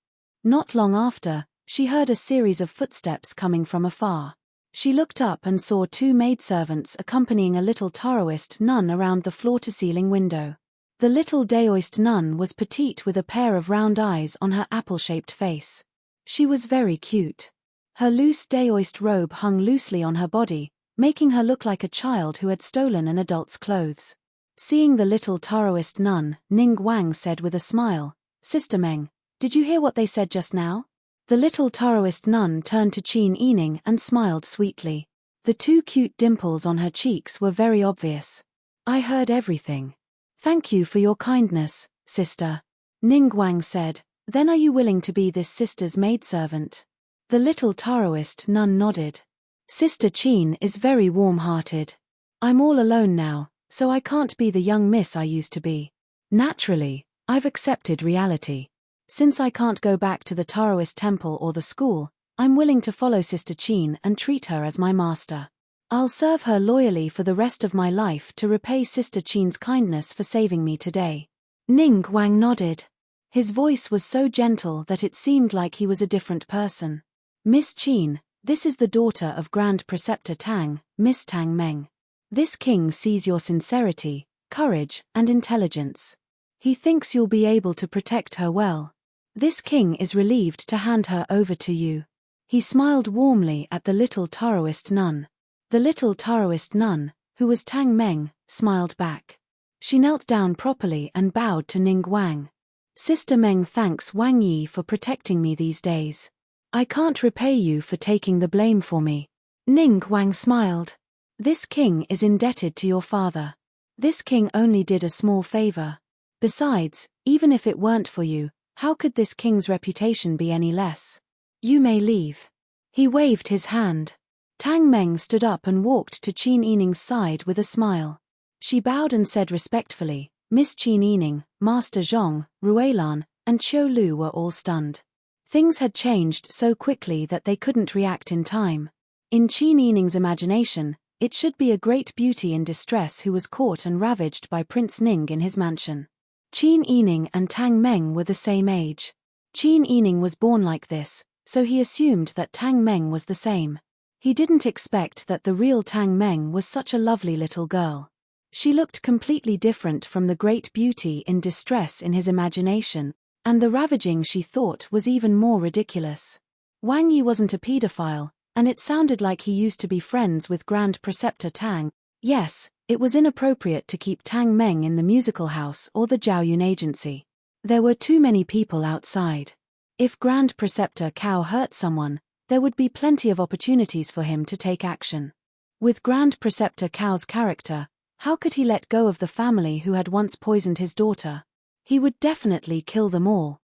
Not long after, she heard a series of footsteps coming from afar. She looked up and saw two maidservants accompanying a little Taoist nun around the floor-to-ceiling window. The little Daoist nun was petite with a pair of round eyes on her apple-shaped face. She was very cute. Her loose Daoist robe hung loosely on her body, making her look like a child who had stolen an adult's clothes. Seeing the little Taoist nun, Ning Guang said with a smile, "Sister Meng, did you hear what they said just now?" The little Taoist nun turned to Qin Yining and smiled sweetly. The two cute dimples on her cheeks were very obvious. "I heard everything. Thank you for your kindness, sister," Ning Guang said. "Then are you willing to be this sister's maidservant?" The little Taoist nun nodded. "Sister Qin is very warm-hearted. I'm all alone now, so I can't be the young miss I used to be. Naturally, I've accepted reality. Since I can't go back to the Taoist temple or the school, I'm willing to follow Sister Qin and treat her as my master. I'll serve her loyally for the rest of my life to repay Sister Qin's kindness for saving me today." Ning Wang nodded. His voice was so gentle that it seemed like he was a different person. "Miss Qin, this is the daughter of Grand Preceptor Tang, Miss Tang Meng. This king sees your sincerity, courage, and intelligence. He thinks you'll be able to protect her well. This king is relieved to hand her over to you." He smiled warmly at the little Taoist nun. The little Taoist nun, who was Tang Meng, smiled back. She knelt down properly and bowed to Ning Wang. "Sister Meng thanks Wang Yi for protecting me these days. I can't repay you for taking the blame for me." Ning Wang smiled. "This king is indebted to your father. This king only did a small favor. Besides, even if it weren't for you, how could this king's reputation be any less? You may leave." He waved his hand. Tang Meng stood up and walked to Qin Yining's side with a smile. She bowed and said respectfully, "Miss Qin Yining, Master Zhong, Ruelan, and Qiu Lu were all stunned. Things had changed so quickly that they couldn't react in time. In Qin Yining's imagination, it should be a great beauty in distress who was caught and ravaged by Prince Ning in his mansion. Qin Yining and Tang Meng were the same age. Qin Yining was born like this, so he assumed that Tang Meng was the same. He didn't expect that the real Tang Meng was such a lovely little girl. She looked completely different from the great beauty in distress in his imagination, and the ravaging she thought was even more ridiculous. Wang Yi wasn't a pedophile, and it sounded like he used to be friends with Grand Preceptor Tang. Yes, it was inappropriate to keep Tang Meng in the musical house or the Zhaoyun agency. There were too many people outside. If Grand Preceptor Cao hurt someone, there would be plenty of opportunities for him to take action. With Grand Preceptor Cao's character, how could he let go of the family who had once poisoned his daughter? He would definitely kill them all.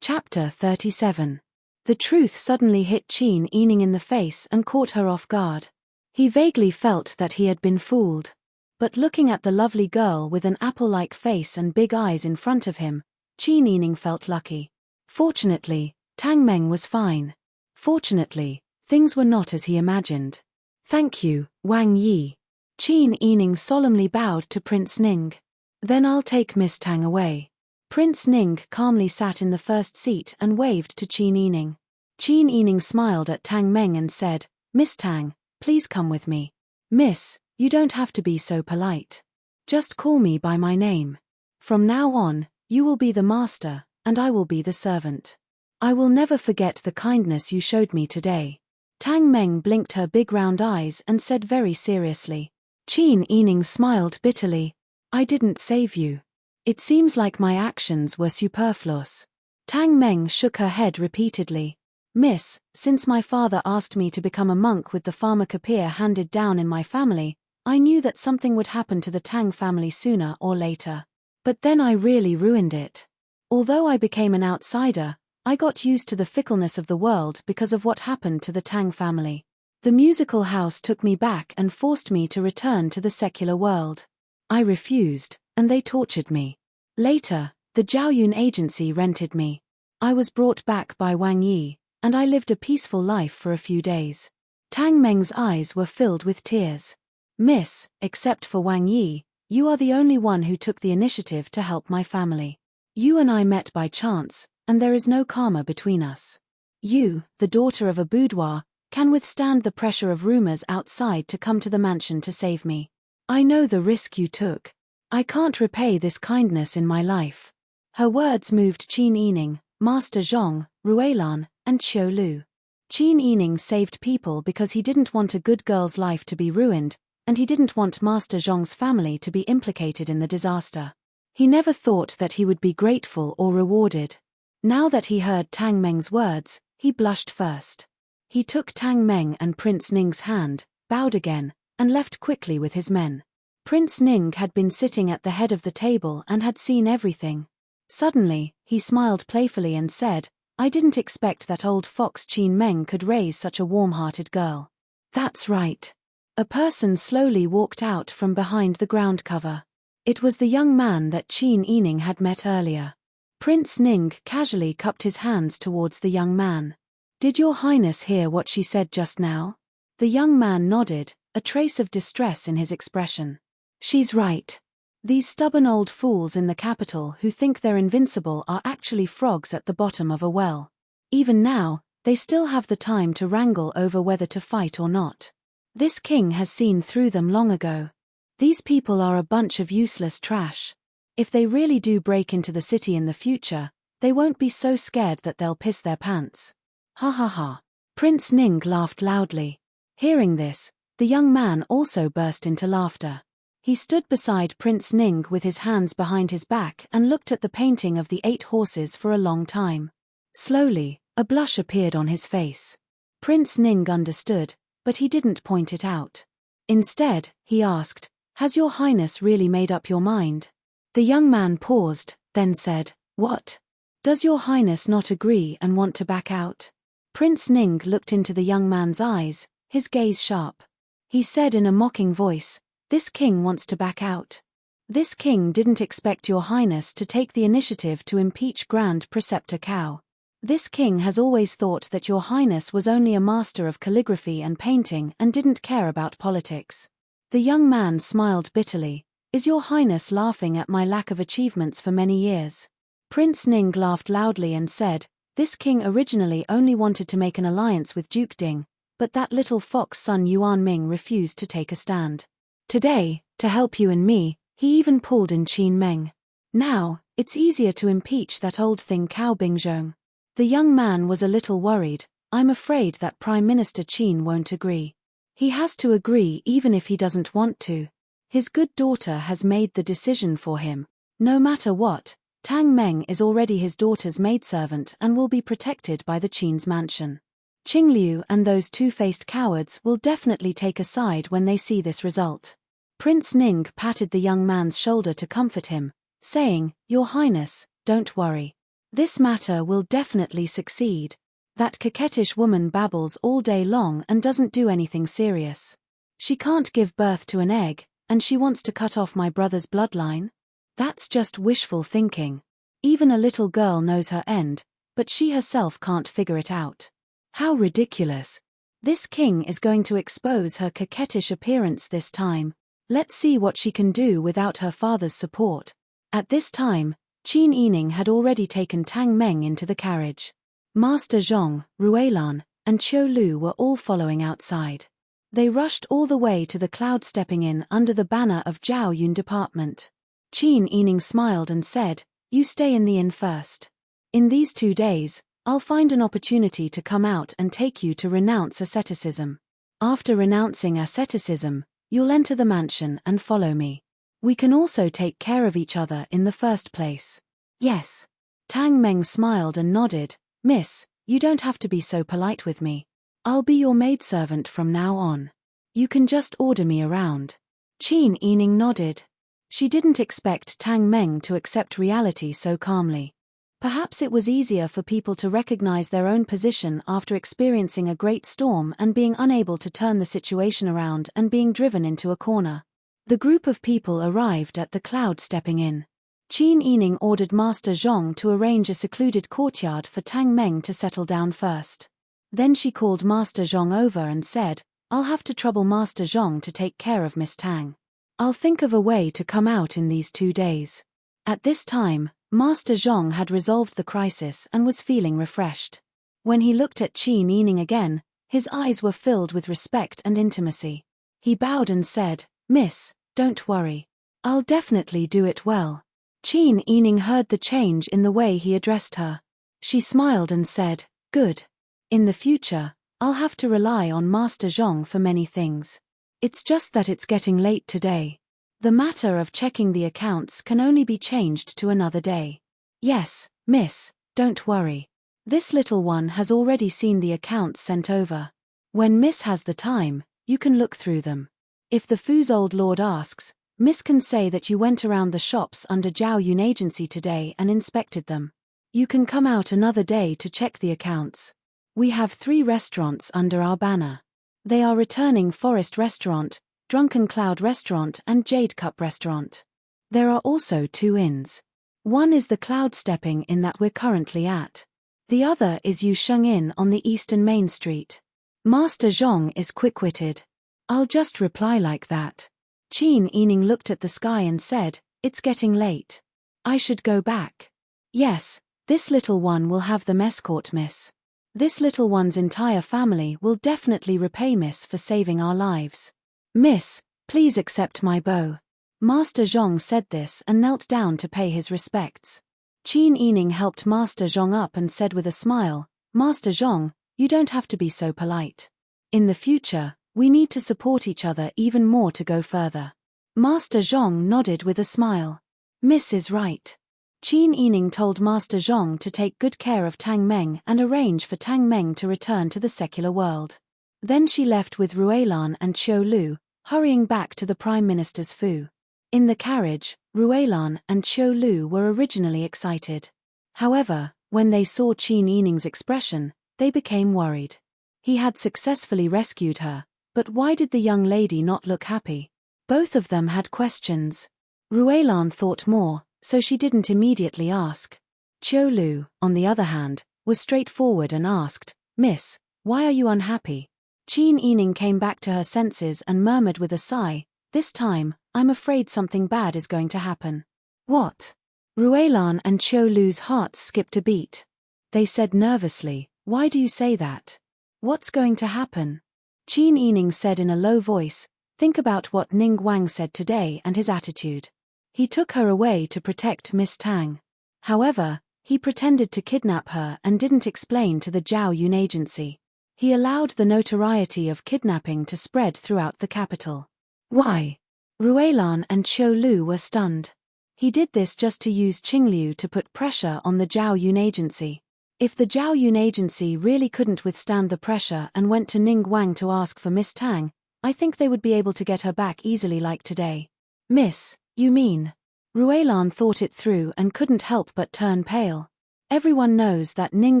Chapter 37. The truth suddenly hit Qin Yining in the face and caught her off guard. He vaguely felt that he had been fooled. But looking at the lovely girl with an apple-like face and big eyes in front of him, Qin Yining felt lucky. Fortunately, Tang Meng was fine. Fortunately, things were not as he imagined. "Thank you, Wang Yi." Qin Yining solemnly bowed to Prince Ning. "Then I'll take Miss Tang away." Prince Ning calmly sat in the first seat and waved to Qin Yining. Qin Yining smiled at Tang Meng and said, "Miss Tang, please come with me." "Miss, you don't have to be so polite. Just call me by my name. From now on, you will be the master, and I will be the servant. I will never forget the kindness you showed me today." Tang Meng blinked her big round eyes and said very seriously. Qin Yining smiled bitterly. "I didn't save you. It seems like my actions were superfluous." Tang Meng shook her head repeatedly. "Miss, since my father asked me to become a monk with the pharmacopoeia handed down in my family, I knew that something would happen to the Tang family sooner or later. But then I really ruined it. Although I became an outsider, I got used to the fickleness of the world because of what happened to the Tang family. The musical house took me back and forced me to return to the secular world. I refused, and they tortured me. Later, the Zhaoyun agency rented me. I was brought back by Wang Yi, and I lived a peaceful life for a few days." Tang Meng's eyes were filled with tears. "Miss, except for Wang Yi, you are the only one who took the initiative to help my family. You and I met by chance, and there is no karma between us. You, the daughter of a boudoir, can withstand the pressure of rumors outside to come to the mansion to save me. I know the risk you took. I can't repay this kindness in my life." Her words moved Qin Yining, Master Zhong, Ruelan, and Qiu Lu. Qin Yining saved people because he didn't want a good girl's life to be ruined, and he didn't want Master Zhong's family to be implicated in the disaster. He never thought that he would be grateful or rewarded. Now that he heard Tang Meng's words, he blushed first. He took Tang Meng and Prince Ning's hand, bowed again, and left quickly with his men. Prince Ning had been sitting at the head of the table and had seen everything. Suddenly, he smiled playfully and said, "I didn't expect that old fox Qin Meng could raise such a warm-hearted girl." "That's right." A person slowly walked out from behind the ground cover. It was the young man that Qin Yining had met earlier. Prince Ning casually cupped his hands towards the young man. "Did your highness hear what she said just now?" The young man nodded, a trace of distress in his expression. "She's right. These stubborn old fools in the capital who think they're invincible are actually frogs at the bottom of a well. Even now, they still have the time to wrangle over whether to fight or not. This king has seen through them long ago. These people are a bunch of useless trash. If they really do break into the city in the future, they won't be so scared that they'll piss their pants." Ha ha ha. Prince Ning laughed loudly. Hearing this, the young man also burst into laughter. He stood beside Prince Ning with his hands behind his back and looked at the painting of the 8 horses for a long time. Slowly, a blush appeared on his face. Prince Ning understood, but he didn't point it out. Instead, he asked, "Has your highness really made up your mind?" The young man paused, then said, "What? Does your highness not agree and want to back out?" Prince Ning looked into the young man's eyes, his gaze sharp. He said in a mocking voice, "This king wants to back out. This king didn't expect your highness to take the initiative to impeach Grand Preceptor Cao. This king has always thought that your highness was only a master of calligraphy and painting and didn't care about politics." The young man smiled bitterly. "Is your highness laughing at my lack of achievements for many years?" Prince Ning laughed loudly and said, "This king originally only wanted to make an alliance with Duke Ding, but that little fox son Yuan Ming refused to take a stand. Today, to help you and me, he even pulled in Qin Meng. Now, it's easier to impeach that old thing Cao Bingzhong." The young man was a little worried. "I'm afraid that Prime Minister Qin won't agree." "He has to agree even if he doesn't want to. His good daughter has made the decision for him. No matter what, Tang Meng is already his daughter's maidservant and will be protected by the Qin's mansion. Qing Liu and those two-faced cowards will definitely take a side when they see this result." Prince Ning patted the young man's shoulder to comfort him, saying, "Your Highness, don't worry. This matter will definitely succeed. That coquettish woman babbles all day long and doesn't do anything serious. She can't give birth to an egg, and she wants to cut off my brother's bloodline? That's just wishful thinking. Even a little girl knows her end, but she herself can't figure it out. How ridiculous. This king is going to expose her coquettish appearance this time. Let's see what she can do without her father's support." At this time, Qin Yining had already taken Tang Meng into the carriage. Master Zhong, Ruelan, and Qiu Lu were all following outside. They rushed all the way to the Cloud Stepping Inn under the banner of Zhao Yun Department. Qin Yining smiled and said, "You stay in the inn first. In these 2 days, I'll find an opportunity to come out and take you to renounce asceticism. After renouncing asceticism, you'll enter the mansion and follow me. We can also take care of each other in the first place." "Yes." Tang Meng smiled and nodded. "Miss, you don't have to be so polite with me. I'll be your maidservant from now on. You can just order me around." Qin Yining nodded. She didn't expect Tang Meng to accept reality so calmly. Perhaps it was easier for people to recognize their own position after experiencing a great storm and being unable to turn the situation around and being driven into a corner. The group of people arrived at the Cloud Stepping Inn. Qin Yining ordered Master Zhong to arrange a secluded courtyard for Tang Meng to settle down first. Then she called Master Zhong over and said, "I'll have to trouble Master Zhong to take care of Miss Tang. I'll think of a way to come out in these 2 days." At this time, Master Zhong had resolved the crisis and was feeling refreshed. When he looked at Qin Yining again, his eyes were filled with respect and intimacy. He bowed and said, "Miss, don't worry. I'll definitely do it well." Qin Yining heard the change in the way he addressed her. She smiled and said, "Good. In the future, I'll have to rely on Master Zhong for many things. It's just that it's getting late today. The matter of checking the accounts can only be changed to another day." "Yes, miss, don't worry. This little one has already seen the accounts sent over. When miss has the time, you can look through them. If the Fu's old lord asks, miss can say that you went around the shops under Zhao Yun Agency today and inspected them. You can come out another day to check the accounts. We have 3 restaurants under our banner. They are Returning Forest Restaurant, Drunken Cloud Restaurant and Jade Cup Restaurant. There are also 2 inns. One is the Cloud Stepping Inn that we're currently at. The other is Yu Sheng Inn on the Eastern Main Street. Master Zhong is quick-witted. I'll just reply like that. Qin Yining looked at the sky and said, "It's getting late. I should go back." "Yes, this little one will have them escort, miss. This little one's entire family will definitely repay miss for saving our lives. Miss, please accept my bow." Master Zhong said this and knelt down to pay his respects. Qin Yining helped Master Zhong up and said with a smile, "Master Zhong, you don't have to be so polite. In the future, we need to support each other even more to go further." Master Zhong nodded with a smile. "Miss is right." Qin Yining told Master Zhong to take good care of Tang Meng and arrange for Tang Meng to return to the secular world. Then she left with Ruelan and Qiu Lu, hurrying back to the Prime Minister's Fu. In the carriage, Ruelan and Qiu Lu were originally excited. However, when they saw Qin Yining's expression, they became worried. He had successfully rescued her, but why did the young lady not look happy? Both of them had questions. Ruelan thought more, so she didn't immediately ask. Qiu Lu, on the other hand, was straightforward and asked, "Miss, why are you unhappy?" Qin Yining came back to her senses and murmured with a sigh, "This time, I'm afraid something bad is going to happen." "What?" Ruelan and Qiu Lu's hearts skipped a beat. They said nervously, "Why do you say that? What's going to happen?" Qin Yining said in a low voice, "Think about what Ning Guang said today and his attitude. He took her away to protect Miss Tang. However, he pretended to kidnap her and didn't explain to the Zhao Yun agency. He allowed the notoriety of kidnapping to spread throughout the capital." "Why?" Ruelan and Qiu Lu were stunned. "He did this just to use Qingliu to put pressure on the Zhao Yun agency. If the Zhao Yun agency really couldn't withstand the pressure and went to Ning Guang to ask for Miss Tang, I think they would be able to get her back easily like today." "Miss, you mean?" Ruelan thought it through and couldn't help but turn pale. Everyone knows that Ning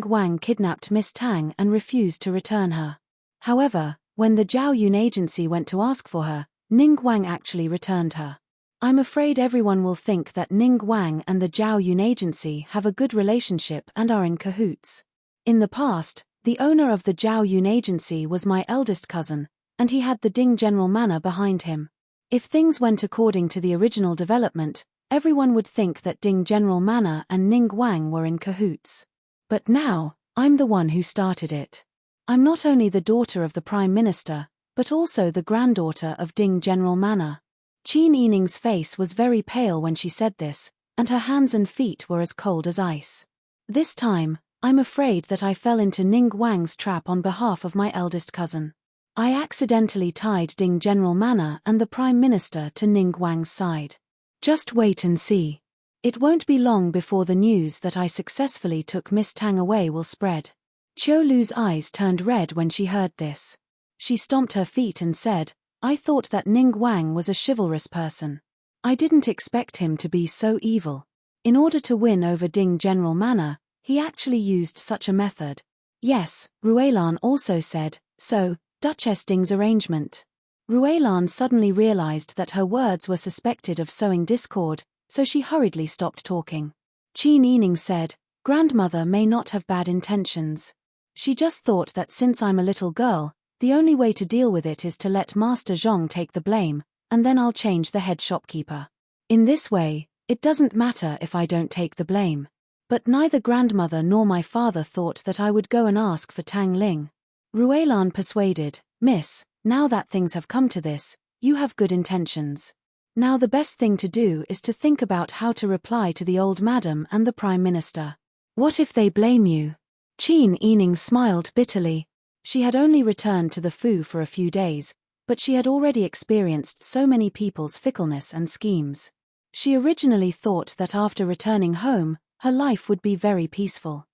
Guang kidnapped Miss Tang and refused to return her. However, when the Zhao Yun agency went to ask for her, Ning Guang actually returned her. I'm afraid everyone will think that Ning Guang and the Zhao Yun agency have a good relationship and are in cahoots. In the past, the owner of the Zhao Yun agency was my eldest cousin, and he had the Ding General Manor behind him. If things went according to the original development, everyone would think that Ding General Manor and Ning Guang were in cahoots. But now, I'm the one who started it. I'm not only the daughter of the Prime Minister, but also the granddaughter of Ding General Manor. Qin Yining's face was very pale when she said this, and her hands and feet were as cold as ice. "This time, I'm afraid that I fell into Ning Guang's trap on behalf of my eldest cousin. I accidentally tied Ding General Manor and the Prime Minister to Ning Guang's side. Just wait and see. It won't be long before the news that I successfully took Miss Tang away will spread." Qiu Lu's eyes turned red when she heard this. She stomped her feet and said, "I thought that Ning Guang was a chivalrous person. I didn't expect him to be so evil. In order to win over Ding General Manor, he actually used such a method." "Yes," Ruelan also said, "so, Duchess Ding's arrangement." Ruelan suddenly realized that her words were suspected of sowing discord, so she hurriedly stopped talking. Qin Yining said, "Grandmother may not have bad intentions. She just thought that since I'm a little girl, the only way to deal with it is to let Master Zhong take the blame, and then I'll change the head shopkeeper. In this way, it doesn't matter if I don't take the blame." But neither grandmother nor my father thought that I would go and ask for Tang Ling. Ruelan persuaded, "Miss, now that things have come to this, you have good intentions. Now the best thing to do is to think about how to reply to the old madam and the Prime Minister. What if they blame you?" Qin Yining smiled bitterly. She had only returned to the Fu for a few days, but she had already experienced so many people's fickleness and schemes. She originally thought that after returning home, her life would be very peaceful.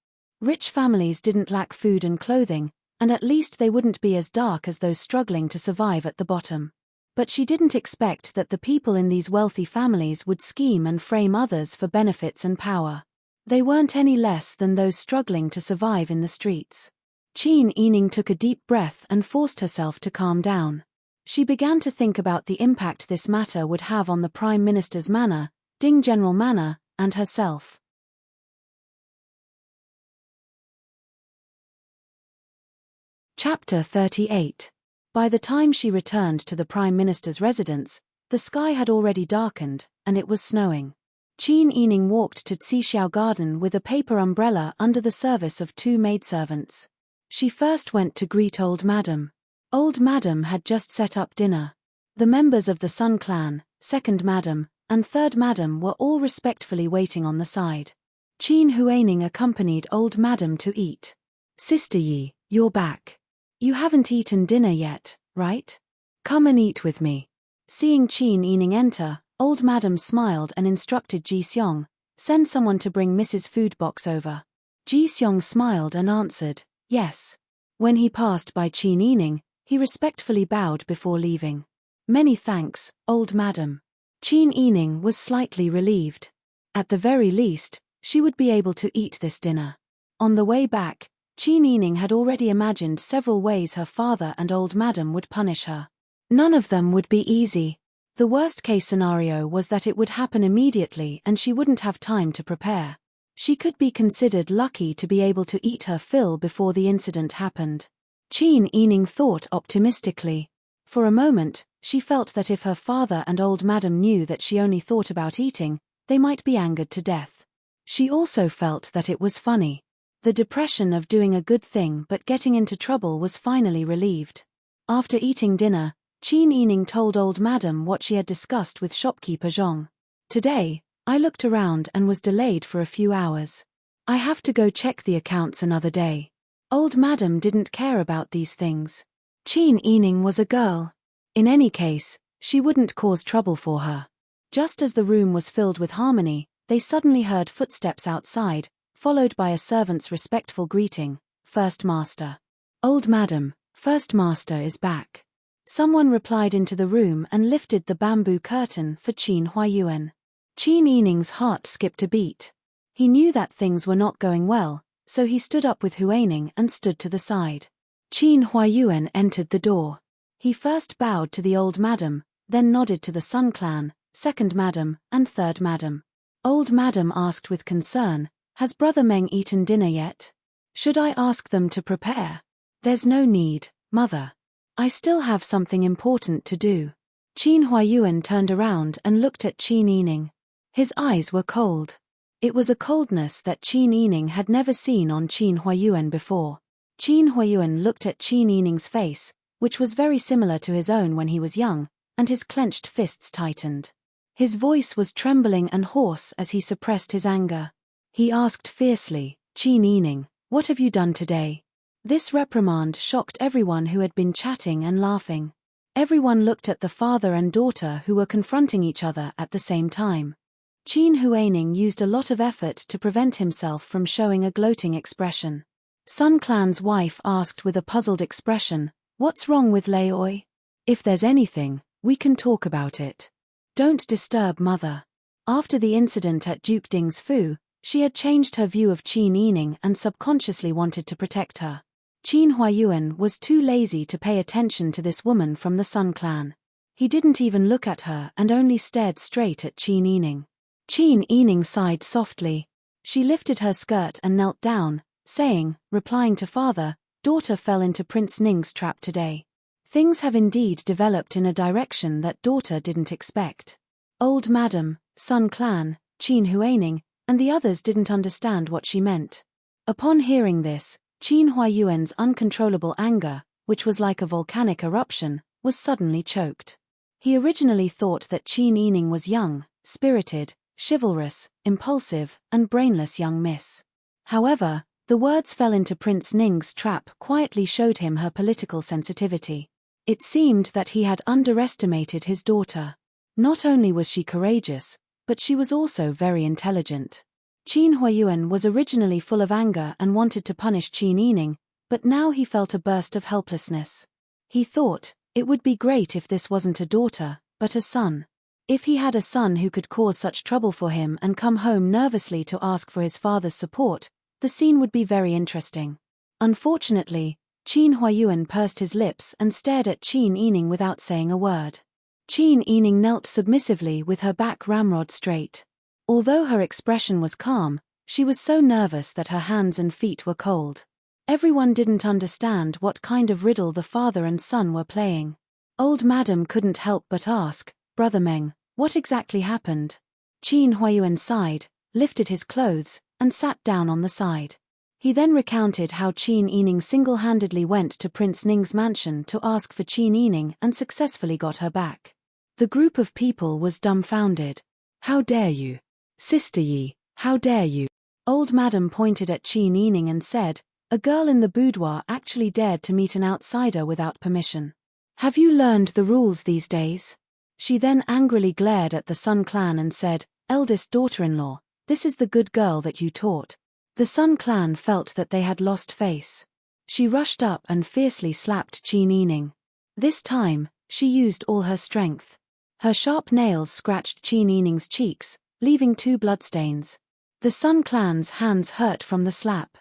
Rich families didn't lack food and clothing, and at least they wouldn't be as dark as those struggling to survive at the bottom. But she didn't expect that the people in these wealthy families would scheme and frame others for benefits and power. They weren't any less than those struggling to survive in the streets. Qin Yining took a deep breath and forced herself to calm down. She began to think about the impact this matter would have on the Prime Minister's manor, Ding General Manor, and herself. Chapter 38. By the time she returned to the Prime Minister's residence, the sky had already darkened, and it was snowing. Qin Yining walked to Xixiao Garden with a paper umbrella under the service of 2 maidservants. She first went to greet Old Madam. Old Madam had just set up dinner. The members of the Sun Clan, Second Madam, and Third Madam were all respectfully waiting on the side. Qin Huaining accompanied Old Madam to eat. "Sister Yi, you're back. You haven't eaten dinner yet, right? Come and eat with me." Seeing Qin Yining enter, Old Madam smiled and instructed Ji Xiong, "Send someone to bring Mrs. Food box over." Ji Xiong smiled and answered, "Yes." When he passed by Qin Yining, he respectfully bowed before leaving. "Many thanks, Old Madam." Qin Yining was slightly relieved. At the very least, she would be able to eat this dinner. On the way back, Qin Yining had already imagined several ways her father and Old Madam would punish her. None of them would be easy. The worst-case scenario was that it would happen immediately and she wouldn't have time to prepare. She could be considered lucky to be able to eat her fill before the incident happened. Qin Yining thought optimistically. For a moment, she felt that if her father and Old Madam knew that she only thought about eating, they might be angered to death. She also felt that it was funny. The depression of doing a good thing but getting into trouble was finally relieved. After eating dinner, Qin Yining told Old Madam what she had discussed with shopkeeper Zhong. "Today, I looked around and was delayed for a few hours. I have to go check the accounts another day." Old Madam didn't care about these things. Qin Yining was a girl. In any case, she wouldn't cause trouble for her. Just as the room was filled with harmony, they suddenly heard footsteps outside, followed by a servant's respectful greeting, "First Master." "Old Madam, First Master is back." Someone replied into the room and lifted the bamboo curtain for Qin Huayuan. Qin Yining's heart skipped a beat. He knew that things were not going well, so he stood up with Huaining and stood to the side. Qin Huayuan entered the door. He first bowed to the Old Madam, then nodded to the Sun Clan, Second Madam, and Third Madam. Old Madam asked with concern, "Has Brother Meng eaten dinner yet? Should I ask them to prepare?" "There's no need, Mother. I still have something important to do." Qin Huayuan turned around and looked at Qin Yining. His eyes were cold. It was a coldness that Qin Yining had never seen on Qin Huayuan before. Qin Huayuan looked at Qin Yining's face, which was very similar to his own when he was young, and his clenched fists tightened. His voice was trembling and hoarse as he suppressed his anger. He asked fiercely, "Qin Yining, what have you done today?" This reprimand shocked everyone who had been chatting and laughing. Everyone looked at the father and daughter who were confronting each other at the same time. Qin Huaining used a lot of effort to prevent himself from showing a gloating expression. Sun Clan's wife asked with a puzzled expression, "What's wrong with Lei Oi? If there's anything, we can talk about it. Don't disturb Mother." After the incident at Duke Ding's Fu, she had changed her view of Qin Yining and subconsciously wanted to protect her. Qin Huayuan was too lazy to pay attention to this woman from the Sun Clan. He didn't even look at her and only stared straight at Qin Yining. Qin Yining sighed softly. She lifted her skirt and knelt down, saying, replying to father, "Daughter fell into Prince Ning's trap today. Things have indeed developed in a direction that daughter didn't expect." Old Madam, Sun Clan, Qin Huaining, and the others didn't understand what she meant. Upon hearing this, Qin Huayuan's uncontrollable anger, which was like a volcanic eruption, was suddenly choked. He originally thought that Qin Yining was young, spirited, chivalrous, impulsive, and brainless young miss. However, the words "fell into Prince Ning's trap" quietly showed him her political sensitivity. It seemed that he had underestimated his daughter. Not only was she courageous, but she was also very intelligent. Qin Huayuan was originally full of anger and wanted to punish Qin Yining, but now he felt a burst of helplessness. He thought, it would be great if this wasn't a daughter, but a son. If he had a son who could cause such trouble for him and come home nervously to ask for his father's support, the scene would be very interesting. Unfortunately, Qin Huayuan pursed his lips and stared at Qin Yining without saying a word. Qin Yining knelt submissively with her back ramrod straight. Although her expression was calm, she was so nervous that her hands and feet were cold. Everyone didn't understand what kind of riddle the father and son were playing. Old Madam couldn't help but ask, "Brother Meng, what exactly happened?" Qin Huayuan sighed, lifted his clothes, and sat down on the side. He then recounted how Qin Yining single-handedly went to Prince Ning's mansion to ask for Qin Yining and successfully got her back. The group of people was dumbfounded. "How dare you? Sister Yi, how dare you?" Old Madam pointed at Qin Yining and said, "A girl in the boudoir actually dared to meet an outsider without permission. Have you learned the rules these days?" She then angrily glared at the Sun clan and said, "Eldest daughter-in-law, this is the good girl that you taught." The Sun clan felt that they had lost face. She rushed up and fiercely slapped Qin Yining. This time, she used all her strength. Her sharp nails scratched Qin Yining's cheeks, leaving 2 bloodstains. The Sun clan's hands hurt from the slap.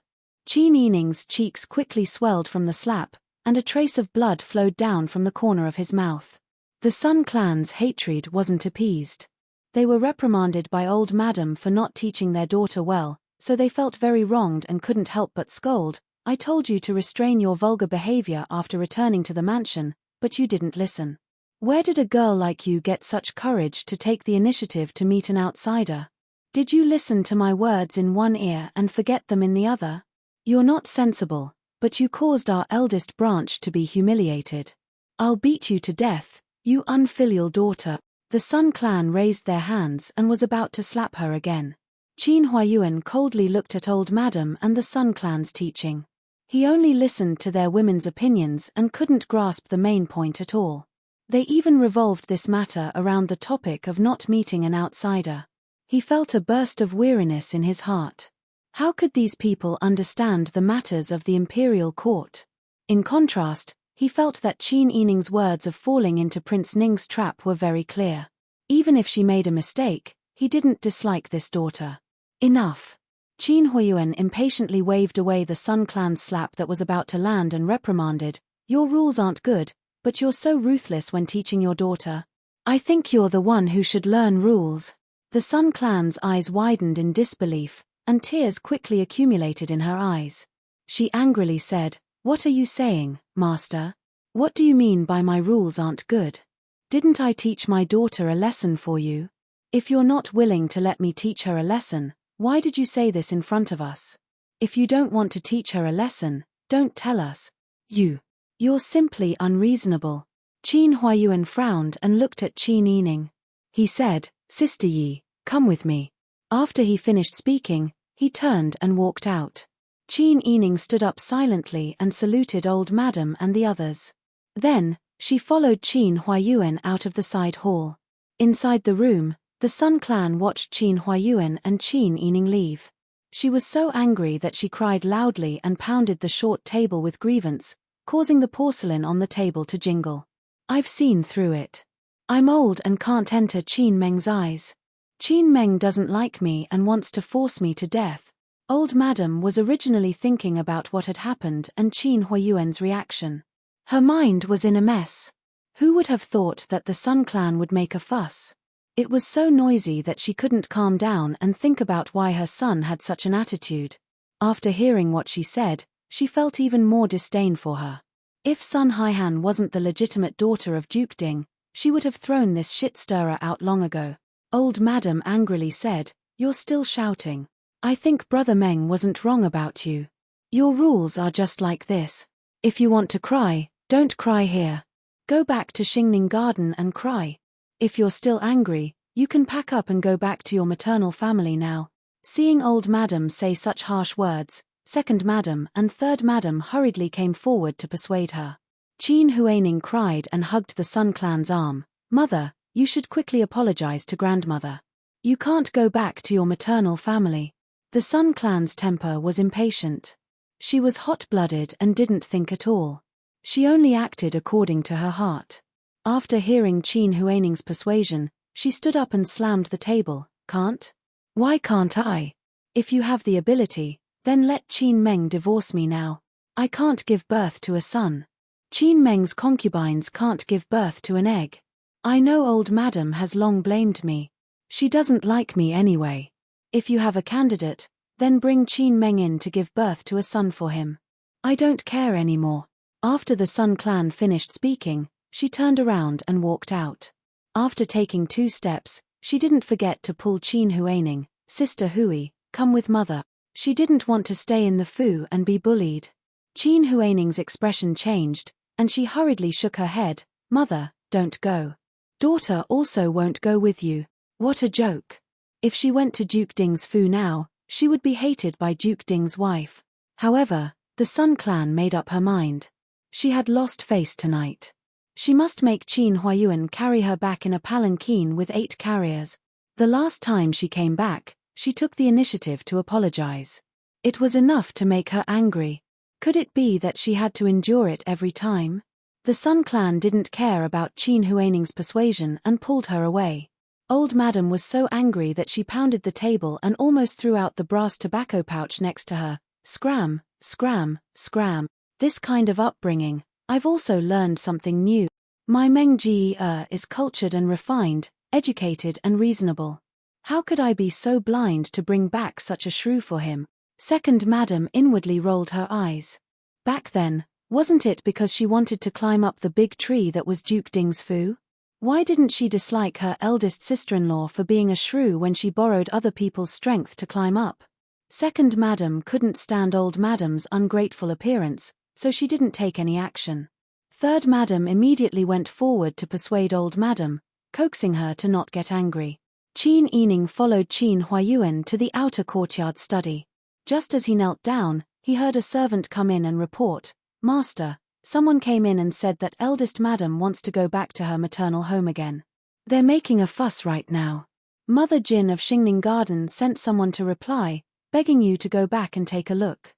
Qin Yining's cheeks quickly swelled from the slap, and a trace of blood flowed down from the corner of his mouth. The Sun clan's hatred wasn't appeased. They were reprimanded by Old Madam for not teaching their daughter well, so they felt very wronged and couldn't help but scold. "I told you to restrain your vulgar behavior after returning to the mansion, but you didn't listen. Where did a girl like you get such courage to take the initiative to meet an outsider? Did you listen to my words in one ear and forget them in the other? You're not sensible, but you caused our eldest branch to be humiliated. I'll beat you to death, you unfilial daughter." The Sun clan raised their hands and was about to slap her again. Qin Huayuan coldly looked at Old Madam and the Sun clan's teaching. He only listened to their women's opinions and couldn't grasp the main point at all. They even revolved this matter around the topic of not meeting an outsider. He felt a burst of weariness in his heart. How could these people understand the matters of the imperial court? In contrast, he felt that Qin Yining's words of falling into Prince Ning's trap were very clear. Even if she made a mistake, he didn't dislike this daughter. Enough. Qin Huayuan impatiently waved away the Sun clan's slap that was about to land and reprimanded, "Your rules aren't good, but you're so ruthless when teaching your daughter. I think you're the one who should learn rules." The Sun clan's eyes widened in disbelief, and tears quickly accumulated in her eyes. She angrily said, "What are you saying, Master? What do you mean by my rules aren't good? Didn't I teach my daughter a lesson for you? If you're not willing to let me teach her a lesson, why did you say this in front of us? If you don't want to teach her a lesson, don't tell us. You're simply unreasonable." Qin Huayuan frowned and looked at Qin Yining. He said, "Sister Yi, come with me." After he finished speaking, he turned and walked out. Qin Yining stood up silently and saluted Old Madam and the others. Then, she followed Qin Huayuan out of the side hall. Inside the room, the Sun clan watched Qin Huayuan and Qin Yining leave. She was so angry that she cried loudly and pounded the short table with grievance, causing the porcelain on the table to jingle. "I've seen through it. I'm old and can't enter Qin Meng's eyes. Qin Meng doesn't like me and wants to force me to death." Old Madam was originally thinking about what had happened and Qin Huayuan's reaction. Her mind was in a mess. Who would have thought that the Sun clan would make a fuss? It was so noisy that she couldn't calm down and think about why her son had such an attitude. After hearing what she said, she felt even more disdain for her. If Sun Haihan wasn't the legitimate daughter of Duke Ding, she would have thrown this shit-stirrer out long ago. Old Madam angrily said, "You're still shouting. I think Brother Meng wasn't wrong about you. Your rules are just like this. If you want to cry, don't cry here. Go back to Xingning Garden and cry. If you're still angry, you can pack up and go back to your maternal family now." Seeing Old Madam say such harsh words, Second Madam and Third Madam hurriedly came forward to persuade her. Qin Huaining cried and hugged the Sun clan's arm. "Mother, you should quickly apologize to grandmother. You can't go back to your maternal family." The Sun clan's temper was impatient. She was hot-blooded and didn't think at all. She only acted according to her heart. After hearing Qin Huaining's persuasion, she stood up and slammed the table. "Can't? Why can't I? If you have the ability, then let Qin Meng divorce me now. I can't give birth to a son. Qin Meng's concubines can't give birth to an egg. I know Old Madam has long blamed me. She doesn't like me anyway. If you have a candidate, then bring Qin Meng in to give birth to a son for him. I don't care anymore. After the Sun Clan finished speaking, she turned around and walked out. After taking 2 steps, she didn't forget to pull Qin Huaining, Sister Hui, come with mother. She didn't want to stay in the Fu and be bullied. Qin Huaining's expression changed, and she hurriedly shook her head. Mother, don't go. Daughter also won't go with you. What a joke. If she went to Duke Ding's Fu now, she would be hated by Duke Ding's wife. However, the Sun Clan made up her mind. She had lost face tonight. She must make Qin Huayuan carry her back in a palanquin with 8 carriers. The last time she came back, she took the initiative to apologize. It was enough to make her angry. Could it be that she had to endure it every time? The Sun Clan didn't care about Qin Huaining's persuasion and pulled her away. Old Madam was so angry that she pounded the table and almost threw out the brass tobacco pouch next to her. Scram, scram, scram. This kind of upbringing, I've also learned something new. My Meng Ji is cultured and refined, educated and reasonable. How could I be so blind to bring back such a shrew for him? Second Madam inwardly rolled her eyes. Back then, wasn't it because she wanted to climb up the big tree that was Duke Ding's Fu? Why didn't she dislike her eldest sister-in-law for being a shrew when she borrowed other people's strength to climb up? Second Madam couldn't stand Old Madam's ungrateful appearance, so she didn't take any action. Third Madam immediately went forward to persuade Old Madam, coaxing her to not get angry. Qin Yining followed Qin Huayuan to the outer courtyard study. Just as he knelt down, he heard a servant come in and report, "Master, someone came in and said that eldest Madam wants to go back to her maternal home again. They're making a fuss right now. Mother Jin of Xingning Garden sent someone to reply, begging you to go back and take a look."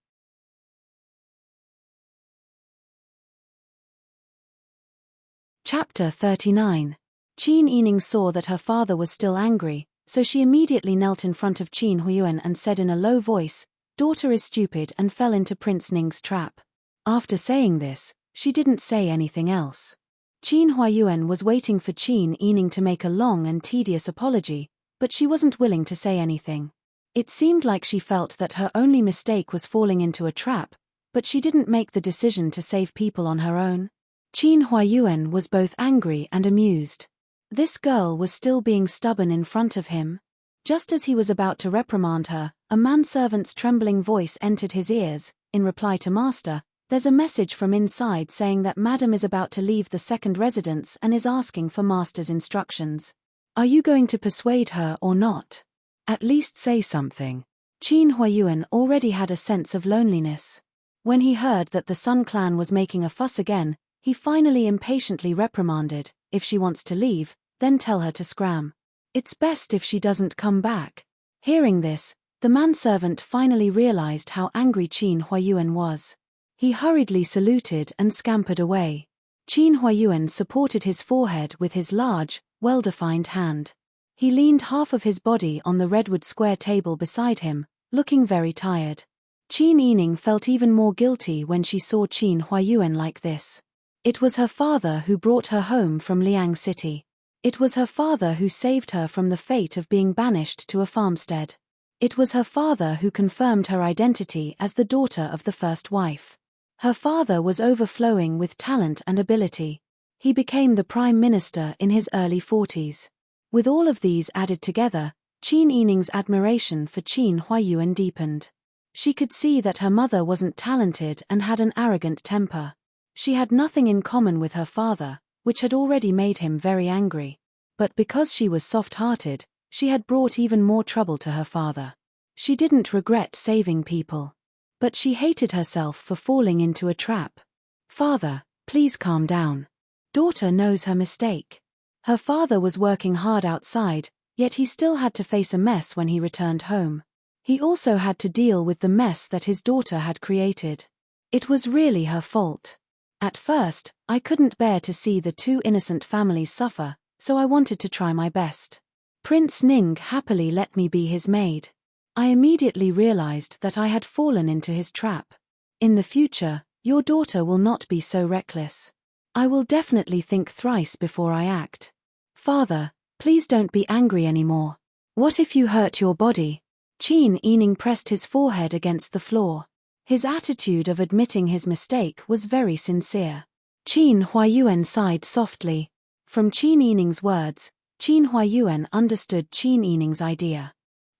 Chapter 39. Qin Yining saw that her father was still angry, so she immediately knelt in front of Qin Huayuan and said in a low voice, "Daughter is stupid," and fell into Prince Ning's trap. After saying this, she didn't say anything else. Qin Huayuan was waiting for Qin Yining to make a long and tedious apology, but she wasn't willing to say anything. It seemed like she felt that her only mistake was falling into a trap, but she didn't make the decision to save people on her own. Qin Huayuan was both angry and amused. This girl was still being stubborn in front of him. Just as he was about to reprimand her, a manservant's trembling voice entered his ears. In reply to Master, there's a message from inside saying that Madam is about to leave the second residence and is asking for Master's instructions. Are you going to persuade her or not? At least say something. Qin Huayuan already had a sense of loneliness. When he heard that the Sun Clan was making a fuss again, he finally impatiently reprimanded, "If she wants to leave, then tell her to scram. It's best if she doesn't come back." Hearing this, the manservant finally realized how angry Qin Huayuan was. He hurriedly saluted and scampered away. Qin Huayuan supported his forehead with his large, well-defined hand. He leaned half of his body on the redwood square table beside him, looking very tired. Qin Yining felt even more guilty when she saw Qin Huayuan like this. It was her father who brought her home from Liang City. It was her father who saved her from the fate of being banished to a farmstead. It was her father who confirmed her identity as the daughter of the first wife. Her father was overflowing with talent and ability. He became the prime minister in his early 40s. With all of these added together, Qin Yining's admiration for Qin Huayuan deepened. She could see that her mother wasn't talented and had an arrogant temper. She had nothing in common with her father, which had already made him very angry. But because she was soft-hearted, she had brought even more trouble to her father. She didn't regret saving people. But she hated herself for falling into a trap. "Father, please calm down. Daughter knows her mistake." Her father was working hard outside, yet he still had to face a mess when he returned home. He also had to deal with the mess that his daughter had created. It was really her fault. At first, I couldn't bear to see the 2 innocent families suffer, so I wanted to try my best. Prince Ning happily let me be his maid. I immediately realized that I had fallen into his trap. In the future, your daughter will not be so reckless. I will definitely think thrice before I act. Father, please don't be angry anymore. What if you hurt your body? Qin Yining pressed his forehead against the floor. His attitude of admitting his mistake was very sincere. Qin Huayuan sighed softly. From Qin Yining's words, Qin Huayuan understood Qin Yining's idea.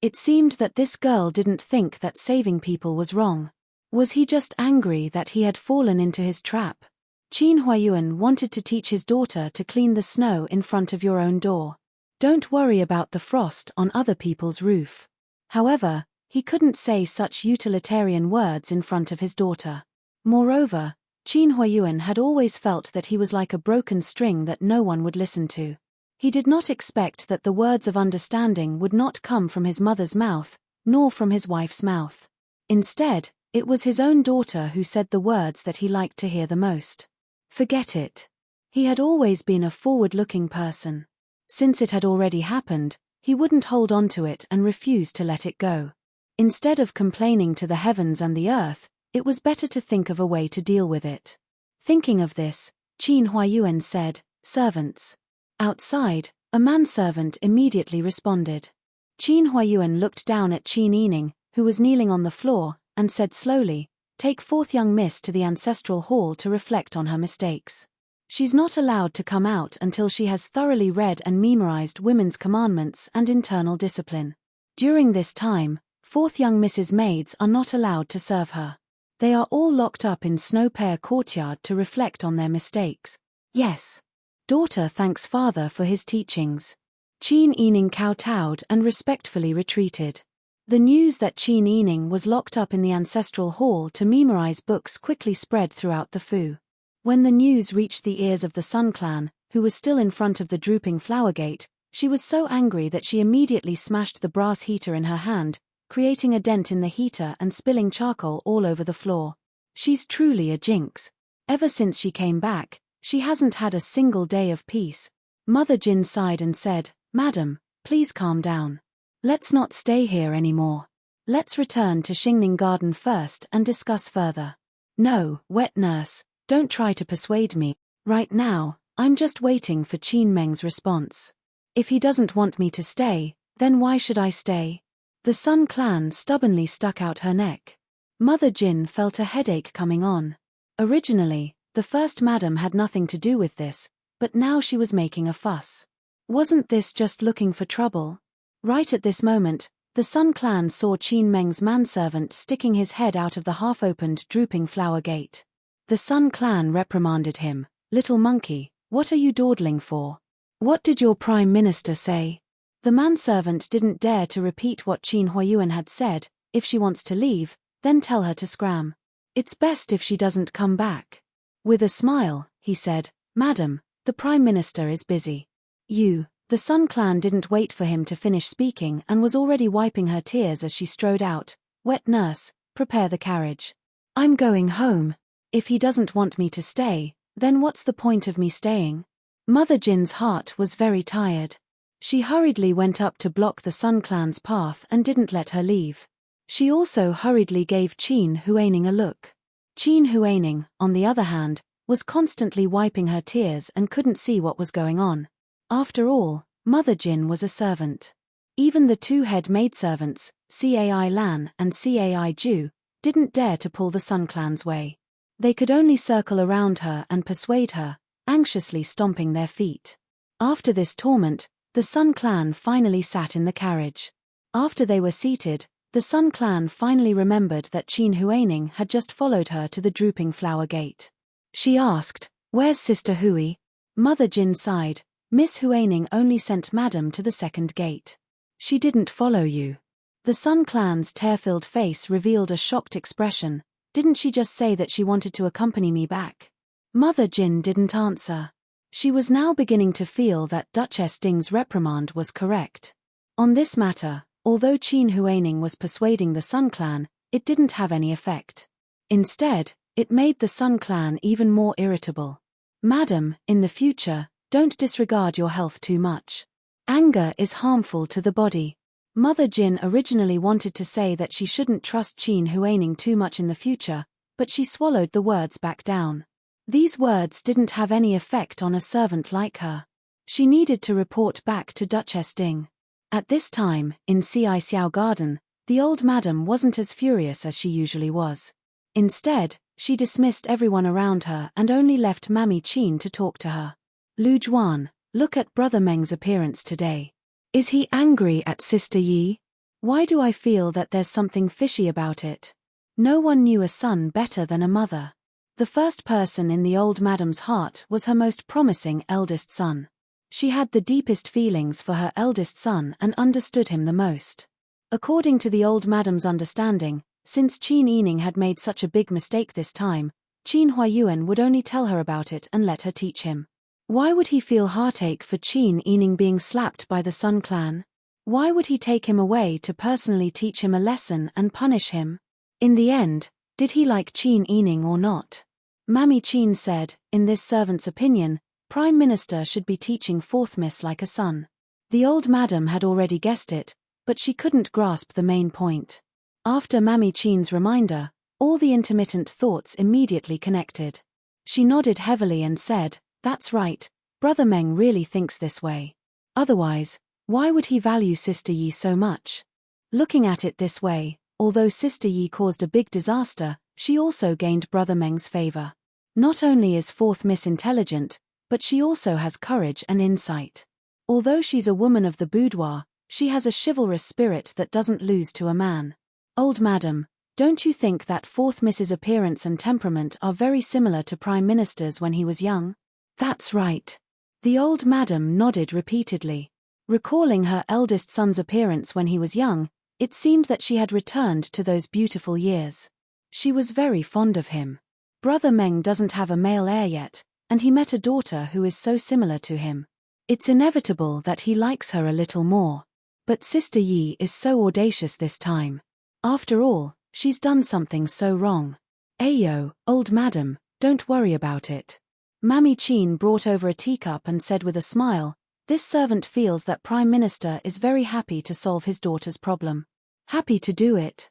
It seemed that this girl didn't think that saving people was wrong. Was he just angry that he had fallen into his trap? Qin Huayuan wanted to teach his daughter to clean the snow in front of your own door. Don't worry about the frost on other people's roof. However, he couldn't say such utilitarian words in front of his daughter. Moreover, Qin Huayuan had always felt that he was like a broken string that no one would listen to. He did not expect that the words of understanding would not come from his mother's mouth, nor from his wife's mouth. Instead, it was his own daughter who said the words that he liked to hear the most. Forget it. He had always been a forward-looking person. Since it had already happened, he wouldn't hold on to it and refuse to let it go. Instead of complaining to the heavens and the earth, it was better to think of a way to deal with it. Thinking of this, Qin Huayuan said, "Servants." Outside, a manservant immediately responded. Qin Huayuan looked down at Qin Yining, who was kneeling on the floor, and said slowly, "Take fourth young miss to the ancestral hall to reflect on her mistakes. She's not allowed to come out until she has thoroughly read and memorized women's commandments and internal discipline. During this time, fourth young Miss's maids are not allowed to serve her. They are all locked up in Snow Pear Courtyard to reflect on their mistakes." "Yes." Daughter thanks father for his teachings. Qin Yining kowtowed and respectfully retreated. The news that Qin Yining was locked up in the ancestral hall to memorize books quickly spread throughout the Fu. When the news reached the ears of the Sun Clan, who was still in front of the drooping flower gate, she was so angry that she immediately smashed the brass heater in her hand, creating a dent in the heater and spilling charcoal all over the floor. She's truly a jinx. Ever since she came back, she hasn't had a single day of peace. Mother Jin sighed and said, "Madam, please calm down. Let's not stay here anymore. Let's return to Xingning Garden first and discuss further." "No, wet nurse. Don't try to persuade me. Right now, I'm just waiting for Qin Meng's response. If he doesn't want me to stay, then why should I stay?" The Sun Clan stubbornly stuck out her neck. Mother Jin felt a headache coming on. Originally, the first madam had nothing to do with this, but now she was making a fuss. Wasn't this just looking for trouble? Right at this moment, the Sun Clan saw Qin Meng's manservant sticking his head out of the half-opened drooping flower gate. The Sun Clan reprimanded him. "Little monkey, what are you dawdling for? What did your prime minister say?" The manservant didn't dare to repeat what Qin Huayuan had said. "If she wants to leave, then tell her to scram. It's best if she doesn't come back." With a smile, he said, "Madam, the prime minister is busy." The Sun Clan didn't wait for him to finish speaking and was already wiping her tears as she strode out. "Wet nurse, prepare the carriage. I'm going home. If he doesn't want me to stay, then what's the point of me staying?" Mother Jin's heart was very tired. She hurriedly went up to block the Sun Clan's path and didn't let her leave. She also hurriedly gave Qin Huaining a look. Qin Huaining, on the other hand, was constantly wiping her tears and couldn't see what was going on. After all, Mother Jin was a servant. Even the two head maidservants, Cai Lan and Cai Ju, didn't dare to pull the Sun Clan's way. They could only circle around her and persuade her, anxiously stomping their feet. After this torment, the Sun Clan finally sat in the carriage. After they were seated, the Sun Clan finally remembered that Qin Huaining had just followed her to the drooping flower gate. She asked, "Where's Sister Hui?" Mother Jin sighed. "Miss Huaining only sent Madam to the second gate. She didn't follow you." The Sun Clan's tear-filled face revealed a shocked expression. "Didn't she just say that she wanted to accompany me back?" Mother Jin didn't answer. She was now beginning to feel that Duchess Ding's reprimand was correct. On this matter, although Qin Huaining was persuading the Sun Clan, it didn't have any effect. Instead, it made the Sun Clan even more irritable. "Madam, in the future, don't disregard your health too much. Anger is harmful to the body." Mother Jin originally wanted to say that she shouldn't trust Qin Huaining too much in the future, but she swallowed the words back down. These words didn't have any effect on a servant like her. She needed to report back to Duchess Ding. At this time, in Xiao Garden, the old madam wasn't as furious as she usually was. Instead, she dismissed everyone around her and only left Mammy Chin to talk to her. Lu Juan, look at Brother Meng's appearance today. Is he angry at Sister Yi? Why do I feel that there's something fishy about it? No one knew a son better than a mother. The first person in the old madam's heart was her most promising eldest son. She had the deepest feelings for her eldest son and understood him the most. According to the old madam's understanding, since Qin Yining had made such a big mistake this time, Qin Huayuan would only tell her about it and let her teach him. Why would he feel heartache for Qin Yining being slapped by the Sun clan? Why would he take him away to personally teach him a lesson and punish him? In the end, did he like Qin Yining or not? Mammy Chin said, in this servant's opinion, Prime Minister should be teaching fourth miss like a son. The old madam had already guessed it, but she couldn't grasp the main point. After Mammy Chin's reminder, all the intermittent thoughts immediately connected. She nodded heavily and said, that's right, Brother Meng really thinks this way. Otherwise, why would he value Sister Yi so much? Looking at it this way, although Sister Yi caused a big disaster, she also gained Brother Meng's favor. Not only is fourth miss intelligent, but she also has courage and insight. Although she's a woman of the boudoir, she has a chivalrous spirit that doesn't lose to a man. Old madam, don't you think that fourth miss's appearance and temperament are very similar to Prime Minister's when he was young? That's right. The old madam nodded repeatedly. Recalling her eldest son's appearance when he was young, it seemed that she had returned to those beautiful years. She was very fond of him. Brother Meng doesn't have a male heir yet, and he met a daughter who is so similar to him. It's inevitable that he likes her a little more. But Sister Yi is so audacious this time. After all, she's done something so wrong. Ayo, old madam, don't worry about it. Mammy Chin brought over a teacup and said with a smile, this servant feels that Prime Minister is very happy to solve his daughter's problem. Happy to do it.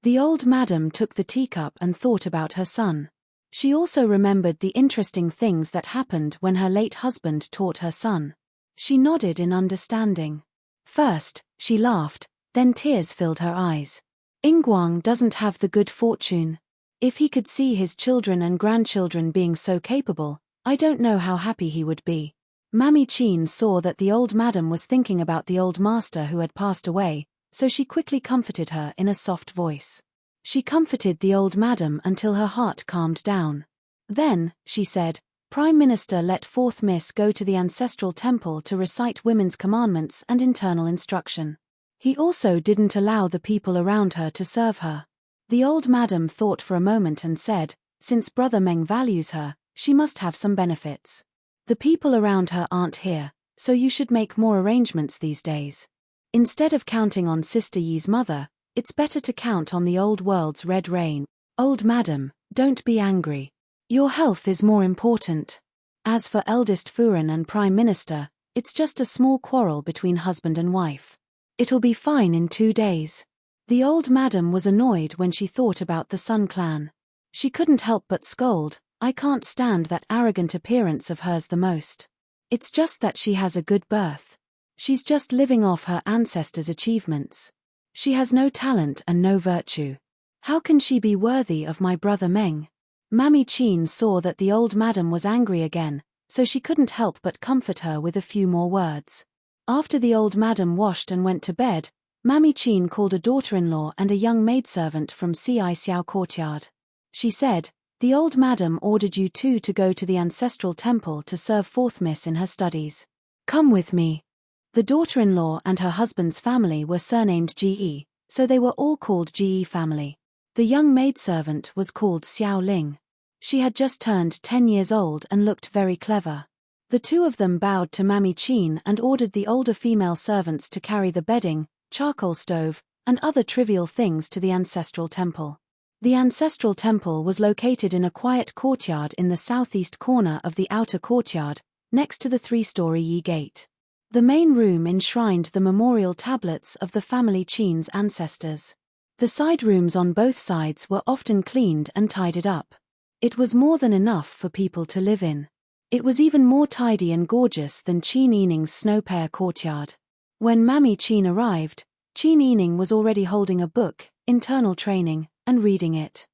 The old madam took the teacup and thought about her son. She also remembered the interesting things that happened when her late husband taught her son. She nodded in understanding. First, she laughed, then tears filled her eyes. Ingguang doesn't have the good fortune. If he could see his children and grandchildren being so capable, I don't know how happy he would be. Mammy Chin saw that the old madam was thinking about the old master who had passed away, so she quickly comforted her in a soft voice. She comforted the old madam until her heart calmed down. Then, she said, Prime Minister let fourth miss go to the ancestral temple to recite women's commandments and internal instruction. He also didn't allow the people around her to serve her. The old madam thought for a moment and said, since Brother Meng values her, she must have some benefits. The people around her aren't here, so you should make more arrangements these days. Instead of counting on Sister Yi's mother, it's better to count on the old world's red rain. Old madam, don't be angry. Your health is more important. As for eldest Furen and Prime Minister, it's just a small quarrel between husband and wife. It'll be fine in 2 days. The old madam was annoyed when she thought about the Sun clan. She couldn't help but scold, I can't stand that arrogant appearance of hers the most. It's just that she has a good birth. She's just living off her ancestors' achievements. She has no talent and no virtue. How can she be worthy of my brother Meng? Mammy Chin saw that the old madam was angry again, so she couldn't help but comfort her with a few more words. After the old madam washed and went to bed, Mammy Chin called a daughter-in-law and a young maidservant from Xiao courtyard. She said, the old madam ordered you two to go to the ancestral temple to serve fourth miss in her studies. Come with me. The daughter-in-law and her husband's family were surnamed Ge, so they were all called Ge family. The young maidservant was called Xiao Ling. She had just turned 10 years old and looked very clever. The two of them bowed to Mammy Chin and ordered the older female servants to carry the bedding, charcoal stove, and other trivial things to the ancestral temple. The ancestral temple was located in a quiet courtyard in the southeast corner of the outer courtyard, next to the 3-story Yi Gate. The main room enshrined the memorial tablets of the family Chin's ancestors. The side rooms on both sides were often cleaned and tidied up. It was more than enough for people to live in. It was even more tidy and gorgeous than Qin Yining's Snow Pear courtyard. When Mammy Chin arrived, Chin Yining was already holding a book, Internal Training, and reading it.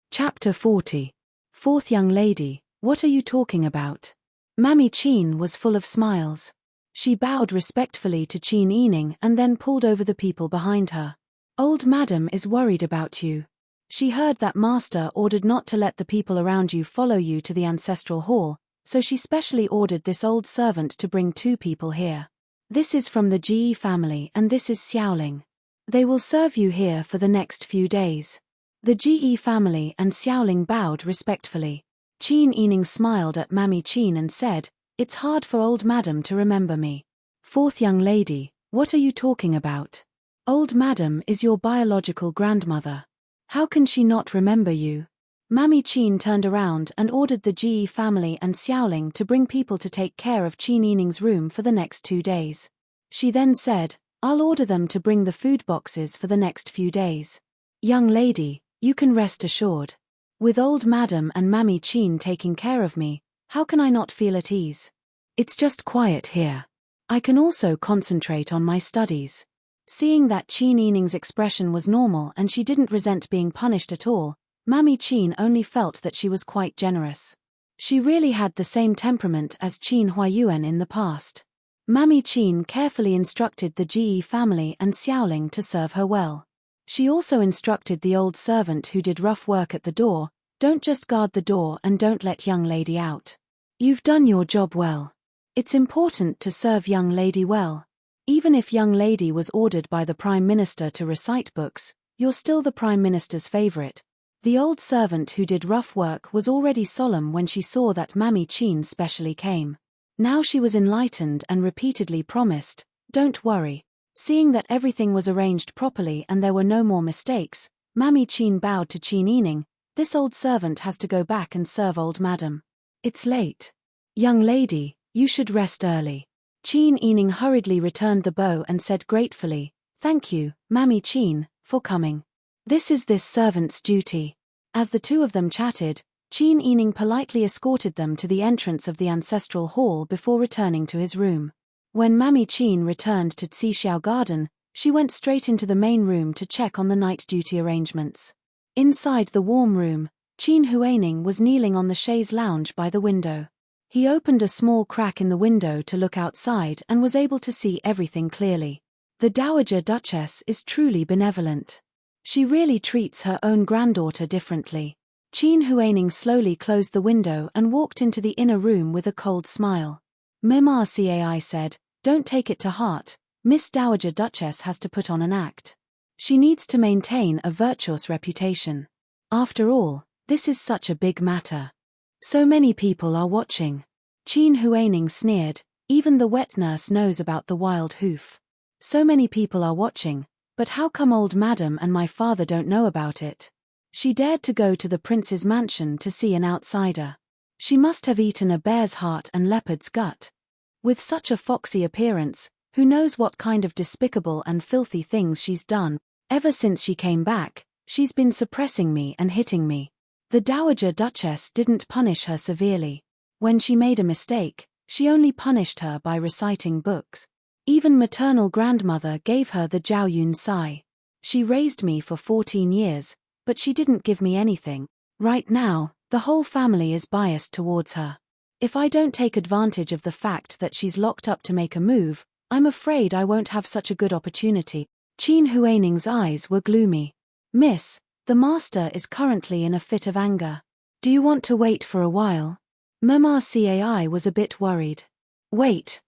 Chapter 40. Fourth young lady, what are you talking about? Mammy Chin was full of smiles. She bowed respectfully to Chin Yining and then pulled over the people behind her. Old madam is worried about you. She heard that master ordered not to let the people around you follow you to the ancestral hall, so she specially ordered this old servant to bring 2 people here. This is from the Ji family and this is Xiaoling. They will serve you here for the next few days. The Ji family and Xiaoling bowed respectfully. Chin Yining smiled at Mammy Chin and said, "It's hard for old madam to remember me." Fourth young lady, what are you talking about? Old madam is your biological grandmother. How can she not remember you? Mammy Chin turned around and ordered the Ji family and Xiaoling to bring people to take care of Chin Yining's room for the next 2 days. She then said, I'll order them to bring the food boxes for the next few days. Young lady, you can rest assured. With old madam and Mammy Chin taking care of me, how can I not feel at ease? It's just quiet here. I can also concentrate on my studies. Seeing that Chin Yining's expression was normal and she didn't resent being punished at all, Mammy Chin only felt that she was quite generous. She really had the same temperament as Chin Huayuan in the past. Mammy Chin carefully instructed the Ji family and Xiaoling to serve her well. She also instructed the old servant who did rough work at the door, don't just guard the door and don't let young lady out. You've done your job well. It's important to serve young lady well. Even if young lady was ordered by the Prime Minister to recite books, you're still the Prime Minister's favorite. The old servant who did rough work was already solemn when she saw that Mammy Chin specially came. Now she was enlightened and repeatedly promised, don't worry. Seeing that everything was arranged properly and there were no more mistakes, Mammy Chin bowed to Chin Yining, this old servant has to go back and serve old madam. It's late. Young lady, you should rest early. Chin Yining hurriedly returned the bow and said gratefully, thank you, Mammy Chin, for coming. This is this servant's duty. As the 2 of them chatted, Chin Yining politely escorted them to the entrance of the ancestral hall before returning to his room. When Mammy Chin returned to Xixiao Garden, she went straight into the main room to check on the night duty arrangements. Inside the warm room, Chin Huaining was kneeling on the chaise lounge by the window. He opened a small crack in the window to look outside and was able to see everything clearly. The Dowager Duchess is truly benevolent. She really treats her own granddaughter differently. Chin Huaining slowly closed the window and walked into the inner room with a cold smile. Mimar Cai said, don't take it to heart, Miss Dowager Duchess has to put on an act. She needs to maintain a virtuous reputation. After all, this is such a big matter. So many people are watching. Chin Huaining sneered, even the wet nurse knows about the wild hoof. So many people are watching, but how come old madam and my father don't know about it? She dared to go to the prince's mansion to see an outsider. She must have eaten a bear's heart and leopard's gut. With such a foxy appearance, who knows what kind of despicable and filthy things she's done. Ever since she came back, she's been suppressing me and hitting me. The Dowager Duchess didn't punish her severely. When she made a mistake, she only punished her by reciting books. Even maternal grandmother gave her the Zhao Yun Sai. She raised me for 14 years, but she didn't give me anything. Right now, the whole family is biased towards her. If I don't take advantage of the fact that she's locked up to make a move, I'm afraid I won't have such a good opportunity. Chin Huaining's eyes were gloomy. Miss, the master is currently in a fit of anger. Do you want to wait for a while? Mimar Cai was a bit worried. Wait,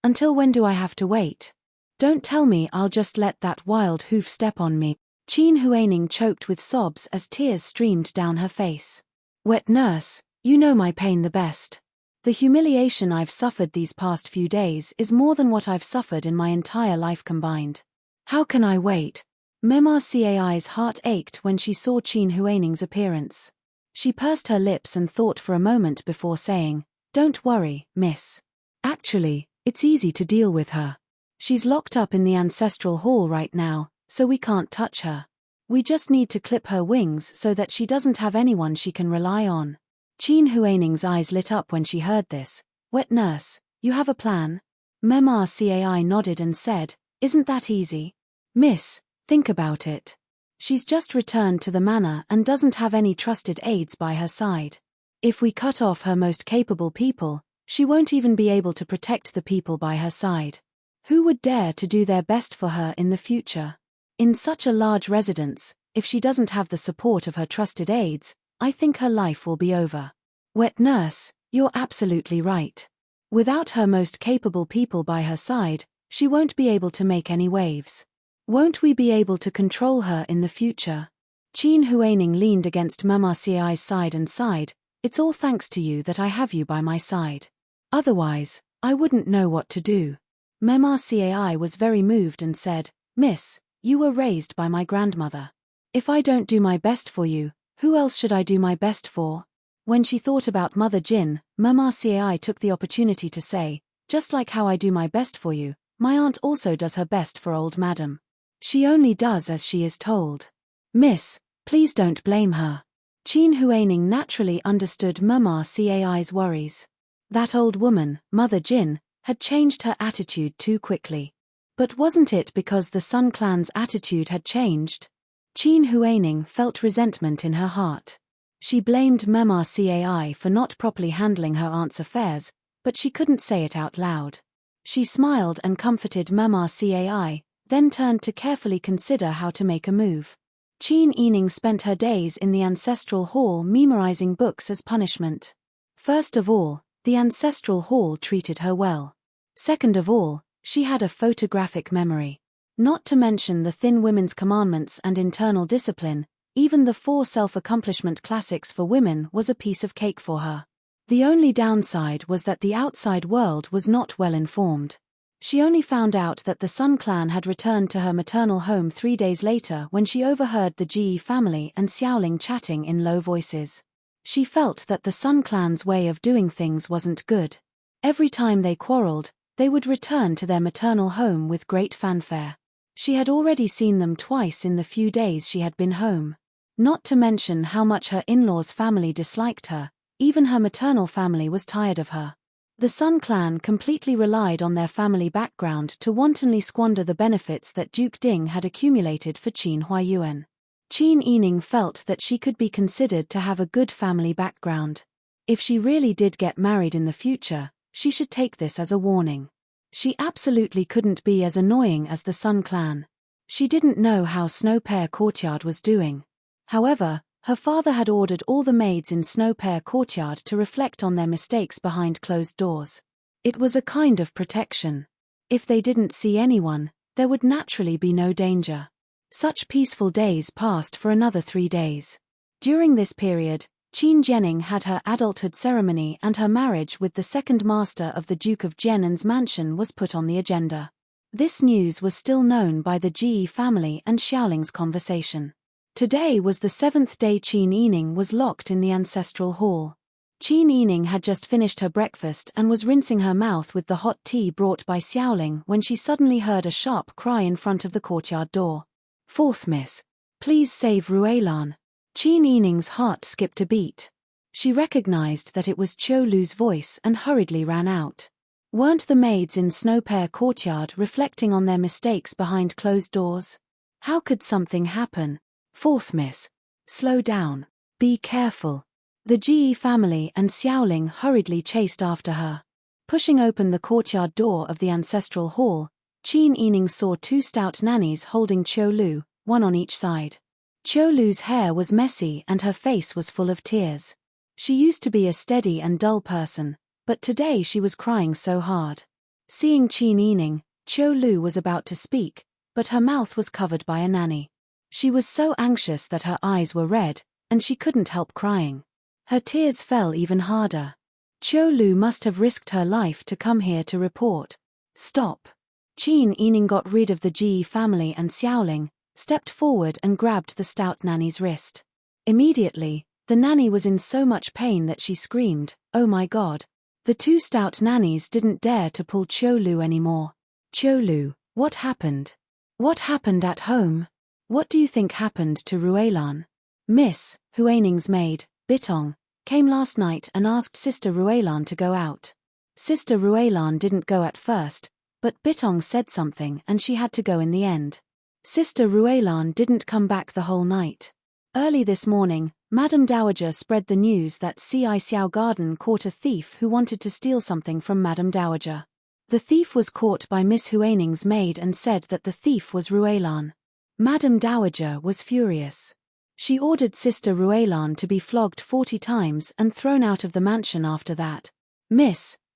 until when do I have to wait? Don't tell me I'll just let that wild hoof step on me. Chin Huaining choked with sobs as tears streamed down her face. Wet nurse, you know my pain the best. The humiliation I've suffered these past few days is more than what I've suffered in my entire life combined. How can I wait? Mimar Cai's heart ached when she saw Chin Huaining's appearance. She pursed her lips and thought for a moment before saying, don't worry, miss. Actually, it's easy to deal with her. She's locked up in the ancestral hall right now, so we can't touch her. We just need to clip her wings so that she doesn't have anyone she can rely on. Qin Huaning's eyes lit up when she heard this. Wet nurse, you have a plan? Memar Cai nodded and said, isn't that easy? Miss, think about it. She's just returned to the manor and doesn't have any trusted aides by her side. If we cut off her most capable people, she won't even be able to protect the people by her side. Who would dare to do their best for her in the future? In such a large residence, if she doesn't have the support of her trusted aides, I think her life will be over. Wet nurse, you're absolutely right. Without her most capable people by her side, she won't be able to make any waves. Won't we be able to control her in the future? Qin Huaining leaned against Memar Cai's side and sighed, it's all thanks to you that I have you by my side. Otherwise, I wouldn't know what to do. Memar Cai was very moved and said, Miss, you were raised by my grandmother. If I don't do my best for you, who else should I do my best for? When she thought about Mother Jin, Memar Cai took the opportunity to say, just like how I do my best for you, my aunt also does her best for old madam. She only does as she is told. Miss, please don't blame her. Qin Huaining naturally understood Memar Cai's worries. That old woman, Mother Jin, had changed her attitude too quickly. But wasn't it because the Sun clan's attitude had changed? Qin Huaining felt resentment in her heart. She blamed Memar Cai for not properly handling her aunt's affairs, but she couldn't say it out loud. She smiled and comforted Memar Cai, then turned to carefully consider how to make a move. Qin Yining spent her days in the ancestral hall memorizing books as punishment. First of all, the ancestral hall treated her well. Second of all, she had a photographic memory. Not to mention the thin women's commandments and internal discipline, even the 4 self-accomplishment classics for women was a piece of cake for her. The only downside was that the outside world was not well informed. She only found out that the Sun clan had returned to her maternal home 3 days later when she overheard the Ji family and Xiaoling chatting in low voices. She felt that the Sun clan's way of doing things wasn't good. Every time they quarreled, they would return to their maternal home with great fanfare. She had already seen them twice in the few days she had been home. Not to mention how much her in-laws' family disliked her, even her maternal family was tired of her. The Sun clan completely relied on their family background to wantonly squander the benefits that Duke Ding had accumulated for Qin Huayuan. Qin Yining felt that she could be considered to have a good family background. If she really did get married in the future, she should take this as a warning. She absolutely couldn't be as annoying as the Sun clan. She didn't know how Snow Pear Courtyard was doing. However, her father had ordered all the maids in Snow Pear Courtyard to reflect on their mistakes behind closed doors. It was a kind of protection. If they didn't see anyone, there would naturally be no danger. Such peaceful days passed for another 3 days. During this period, Qin Jianing had her adulthood ceremony and her marriage with the second master of the Duke of Jianan's mansion was put on the agenda. This news was still known by the Ji family and Xiaoling's conversation. Today was the 7th day Qin Yining was locked in the ancestral hall. Qin Yining had just finished her breakfast and was rinsing her mouth with the hot tea brought by Xiaoling when she suddenly heard a sharp cry in front of the courtyard door. Fourth miss, please save Ruelan. Qin Yining's heart skipped a beat. She recognized that it was Qiu Lu's voice and hurriedly ran out. Weren't the maids in Snow Pear Courtyard reflecting on their mistakes behind closed doors? How could something happen? Fourth miss, slow down. Be careful. The Ji family and Xiaoling hurriedly chased after her. Pushing open the courtyard door of the ancestral hall, Qin Yining saw 2 stout nannies holding Qiu Lu, one on each side. Qiu Lu's hair was messy and her face was full of tears. She used to be a steady and dull person, but today she was crying so hard. Seeing Qin Yining, Qiu Lu was about to speak, but her mouth was covered by a nanny. She was so anxious that her eyes were red, and she couldn't help crying. Her tears fell even harder. Qiu Lu must have risked her life to come here to report. Stop. Qin Yining got rid of the Ji family and Xiaoling, stepped forward and grabbed the stout nanny's wrist. Immediately, the nanny was in so much pain that she screamed, "Oh my God." The 2 stout nannies didn't dare to pull Qiu Lu anymore. Qiu Lu, what happened? What happened at home? What do you think happened to Ruelan? Miss, Huaning's maid, Bitong, came last night and asked Sister Ruelan to go out. Sister Ruelan didn't go at first, but Bitong said something and she had to go in the end. Sister Ruelan didn't come back the whole night. Early this morning, Madame Dowager spread the news that Ci Xiao Garden caught a thief who wanted to steal something from Madame Dowager. The thief was caught by Miss Huaning's maid and said that the thief was Ruelan. Madame Dowager was furious. She ordered Sister Ruelan to be flogged 40 times and thrown out of the mansion after that.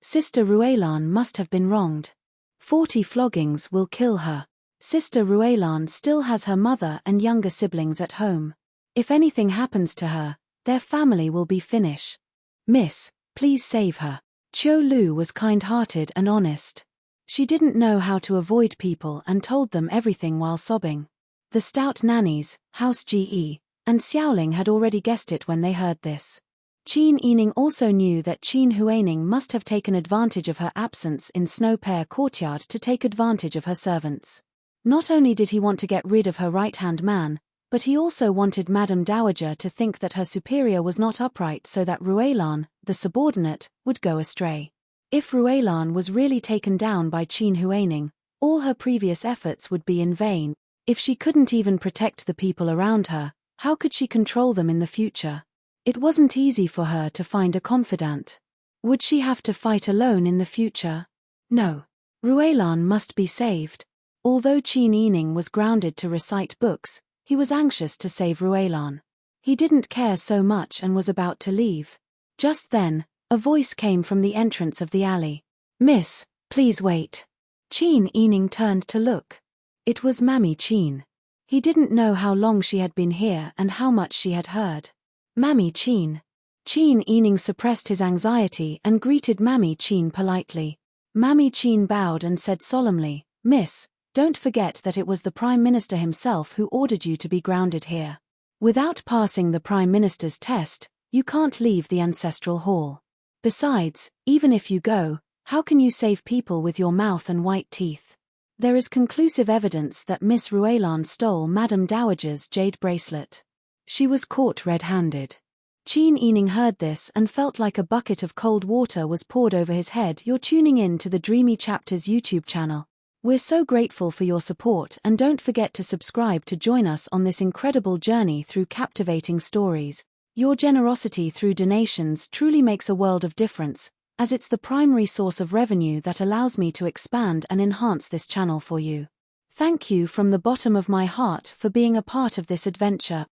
Sister Ruelan must have been wronged. 40 floggings will kill her. Sister Ruelan still has her mother and younger siblings at home. If anything happens to her, their family will be finished. Miss, please save her. Qiu Lu was kind-hearted and honest. She didn't know how to avoid people and told them everything while sobbing. The stout nannies, House Ge, and Xiaoling had already guessed it when they heard this. Qin Yining also knew that Qin Huaining must have taken advantage of her absence in Snow Pear Courtyard to take advantage of her servants. Not only did he want to get rid of her right-hand man, but he also wanted Madame Dowager to think that her superior was not upright so that Ruelan, the subordinate, would go astray. If Ruelan was really taken down by Qin Huaining, all her previous efforts would be in vain. If she couldn't even protect the people around her, how could she control them in the future? It wasn't easy for her to find a confidant. Would she have to fight alone in the future? No. Ruelan must be saved. Although Qin Yining was grounded to recite books, he was anxious to save Ruelan. He didn't care so much and was about to leave. Just then, a voice came from the entrance of the alley. Miss, please wait. Qin Yining turned to look. It was Mammy Qin. He didn't know how long she had been here and how much she had heard. Mammy Qin. Qin Yining suppressed his anxiety and greeted Mammy Qin politely. Mammy Qin bowed and said solemnly, Miss, don't forget that it was the Prime Minister himself who ordered you to be grounded here. Without passing the Prime Minister's test, you can't leave the ancestral hall. Besides, even if you go, how can you save people with your mouth and white teeth? There is conclusive evidence that Miss Ruelan stole Madame Dowager's jade bracelet. She was caught red-handed. Qin Yining heard this and felt like a bucket of cold water was poured over his head. You're tuning in to the Dreamy Chapters YouTube channel. We're so grateful for your support and don't forget to subscribe to join us on this incredible journey through captivating stories. Your generosity through donations truly makes a world of difference, as it's the primary source of revenue that allows me to expand and enhance this channel for you. Thank you from the bottom of my heart for being a part of this adventure.